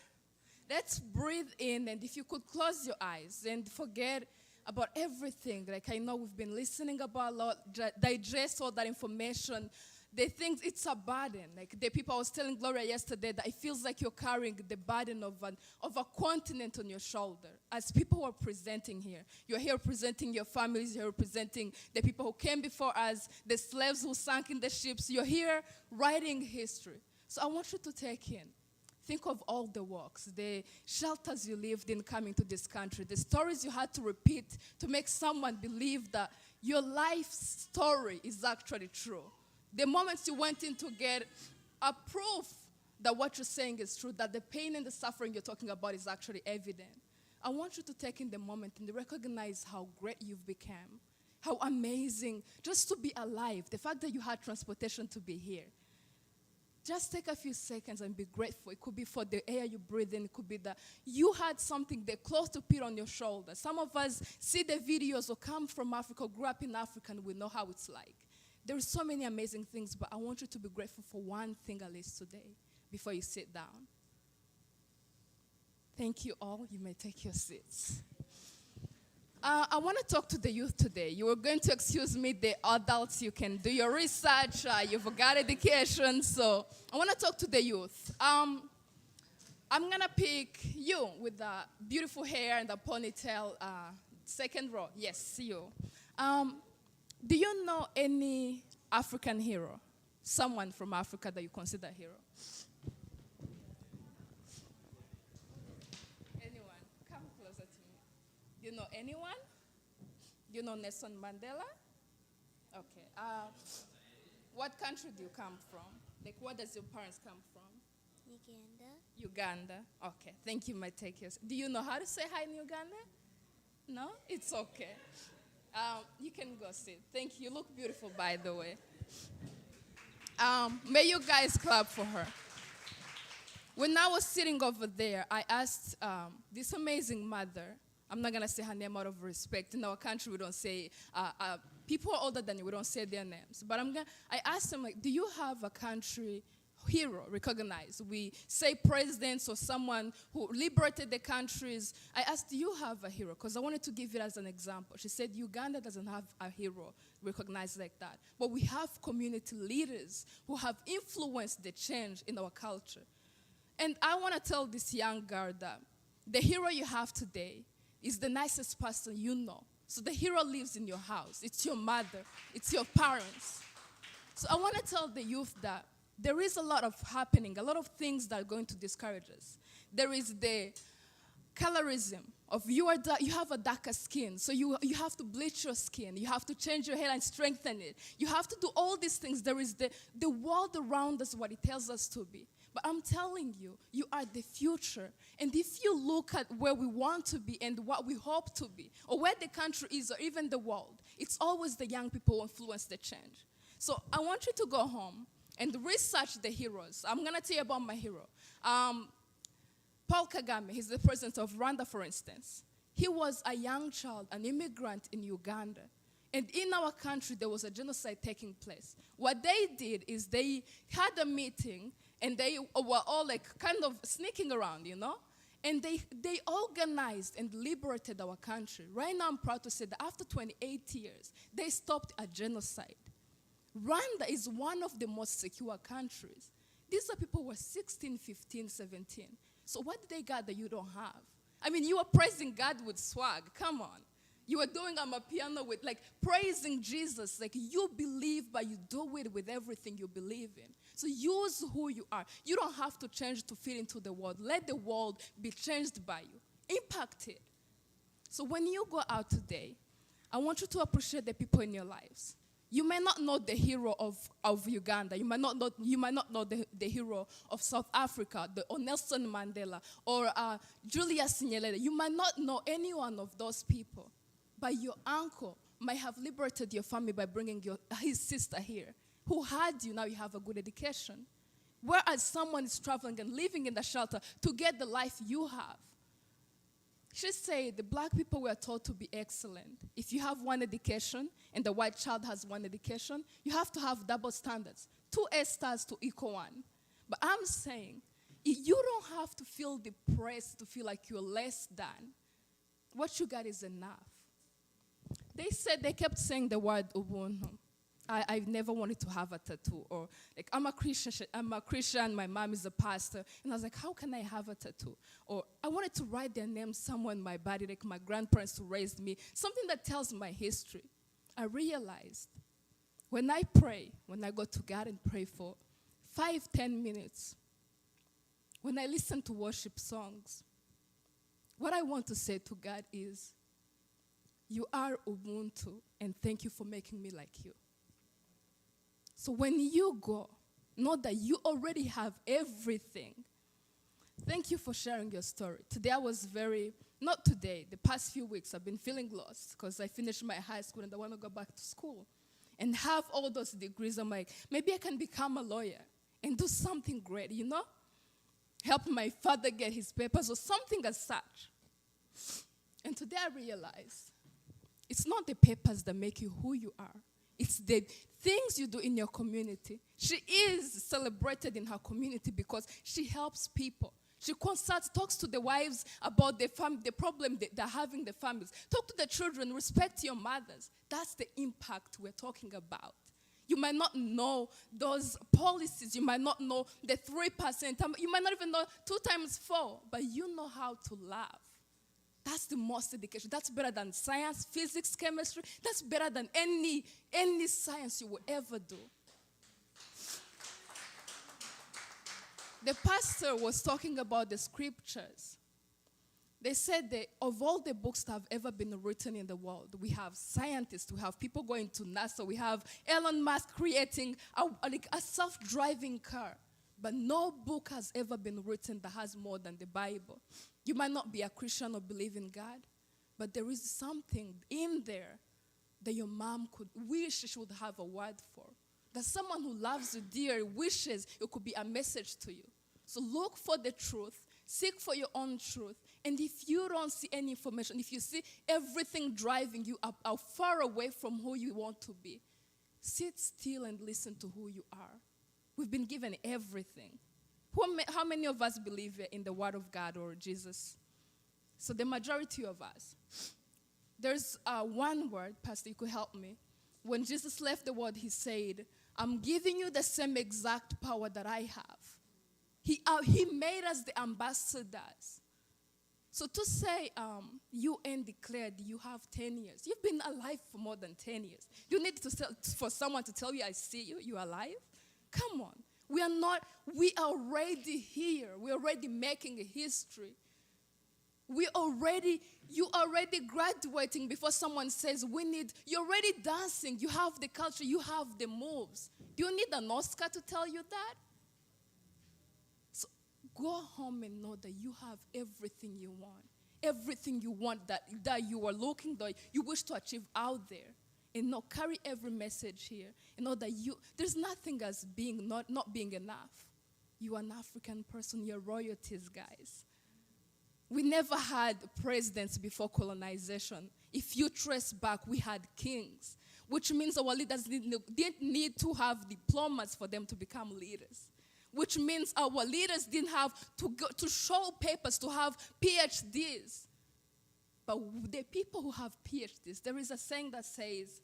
Let's breathe in, and if you could close your eyes and forget about everything. Like I know we've been listening about a lot, digest all that information. They think it's a burden. Like the people I was telling Gloria yesterday, that it feels like you're carrying the burden of a continent on your shoulder. As people who are presenting here, you're here presenting your families, you're presenting the people who came before us, the slaves who sank in the ships. You're here writing history. So I want you to take in. Think of all the walks, the shelters you lived in coming to this country, the stories you had to repeat to make someone believe that your life story is actually true. The moments you went in to get a proof that what you're saying is true, that the pain and the suffering you're talking about is actually evident. I want you to take in the moment and recognize how great you've become, how amazing just to be alive, the fact that you had transportation to be here. just take a few seconds and be grateful. It could be for the air you breathe in. It could be that you had something, the clothes to put on your shoulder. Some of us see the videos or come from Africa, grew up in Africa, and we know how it's like. There are so many amazing things, but I want you to be grateful for one thing at least today before you sit down. Thank you all. You may take your seats. I want to talk to the youth today. You are going to excuse me, the adults, you can do your research, you've got education, so I want to talk to the youth. I'm going to pick you with the beautiful hair and the ponytail, second row. Yes, you. Do you know any African hero? Someone from Africa that you consider a hero? Anyone? Come closer to me. Do you know anyone? Do you know Nelson Mandela? Okay. What country do you come from? Like, where does your parents come from? Uganda. Okay. Thank you, my take yours. Do you know how to say hi in Uganda? No? It's okay. You can go sit. Thank you. You look beautiful, by the way. May you guys clap for her. When I was sitting over there, I asked this amazing mother, I'm not going to say her name out of respect. In our country, we don't say, people older than you, we don't say their names. But I asked them, like, do you have a country hero recognized? We say presidents or someone who liberated the countries. I asked, do you have a hero? Because I wanted to give it as an example. She said, Uganda doesn't have a hero recognized like that. But we have community leaders who have influenced the change in our culture. And I want to tell this young girl that the hero you have today is the nicest person you know. So the hero lives in your house. It's your mother. It's your parents. So I want to tell the youth that there is a lot of happening, a lot of things that are going to discourage us. There is the colorism of you have a darker skin, so you have to bleach your skin. You have to change your hair and strengthen it. You have to do all these things. There is the world around us, what it tells us to be. But I'm telling you, you are the future. And if you look at where we want to be and what we hope to be, or where the country is, or even the world, it's always the young people who influence the change. So I want you to go home and research the heroes. I'm going to tell you about my hero. Paul Kagame, he's the president of Rwanda, for instance. He was a young child, an immigrant in Uganda. And in our country, there was a genocide taking place. What they did is they had a meeting, and they were all like kind of sneaking around, you know? And they organized and liberated our country. Right now, I'm proud to say that after 28 years, they stopped a genocide. Rwanda is one of the most secure countries. These are people who were 16, 15, 17. So what did they got that you don't have? I mean, you were praising God with swag. Come on. You were doing amapiano with, like, praising Jesus. Like, you believe, but you do it with everything you believe in. So use who you are. You don't have to change to fit into the world. Let the world be changed by you. Impact it. So when you go out today, I want you to appreciate the people in your lives. You may not know the hero of Uganda. You might not know the hero of South Africa, or Nelson Mandela, or Julius Nyerere. You might not know any one of those people. But your uncle might have liberated your family by bringing his sister here, who had you, now you have a good education. Whereas someone is traveling and living in the shelter to get the life you have. She said the black people were taught to be excellent. If you have one education and the white child has one education, you have to have double standards. 2 A stars to equal 1. But I'm saying, you don't have to feel depressed to feel like you're less than. What you got is enough. They kept saying the word Ubuntu. I never wanted to have a tattoo, or like, I'm a Christian, my mom is a pastor, and I was like, how can I have a tattoo? Or I wanted to write their name somewhere in my body, like my grandparents who raised me, something that tells my history. I realized when I pray, when I go to God and pray for 5-10 minutes, when I listen to worship songs, what I want to say to God is, you are Ubuntu, and thank you for making me like you. So when you go, know that you already have everything. Thank you for sharing your story. Today I was not today, the past few weeks I've been feeling lost because I finished my high school and I want to go back to school and have all those degrees. I'm like, maybe I can become a lawyer. and do something great, Help my father get his papers or something as such. And today I realize it's not the papers that make you who you are. It's the things you do in your community. She is celebrated in her community because she helps people. She consults, talks to the wives about the problem they're having, the families. Talk to the children, respect your mothers. That's the impact we're talking about. You might not know those policies. You might not know the 3%. You might not even know 2 times 4, but you know how to love. That's the most education. That's better than science, physics, chemistry. That's better than any science you will ever do. The pastor was talking about the scriptures. They said that of all the books that have ever been written in the world, we have scientists, we have people going to NASA, we have Elon Musk creating a self-driving car. But no book has ever been written that has more than the Bible. You might not be a Christian or believe in God, but there is something in there that your mom could wish she would have a word for. That someone who loves you dear wishes it could be a message to you. So look for the truth, seek for your own truth, and if you don't see any information, if you see everything driving you up far away from who you want to be, sit still and listen to who you are. We've been given everything. How many of us believe in the Word of God or Jesus? So the majority of us. There's one word, Pastor, you could help me. When Jesus left the world, he said, I'm giving you the same exact power that I have. He made us the ambassadors. So to say, UN declared you have 10 years. You've been alive for more than 10 years. You need for someone to tell you, I see you, you're alive? Come on. We are already here. We're already making a history. You already graduating before someone says you're already dancing. You have the culture, you have the moves. Do you need an Oscar to tell you that? So go home and know that you have everything you want. Everything you want that you are looking, that you wish to achieve out there. And now carry every message here. And know that there's nothing as being not being enough. You are an African person, you're royalties, guys. We never had presidents before colonization. If you trace back, we had kings, which means our leaders didn't need to have diplomas for them to become leaders, which means our leaders didn't have to show papers to have PhDs. But the people who have PhDs, there is a saying that says,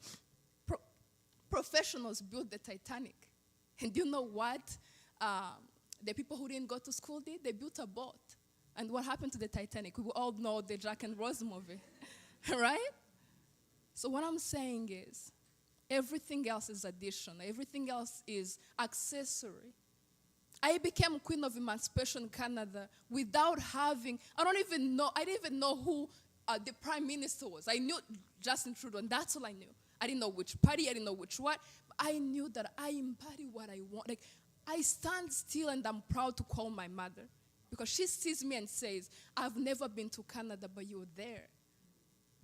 professionals built the Titanic. And you know what the people who didn't go to school did? They built a boat. And what happened to the Titanic? We all know the Jack and Rose movie, right? So what I'm saying is, everything else is addition. Everything else is accessory. I became Queen of Emancipation Canada without having, I didn't even know who the Prime Minister was. I knew Justin Trudeau, and that's all I knew. I didn't know which party, I didn't know which what, but I knew that I embody what I want. Like, I stand still and I'm proud to call my mother. Because she sees me and says, I've never been to Canada, but you're there.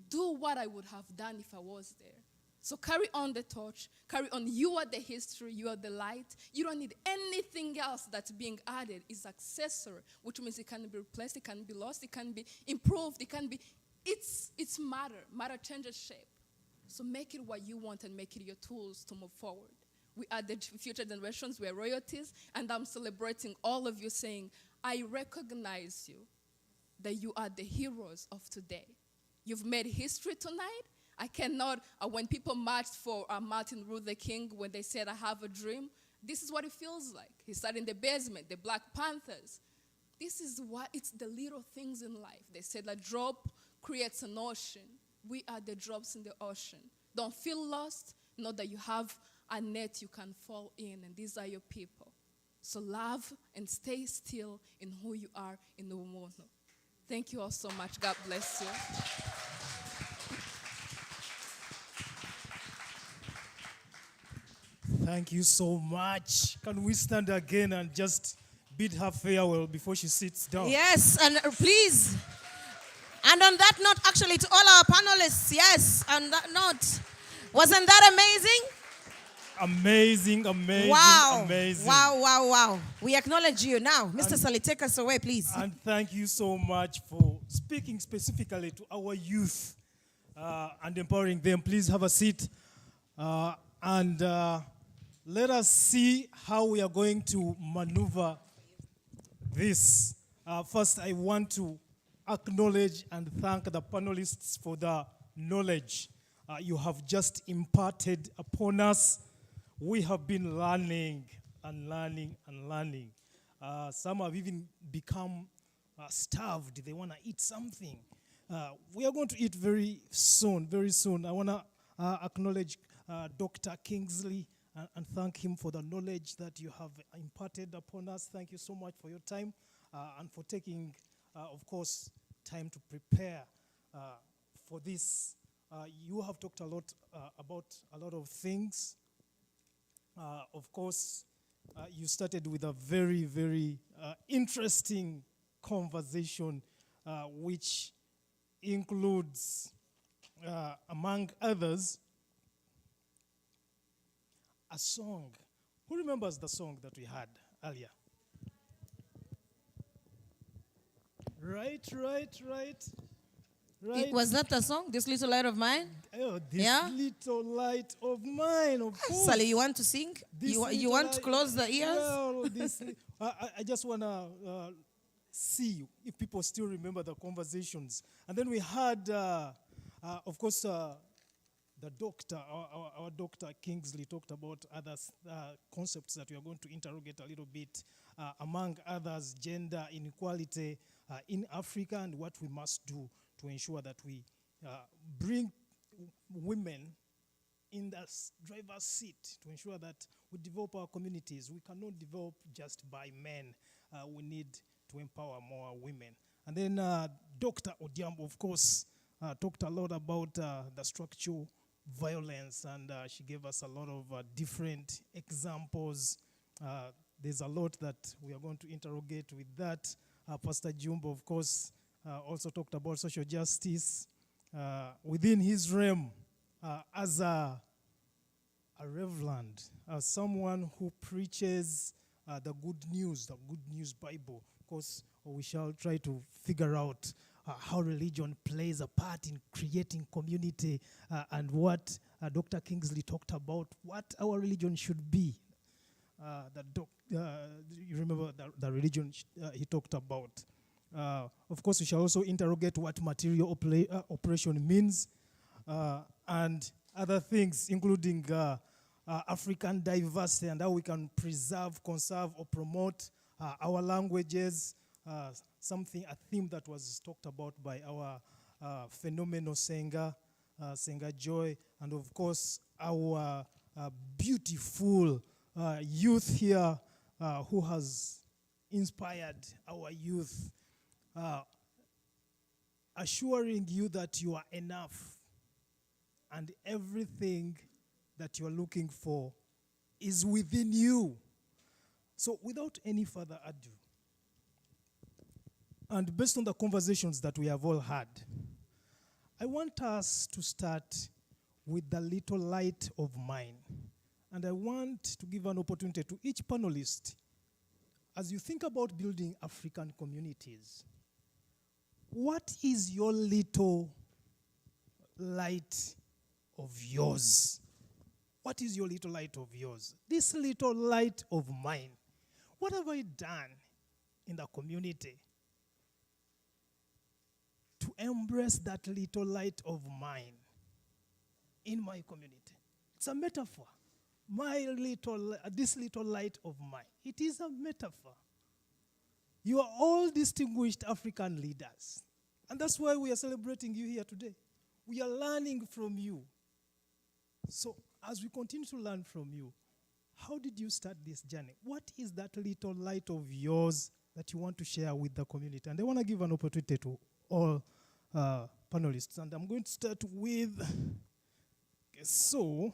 Do what I would have done if I was there. So carry on the torch. Carry on. You are the history. You are the light. You don't need anything else that's being added. It's accessory, which means it can be replaced, it can be lost, it can be improved, it can be, it's matter. Matter changes shape. So make it what you want and make it your tools to move forward. We are the future generations. We are royalties. And I'm celebrating all of you saying, I recognize you, that you are the heroes of today. You've made history tonight. I cannot, when people marched for Martin Luther King, when they said, I have a dream, this is what it feels like. He sat in the basement, the Black Panthers. This is what, it's the little things in life. They said a drop creates an ocean. We are the drops in the ocean. Don't feel lost. Know that you have a net you can fall in, and these are your people. So love and stay still in who you are in the moment. Thank you all so much. God bless you. Thank you so much. Can we stand again and just bid her farewell before she sits down? Yes, and please. And on that note, actually, to all our panelists, yes, on that note, wasn't that amazing? Amazing, amazing, Wow. amazing. Wow, wow, wow. We acknowledge you. Now, Mr. Sally, take us away, please. And thank you so much for speaking specifically to our youth and empowering them. Please have a seat. And let us see how we are going to maneuver this. First, I want to acknowledge and thank the panelists for the knowledge you have just imparted upon us. We have been learning and learning and learning. Some have even become starved. They want to eat something. We are going to eat very soon, very soon. I want to acknowledge Dr. Kingsley and thank him for the knowledge that you have imparted upon us. Thank you so much for your time and for taking, of course, time to prepare for this. You have talked a lot about a lot of things. Of course, you started with a very, very interesting conversation, which includes, among others, a song. Who remembers the song that we had earlier? Right. Was that the song, This Little Light of Mine? Oh, this little light of mine, of course. Sally, you want to sing? You want to close the ears? Well, I just want to see if people still remember the conversations. And then we had, of course, the doctor, our Dr. Kingsley talked about other concepts that we are going to interrogate a little bit, among others, gender inequality in Africa and what we must do to ensure that we bring women in the driver's seat, to ensure that we develop our communities. We cannot develop just by men. We need to empower more women. And then Dr. Odiambo, of course, talked a lot about the structural violence, and she gave us a lot of different examples. There's a lot that we are going to interrogate with that. Pastor Jumbo, of course, also talked about social justice within his realm as a reverend, as someone who preaches the good news Bible. Of course, we shall try to figure out how religion plays a part in creating community and what Dr. Kingsley talked about, what our religion should be. You remember the religion he talked about. Of course, we shall also interrogate what material operation means and other things, including African diversity and how we can preserve, conserve, or promote our languages. A theme that was talked about by our phenomenal singer, Singer Joy, and of course our beautiful youth here who has inspired our youth, assuring you that you are enough and everything that you are looking for is within you. So without any further ado, and based on the conversations that we have all had, I want us to start with the little light of mine. And I want to give an opportunity to each panelist, as you think about building African communities, what is your little light of yours? What is your little light of yours? This little light of mine, what have I done in the community to embrace that little light of mine in my community? It's a metaphor. This little light of mine. It is a metaphor. You are all distinguished African leaders. And that's why we are celebrating you here today. We are learning from you. So as we continue to learn from you, how did you start this journey? What is that little light of yours that you want to share with the community? And I want to give an opportunity to all panelists. And I'm going to start with, so,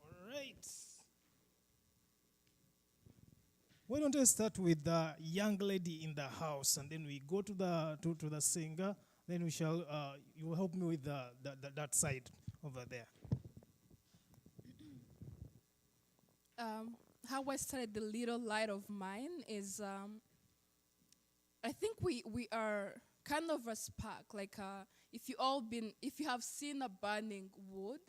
all right. Why don't I start with the young lady in the house, and then we go to the singer. Then we shall. You will help me with that side over there. How I started the little light of mine is, I think we are kind of a spark. Like if you have seen a burning wood,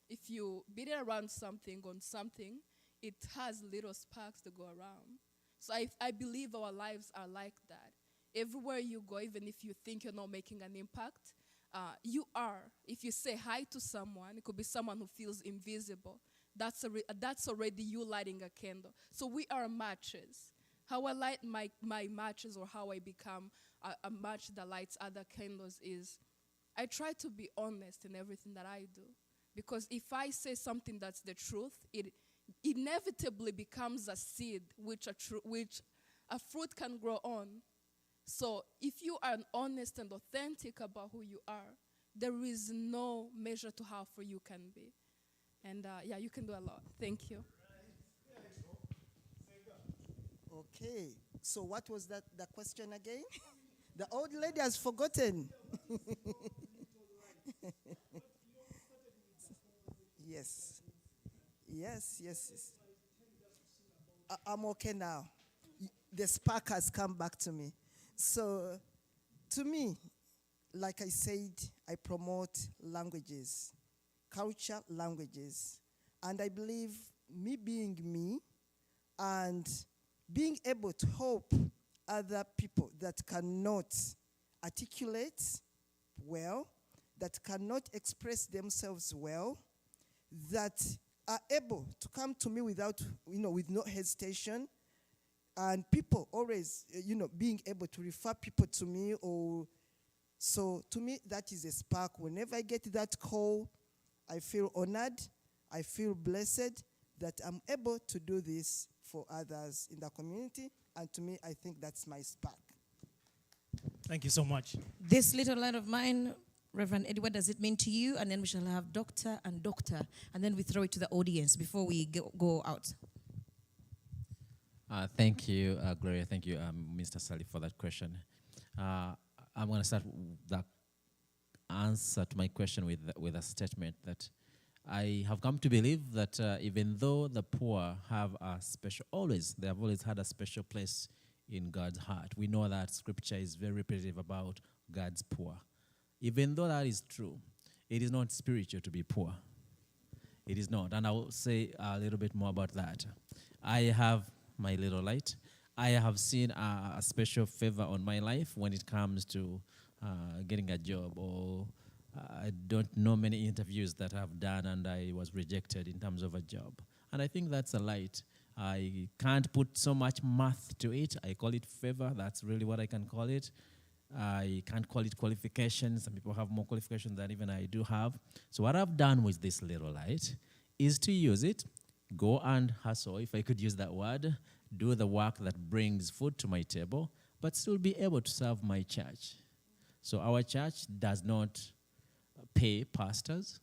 if you beat it around something on something, it has little sparks to go around. So I believe our lives are like that. Everywhere you go, even if you think you're not making an impact, you are. If you say hi to someone, it could be someone who feels invisible. That's already you lighting a candle. So we are matches. How I light my matches, or how I become a match that lights other candles, is I try to be honest in everything that I do. Because if I say something that's the truth, it inevitably becomes a seed which a fruit can grow on. So if you are honest and authentic about who you are, there is no measure to how far you can be. And yeah, you can do a lot. Thank you. Okay, so what was the question again? The old lady has forgotten. Yes. I'm okay now. The spark has come back to me. So, to me, like I said, I promote languages, culture, languages. And I believe me being me and being able to help other people that cannot articulate well, that cannot express themselves well, that are able to come to me without, with no hesitation, and people always, being able to refer people to me. So to me, that is a spark. Whenever I get that call, I feel honored, I feel blessed that I'm able to do this for others in the community, and to me, I think that's my spark. Thank you so much. This little light of mine, Reverend Eddie, what does it mean to you? And then we shall have doctor, and then we throw it to the audience before we go out. Thank you, Gloria. Thank you, Mr. Sally, for that question. I'm going to start the answer to my question with a statement that I have come to believe that even though the poor have they have always had a special place in God's heart. We know that Scripture is very repetitive about God's poor. Even though that is true, it is not spiritual to be poor. It is not. And I will say a little bit more about that. I have my little light. I have seen a special favor on my life when it comes to getting a job, or I don't know many interviews that I've done and I was rejected in terms of a job. And I think that's a light. I can't put so much math to it. I call it favor. That's really what I can call it. I can't call it qualifications. Some people have more qualifications than even I do have. So what I've done with this little light is to use it, go and hustle, if I could use that word, do the work that brings food to my table, but still be able to serve my church. So our church does not pay pastors.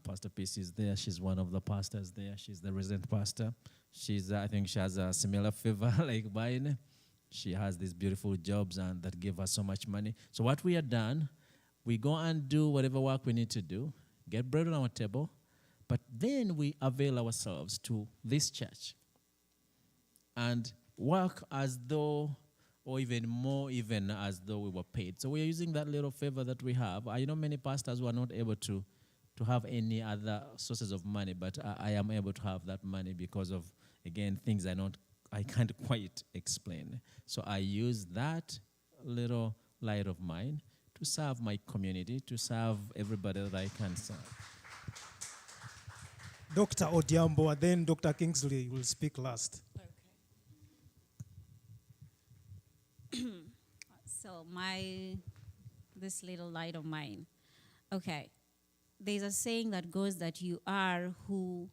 Pastor Peace is there. She's one of the pastors there. She's the resident pastor. I think she has a similar favor like mine. She has these beautiful jobs and that give us so much money. So what we have done, we go and do whatever work we need to do, get bread on our table, but then we avail ourselves to this church and work as though, or even more even as though we were paid. So we are using that little favor that we have. I know many pastors who are not able to have any other sources of money, but I am able to have that money because of, again, things I can't quite explain. So I use that little light of mine to serve my community, to serve everybody that I can serve. Dr. Odiambo, and then Dr. Kingsley will speak last. Okay. So this little light of mine. Okay. There's a saying that goes that you are who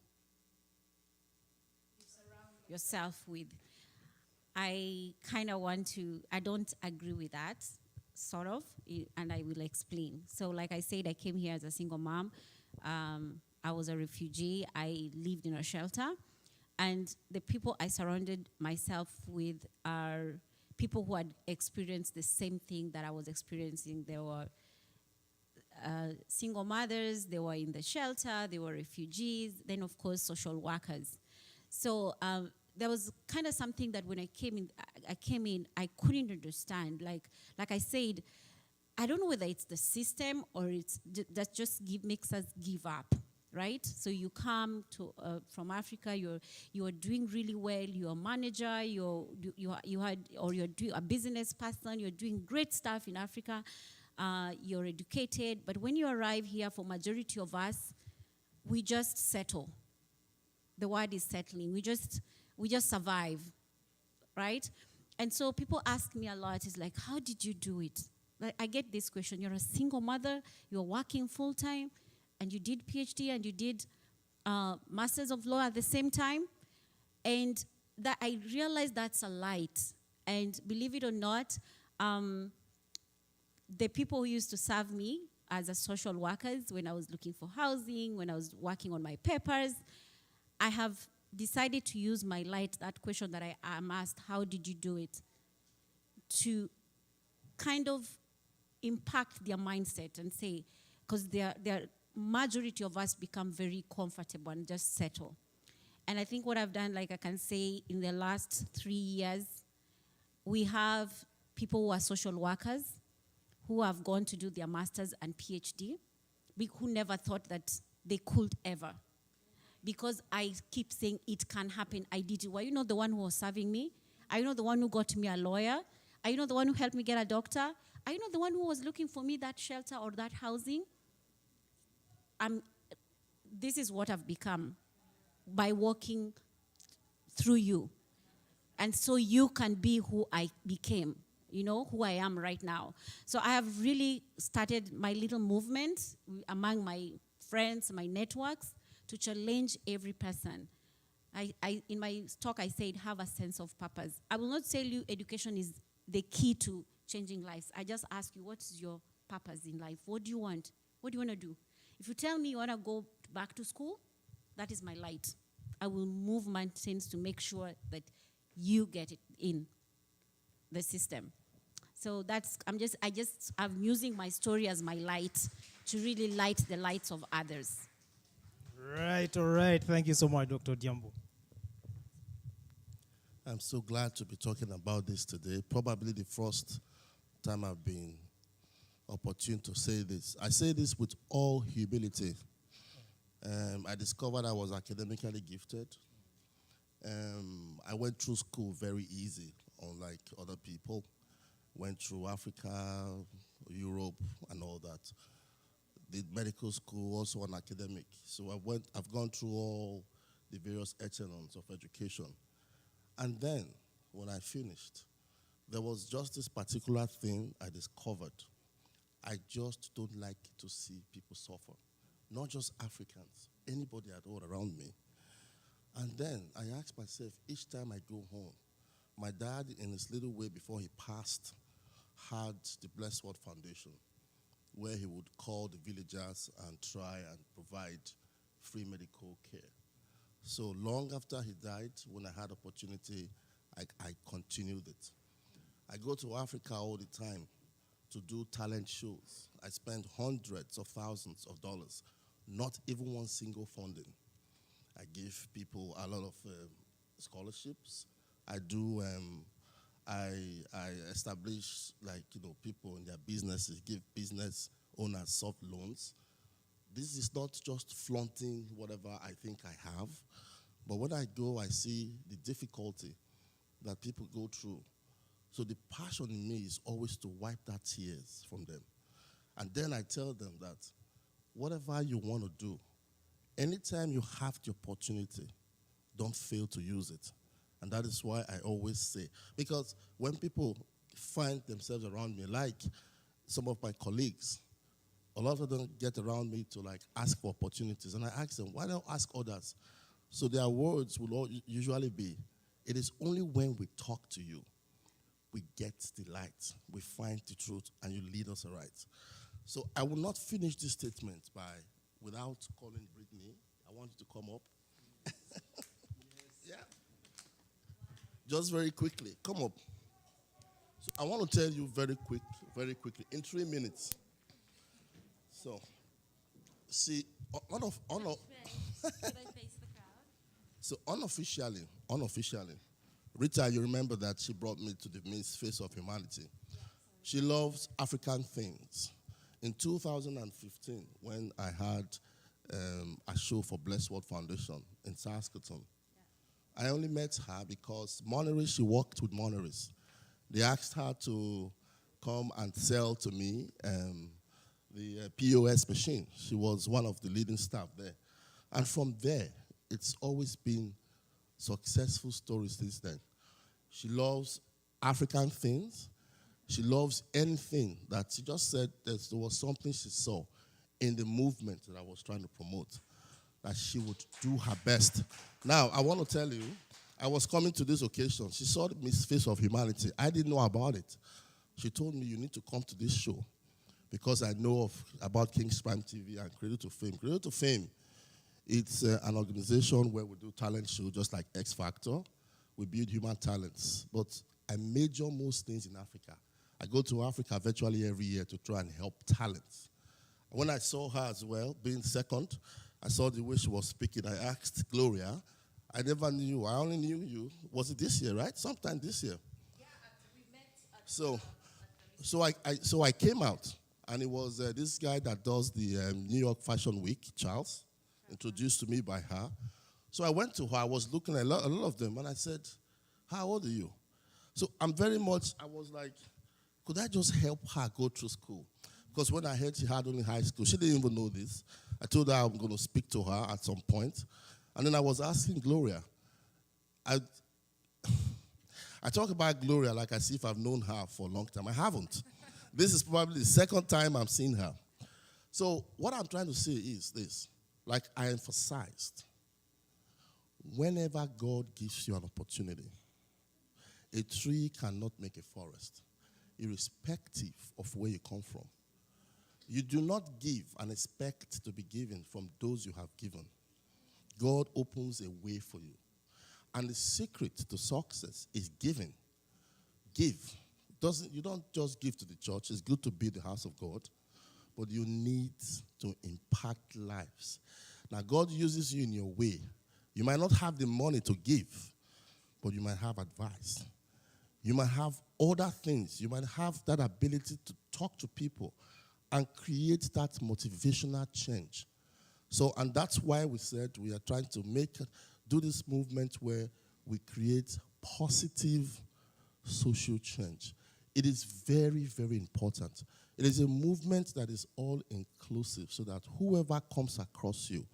you surround yourself with. I don't agree with that, sort of, and I will explain. So like I said, I came here as a single mom. I was a refugee. I lived in a shelter. And the people I surrounded myself with are people who had experienced the same thing that I was experiencing. They were single mothers, they were in the shelter, they were refugees, then of course social workers. So there was kind of something that when I came in, I couldn't understand. Like I said, I don't know whether it's the system or it's that just makes us give up, right? So you come to from Africa, you're doing really well, you're a manager, you're a business person, you're doing great stuff in Africa, you're educated, but when you arrive here, for majority of us, we just settle. The word is settling. We just survive, right? And so people ask me a lot, it's like, how did you do it? Like, I get this question, you're a single mother, you're working full time, and you did PhD and you did Masters of Law at the same time. And that I realized that's a light. And believe it or not, the people who used to serve me as a social workers when I was looking for housing, when I was working on my papers, I have decided to use my light, that question that I am asked, how did you do it? To kind of impact their mindset and say, because their majority of us become very comfortable and just settle. And I think what I've done, like I can say in the last 3 years, we have people who are social workers who have gone to do their master's and PhD, who never thought that they could ever. Because I keep saying it can happen. I did it. Were you not the one who was serving me? Are you not the one who got me a lawyer? Are you not the one who helped me get a doctor? Are you not the one who was looking for me that shelter or that housing? This is what I've become by walking through you. And so you can be who I became, you know, who I am right now. So I have really started my little movement among my friends, my networks, to challenge every person. In my talk, I said, have a sense of purpose. I will not tell you education is the key to changing lives. I just ask you, what's your purpose in life? What do you want? What do you want to do? If you tell me you want to go back to school, that is my light. I will move mountains to make sure that you get it in the system. So I'm using my story as my light to really light the lights of others. Right, all right. Thank you so much, Dr. Diambo. I'm so glad to be talking about this today. Probably the first time I've been opportune to say this. I say this with all humility. I discovered I was academically gifted. I went through school very easy, unlike other people. Went through Africa, Europe, and all that. Did medical school, also an academic. So I've gone through all the various echelons of education. And then, when I finished, there was just this particular thing I discovered. I just don't like to see people suffer. Not just Africans, anybody at all around me. And then I asked myself, each time I go home, my dad, in his little way before he passed, had the Blessed Word Foundation, where he would call the villagers and try and provide free medical care. So long after he died, when I had opportunity, I continued it. I go to Africa all the time to do talent shows. I spend hundreds of thousands of dollars, not even one single funding. I give people a lot of scholarships. I establish, people in their businesses, give business owners soft loans. This is not just flaunting whatever I think I have, but when I go, I see the difficulty that people go through. So the passion in me is always to wipe that tears from them. And then I tell them that whatever you want to do, anytime you have the opportunity, don't fail to use it. And that is why I always say, because when people find themselves around me, like some of my colleagues, a lot of them get around me to ask for opportunities. And I ask them, why don't ask others? So their words will usually be, it is only when we talk to you, we get the light, we find the truth, and you lead us aright. So I will not finish this statement without calling Brittany. I want you to come up. Yeah. just very quickly. Come up. So I want to tell you very quickly, in 3 minutes. So, see, so unofficially, Rita, you remember that she brought me to the Miss Face of Humanity. She loves African things. In 2015, when I had a show for Blessed World Foundation in Saskatoon, I only met her because Moneris, she worked with Moneris. They asked her to come and sell to me the POS machine. She was one of the leading staff there. And from there, it's always been successful stories since then. She loves African things. She loves anything that she just said that there was something she saw in the movement that I was trying to promote, that she would do her best. Now, I want to tell you, I was coming to this occasion. She saw the Miss Face of Humanity. I didn't know about it. She told me, you need to come to this show because I know about King's Prime TV and Cradle to Fame. Cradle to Fame, it's an organization where we do talent shows just like X Factor. We build human talents. But I major most things in Africa. I go to Africa virtually every year to try and help talents. When I saw her as well, being second, I saw the way she was speaking. I asked Gloria, I never knew you. I only knew you. Was it this year, right? Sometime this year. Yeah, we met. So I came out, and it was this guy that does the New York Fashion Week, Charles, introduced to me by her. So I went to her. I was looking at a lot of them, and I said, how old are you? So I was like, could I just help her go through school? Because when I heard she had only high school, she didn't even know this. I told her I'm going to speak to her at some point. And then I was asking Gloria. I talk about Gloria like as if I've known her for a long time. I haven't. This is probably the second time I'm seeing her. So what I'm trying to say is this. Like I emphasized, whenever God gives you an opportunity, a tree cannot make a forest, irrespective of where you come from. You do not give and expect to be given from those you have given. God opens a way for you. And the secret to success is giving. Give. You don't just give to the church. It's good to be the house of God. But you need to impact lives. Now, God uses you in your way. You might not have the money to give, but you might have advice. You might have other things. You might have that ability to talk to people and create that motivational change. So, and that's why we said we are trying to do this movement where we create positive social change. It is very, very important. It is a movement that is all inclusive so that whoever comes across you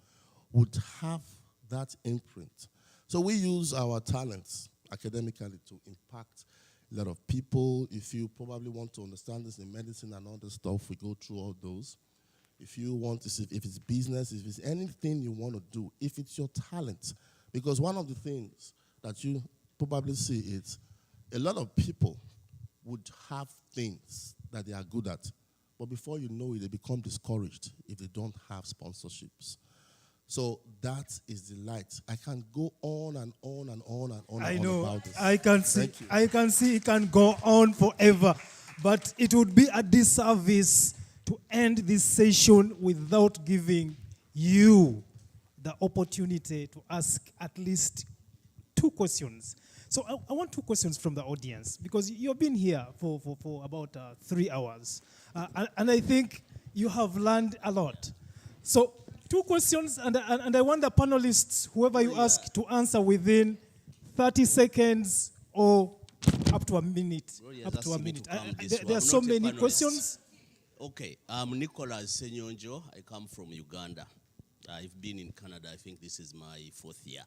would have that imprint. So we use our talents academically to impact a lot of people. If you probably want to understand this in medicine and all this stuff, we go through all those. If you want to see, if it's business, if it's anything you want to do, if it's your talent. Because one of the things that you probably see is a lot of people would have things that they are good at. But before you know it, they become discouraged if they don't have sponsorships. So that is the light. I can go on and on and on and on and on about this. I can see it can go on forever. But it would be a disservice to end this session without giving you the opportunity to ask at least 2 questions. So I want 2 questions from the audience because you've been here for about 3 hours. And I think you have learned a lot. So 2 questions, and I want the panelists, whoever you ask, to answer within 30 seconds or up to a minute. Up to a minute. There are so many questions. Okay, I'm Nicholas Senyonjo. I come from Uganda. I've been in Canada. I think this is my 4th year.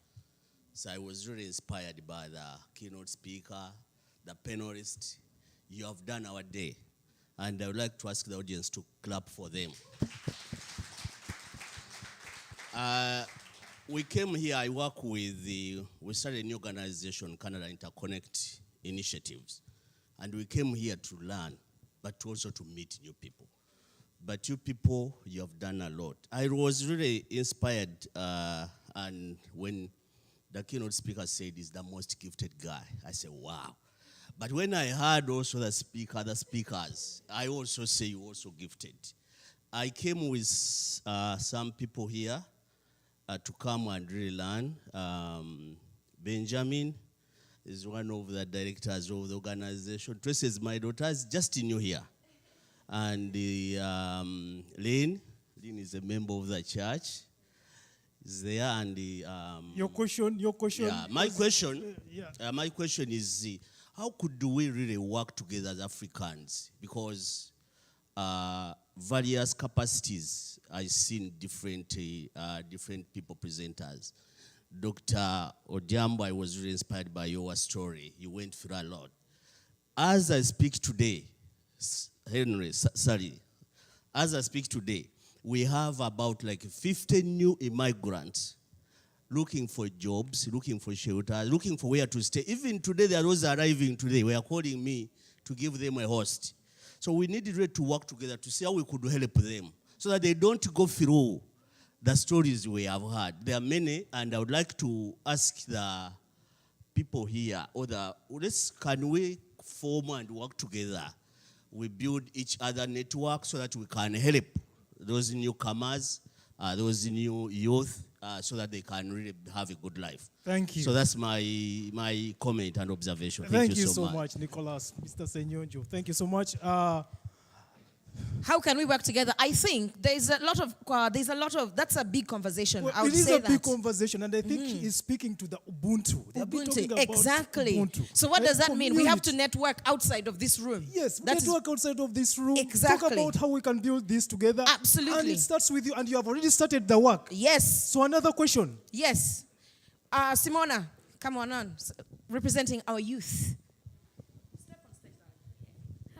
So I was really inspired by the keynote speaker, the panelists. You have done our day. And I would like to ask the audience to clap for them. We came here, I work with we started a new organization, Canada Interconnect Initiatives. And we came here to learn, but also to meet new people. But you people, you have done a lot. I was really inspired and when the keynote speaker said is the most gifted guy. I said, wow. But when I heard also the speakers, I also say you also gifted. I came with some people here to come and really learn. Benjamin is one of the directors of the organization. Tracy is my daughter, is just new here. And Lynn is a member of the church. Is there and your question. Yeah, my question is how could we really work together as Africans? Because various capacities I've seen different people presenters. Dr. Odiambo, I was really inspired by your story. You went through a lot. As I speak today, as I speak today, we have about like 50 new immigrants looking for jobs, looking for shelters, looking for where to stay. Even today, there are those arriving today. They are calling me to give them a host. So we needed really to work together to see how we could help them so that they don't go through the stories we have heard. There are many, and I would like to ask the people here, can we form and work together? We build each other network so that we can help those newcomers, those new youth, so that they can really have a good life. Thank you. So that's my comment and observation. Thank you so much, Nicholas, Mr. Senyonjo. Thank you so much. How can we work together? I think there's a lot of, that's a big conversation. Well, I would it is say a big conversation, and I think he's speaking to the Ubuntu. They have been talking about exactly. Ubuntu. So what does that mean? We have to Community. network outside of this room. Yes, That is- network outside of this room. Exactly. Talk about how we can build this together. Absolutely. And it starts with you, and you have already started the work. Yes. So another question. Yes. Simona, come on, representing our youth.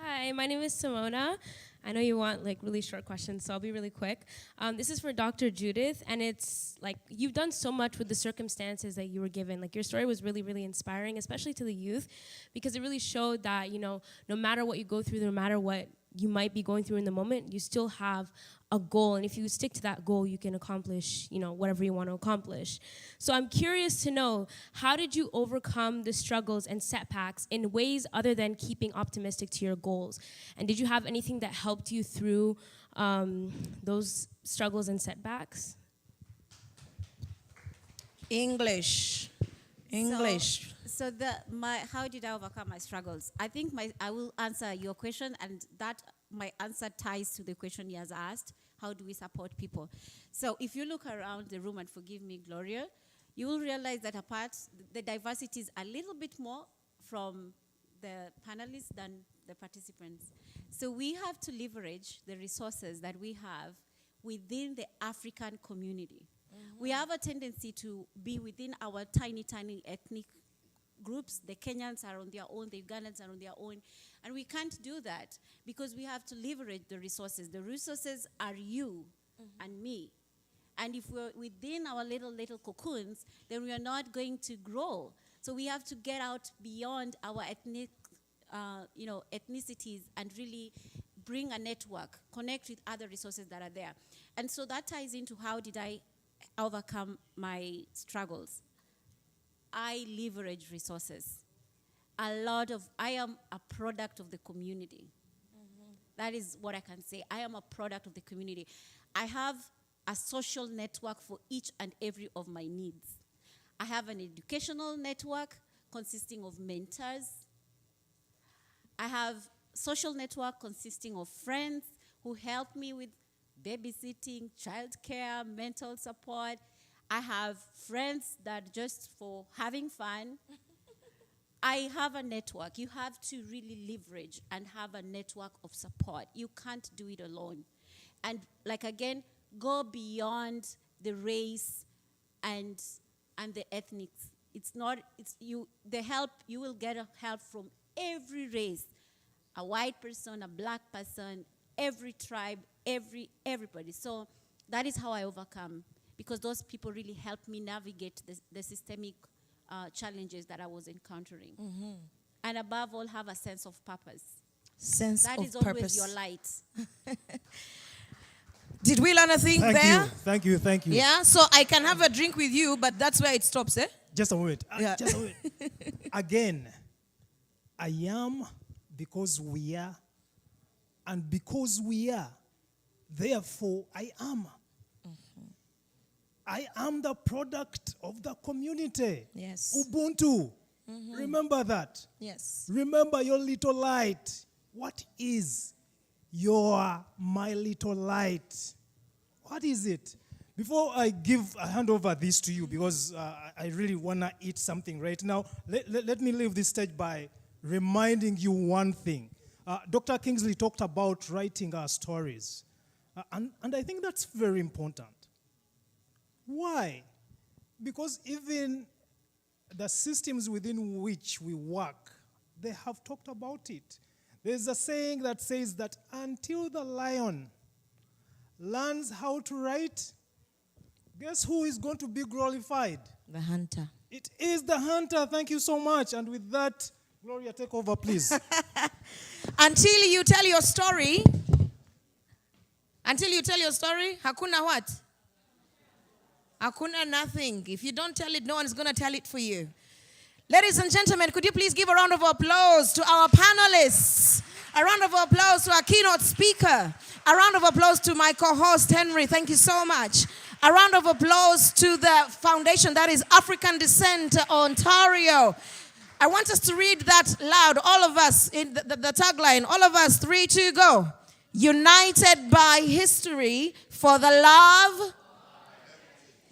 Hi, my name is Simona. I know you want like really short questions, so I'll be really quick. This is for Dr. Judith, and it's like you've done so much with the circumstances that you were given. Like your story was really, really inspiring, especially to the youth, because it really showed that, no matter what you go through, no matter what you might be going through in the moment, you still have a goal, and if you stick to that goal, you can accomplish, whatever you want to accomplish. So I'm curious to know, how did you overcome the struggles and setbacks in ways other than keeping optimistic to your goals? And did you have anything that helped you through those struggles and setbacks? English. So how did I overcome my struggles? I think I will answer your question, and that my answer ties to the question he has asked. How do we support people? So if you look around the room, and forgive me, Gloria, you will realize that the diversity is a little bit more from the panelists than the participants. So we have to leverage the resources that we have within the African community. We have a tendency to be within our tiny, tiny ethnic groups. The Kenyans are on their own, the Ugandans are on their own, and we can't do that because we have to leverage the resources. The resources are you and me. And if we're within our little cocoons, then we are not going to grow. So we have to get out beyond our ethnicities and really bring a network, connect with other resources that are there. And so that ties into how did I overcome my struggles. I leverage resources. I am a product of the community. That is what I can say. I am a product of the community. I have a social network for each and every of my needs. I have an educational network consisting of mentors. I have social network consisting of friends who help me with babysitting, childcare, mental support. I have friends that just for having fun. I have a network. You have to really leverage and have a network of support. You can't do it alone. And again, go beyond the race and the ethnics. You will get help from every race. A white person, a black person, every tribe, everybody. So that is how I overcome, because those people really helped me navigate the systemic challenges that I was encountering. And above all, have a sense of purpose. That is always your light. Did we learn a thing there? Thank you. Yeah, so I can have a drink with you, but that's where it stops, eh? Just a moment. Yeah. Just a moment. Again, I am because we are, and because we are, therefore I am. I am the product of the community. Yes. Ubuntu. Remember that. Yes. Remember your little light. What is your my little light? What is it? Before I hand over this to you, because I really want to eat something right now, let me leave this stage by reminding you one thing. Dr. Kingsley talked about writing our stories. And I think that's very important. Why? Because even the systems within which we work, they have talked about it. There's a saying that says that until the lion learns how to write, guess who is going to be glorified? The hunter. It is the hunter. Thank you so much. And with that, Gloria, take over, please. Until you tell your story, hakuna what? Hakuna nothing. If you don't tell it, no one is going to tell it for you. Ladies and gentlemen, could you please give a round of applause to our panelists? A round of applause to our keynote speaker. A round of applause to my co-host, Henry. Thank you so much. A round of applause to the foundation that is African Descent Ontario. I want us to read that loud. All of us, in the tagline, all of us, 3, 2, go. United by history for the love.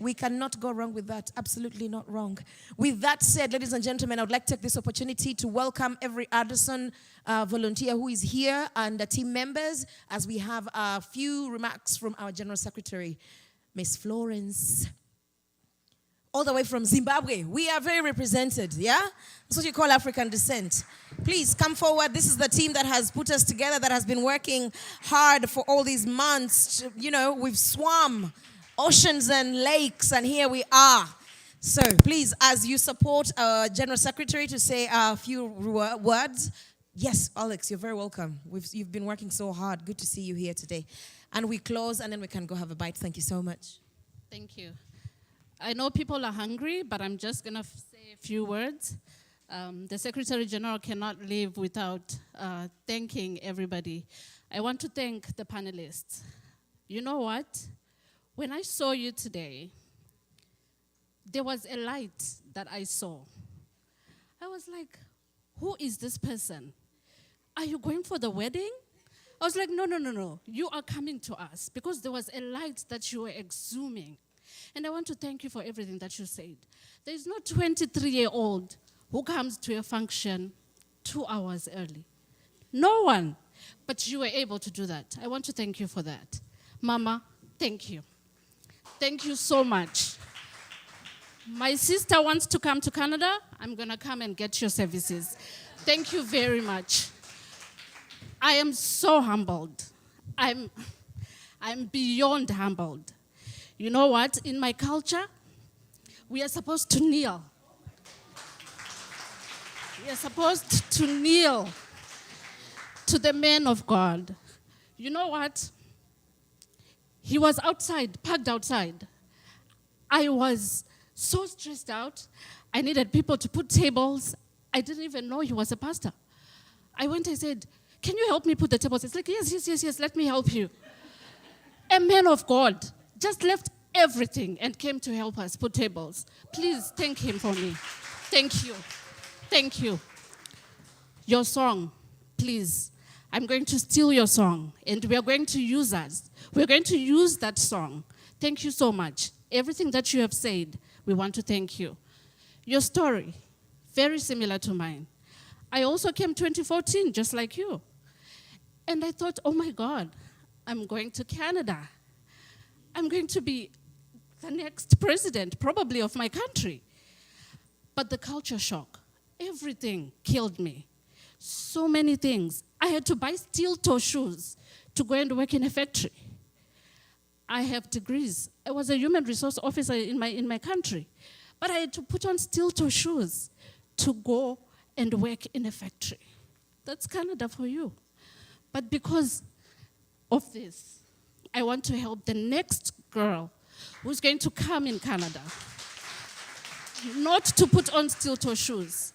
We cannot go wrong with that. Absolutely not wrong. With that said, ladies and gentlemen, I would like to take this opportunity to welcome every Addison volunteer who is here and the team members, as we have a few remarks from our General Secretary, Miss Florence. All the way from Zimbabwe. We are very represented, yeah? That's what you call African descent. Please come forward. This is the team that has put us together, that has been working hard for all these months. You know, we've swum oceans and lakes, and here we are. So please, as you support our General Secretary to say a few words. Yes, Alex, you're very welcome. You've been working so hard. Good to see you here today. And we close, and then we can go have a bite. Thank you so much. Thank you. I know people are hungry, but I'm just going to say a few words. The Secretary General cannot leave without thanking everybody. I want to thank the panelists. You know what? When I saw you today, there was a light that I saw. I was like, who is this person? Are you going for the wedding? I was like, no. You are coming to us, because there was a light that you were exhuming. And I want to thank you for everything that you said. There is no 23-year-old who comes to a function 2 hours early. No one. But you were able to do that. I want to thank you for that. Mama, thank you. Thank you so much. My sister wants to come to Canada. I'm going to come and get your services. Thank you very much. I am so humbled. I'm beyond humbled. You know what? In my culture, we are supposed to kneel. We are supposed to kneel to the man of God. You know what? He was outside, parked outside. I was so stressed out. I needed people to put tables. I didn't even know he was a pastor. I went and said, can you help me put the tables? It's like, yes, let me help you. A man of God just left everything and came to help us put tables. Please thank him for me. Thank you. Thank you. Your song, please. I'm going to steal your song, and we are going to use us. We're going to use that song. Thank you so much. Everything that you have said, we want to thank you. Your story, very similar to mine. I also came 2014, just like you. And I thought, oh my God, I'm going to Canada. I'm going to be the next president, probably of my country. But the culture shock, everything killed me. So many things. I had to buy steel-toe shoes to go and work in a factory. I have degrees. I was a human resource officer in my country. But I had to put on steel-toe shoes to go and work in a factory. That's Canada for you. But because of this, I want to help the next girl who's going to come in Canada. not to put on steel-toe shoes,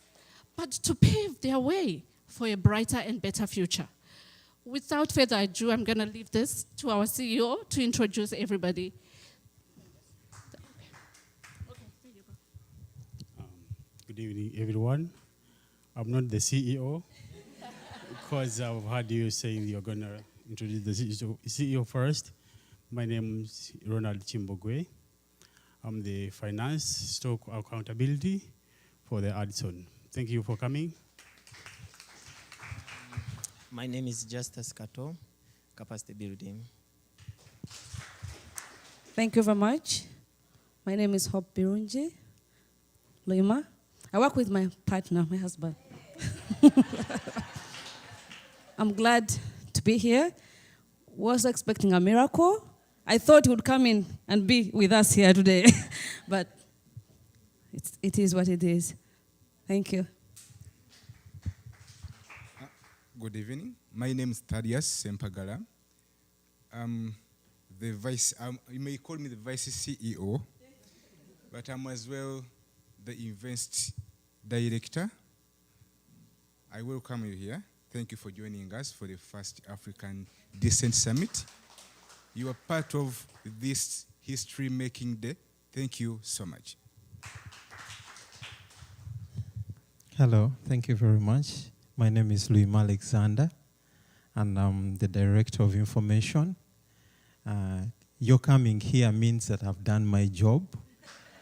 but to pave their way for a brighter and better future. Without further ado, I'm going to leave this to our CEO to introduce everybody. Good evening, everyone. I'm not the CEO because I've heard you saying you're going to introduce the CEO first. My name is Ronald Chimbogwe. I'm the finance stock accountability for the Addison. Thank you for coming. My name is Justus Kato, capacity building. Thank you very much. My name is Hope Birunji Lima. I work with my partner, my husband. I'm glad to be here. Was expecting a miracle. I thought he would come in and be with us here today, but it is what it is. Thank you. Good evening. My name is Thaddeus Sempagala. I'm the vice, you may call me the vice CEO, but I'm as well the events director. I welcome you here. Thank you for joining us for the first African Descent Summit. You are part of this history-making day. Thank you so much. Hello, thank you very much. My name is Louis Alexander, and I'm the Director of Information. Your coming here means that I've done my job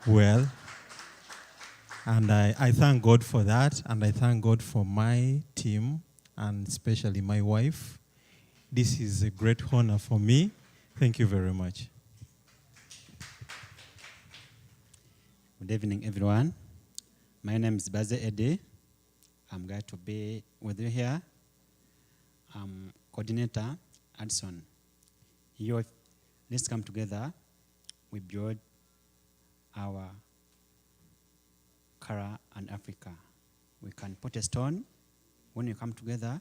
well, and I thank God for that, and I thank God for my team, and especially my wife. This is a great honor for me. Thank you very much. Good evening, everyone. My name is Baze Ede. I'm glad to be with you here. I'm coordinator, Addison. Here, let's come together. We build our Kara and Africa. We can put a stone. When you come together,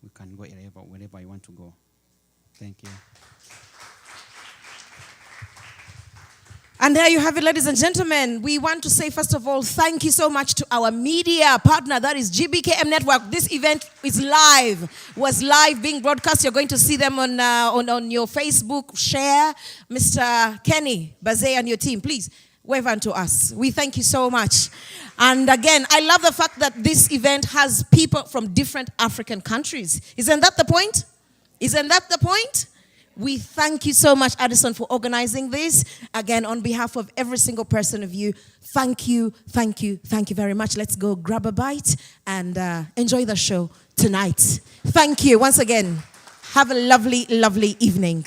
we can go wherever you want to go. Thank you. And there you have it, ladies and gentlemen. We want to say, first of all, thank you so much to our media partner, that is GBKM Network. This event is live, was live being broadcast. You're going to see them on your Facebook. Share. Mr. Kenny Baze and your team, please wave unto us. We thank you so much. And again, I love the fact that this event has people from different African countries. Isn't that the point? Isn't that the point? We thank you so much, Addison, for organizing this. Again, on behalf of every single person of you, thank you, thank you, thank you very much. Let's go grab a bite and enjoy the show tonight. Thank you once again. Have a lovely, lovely evening.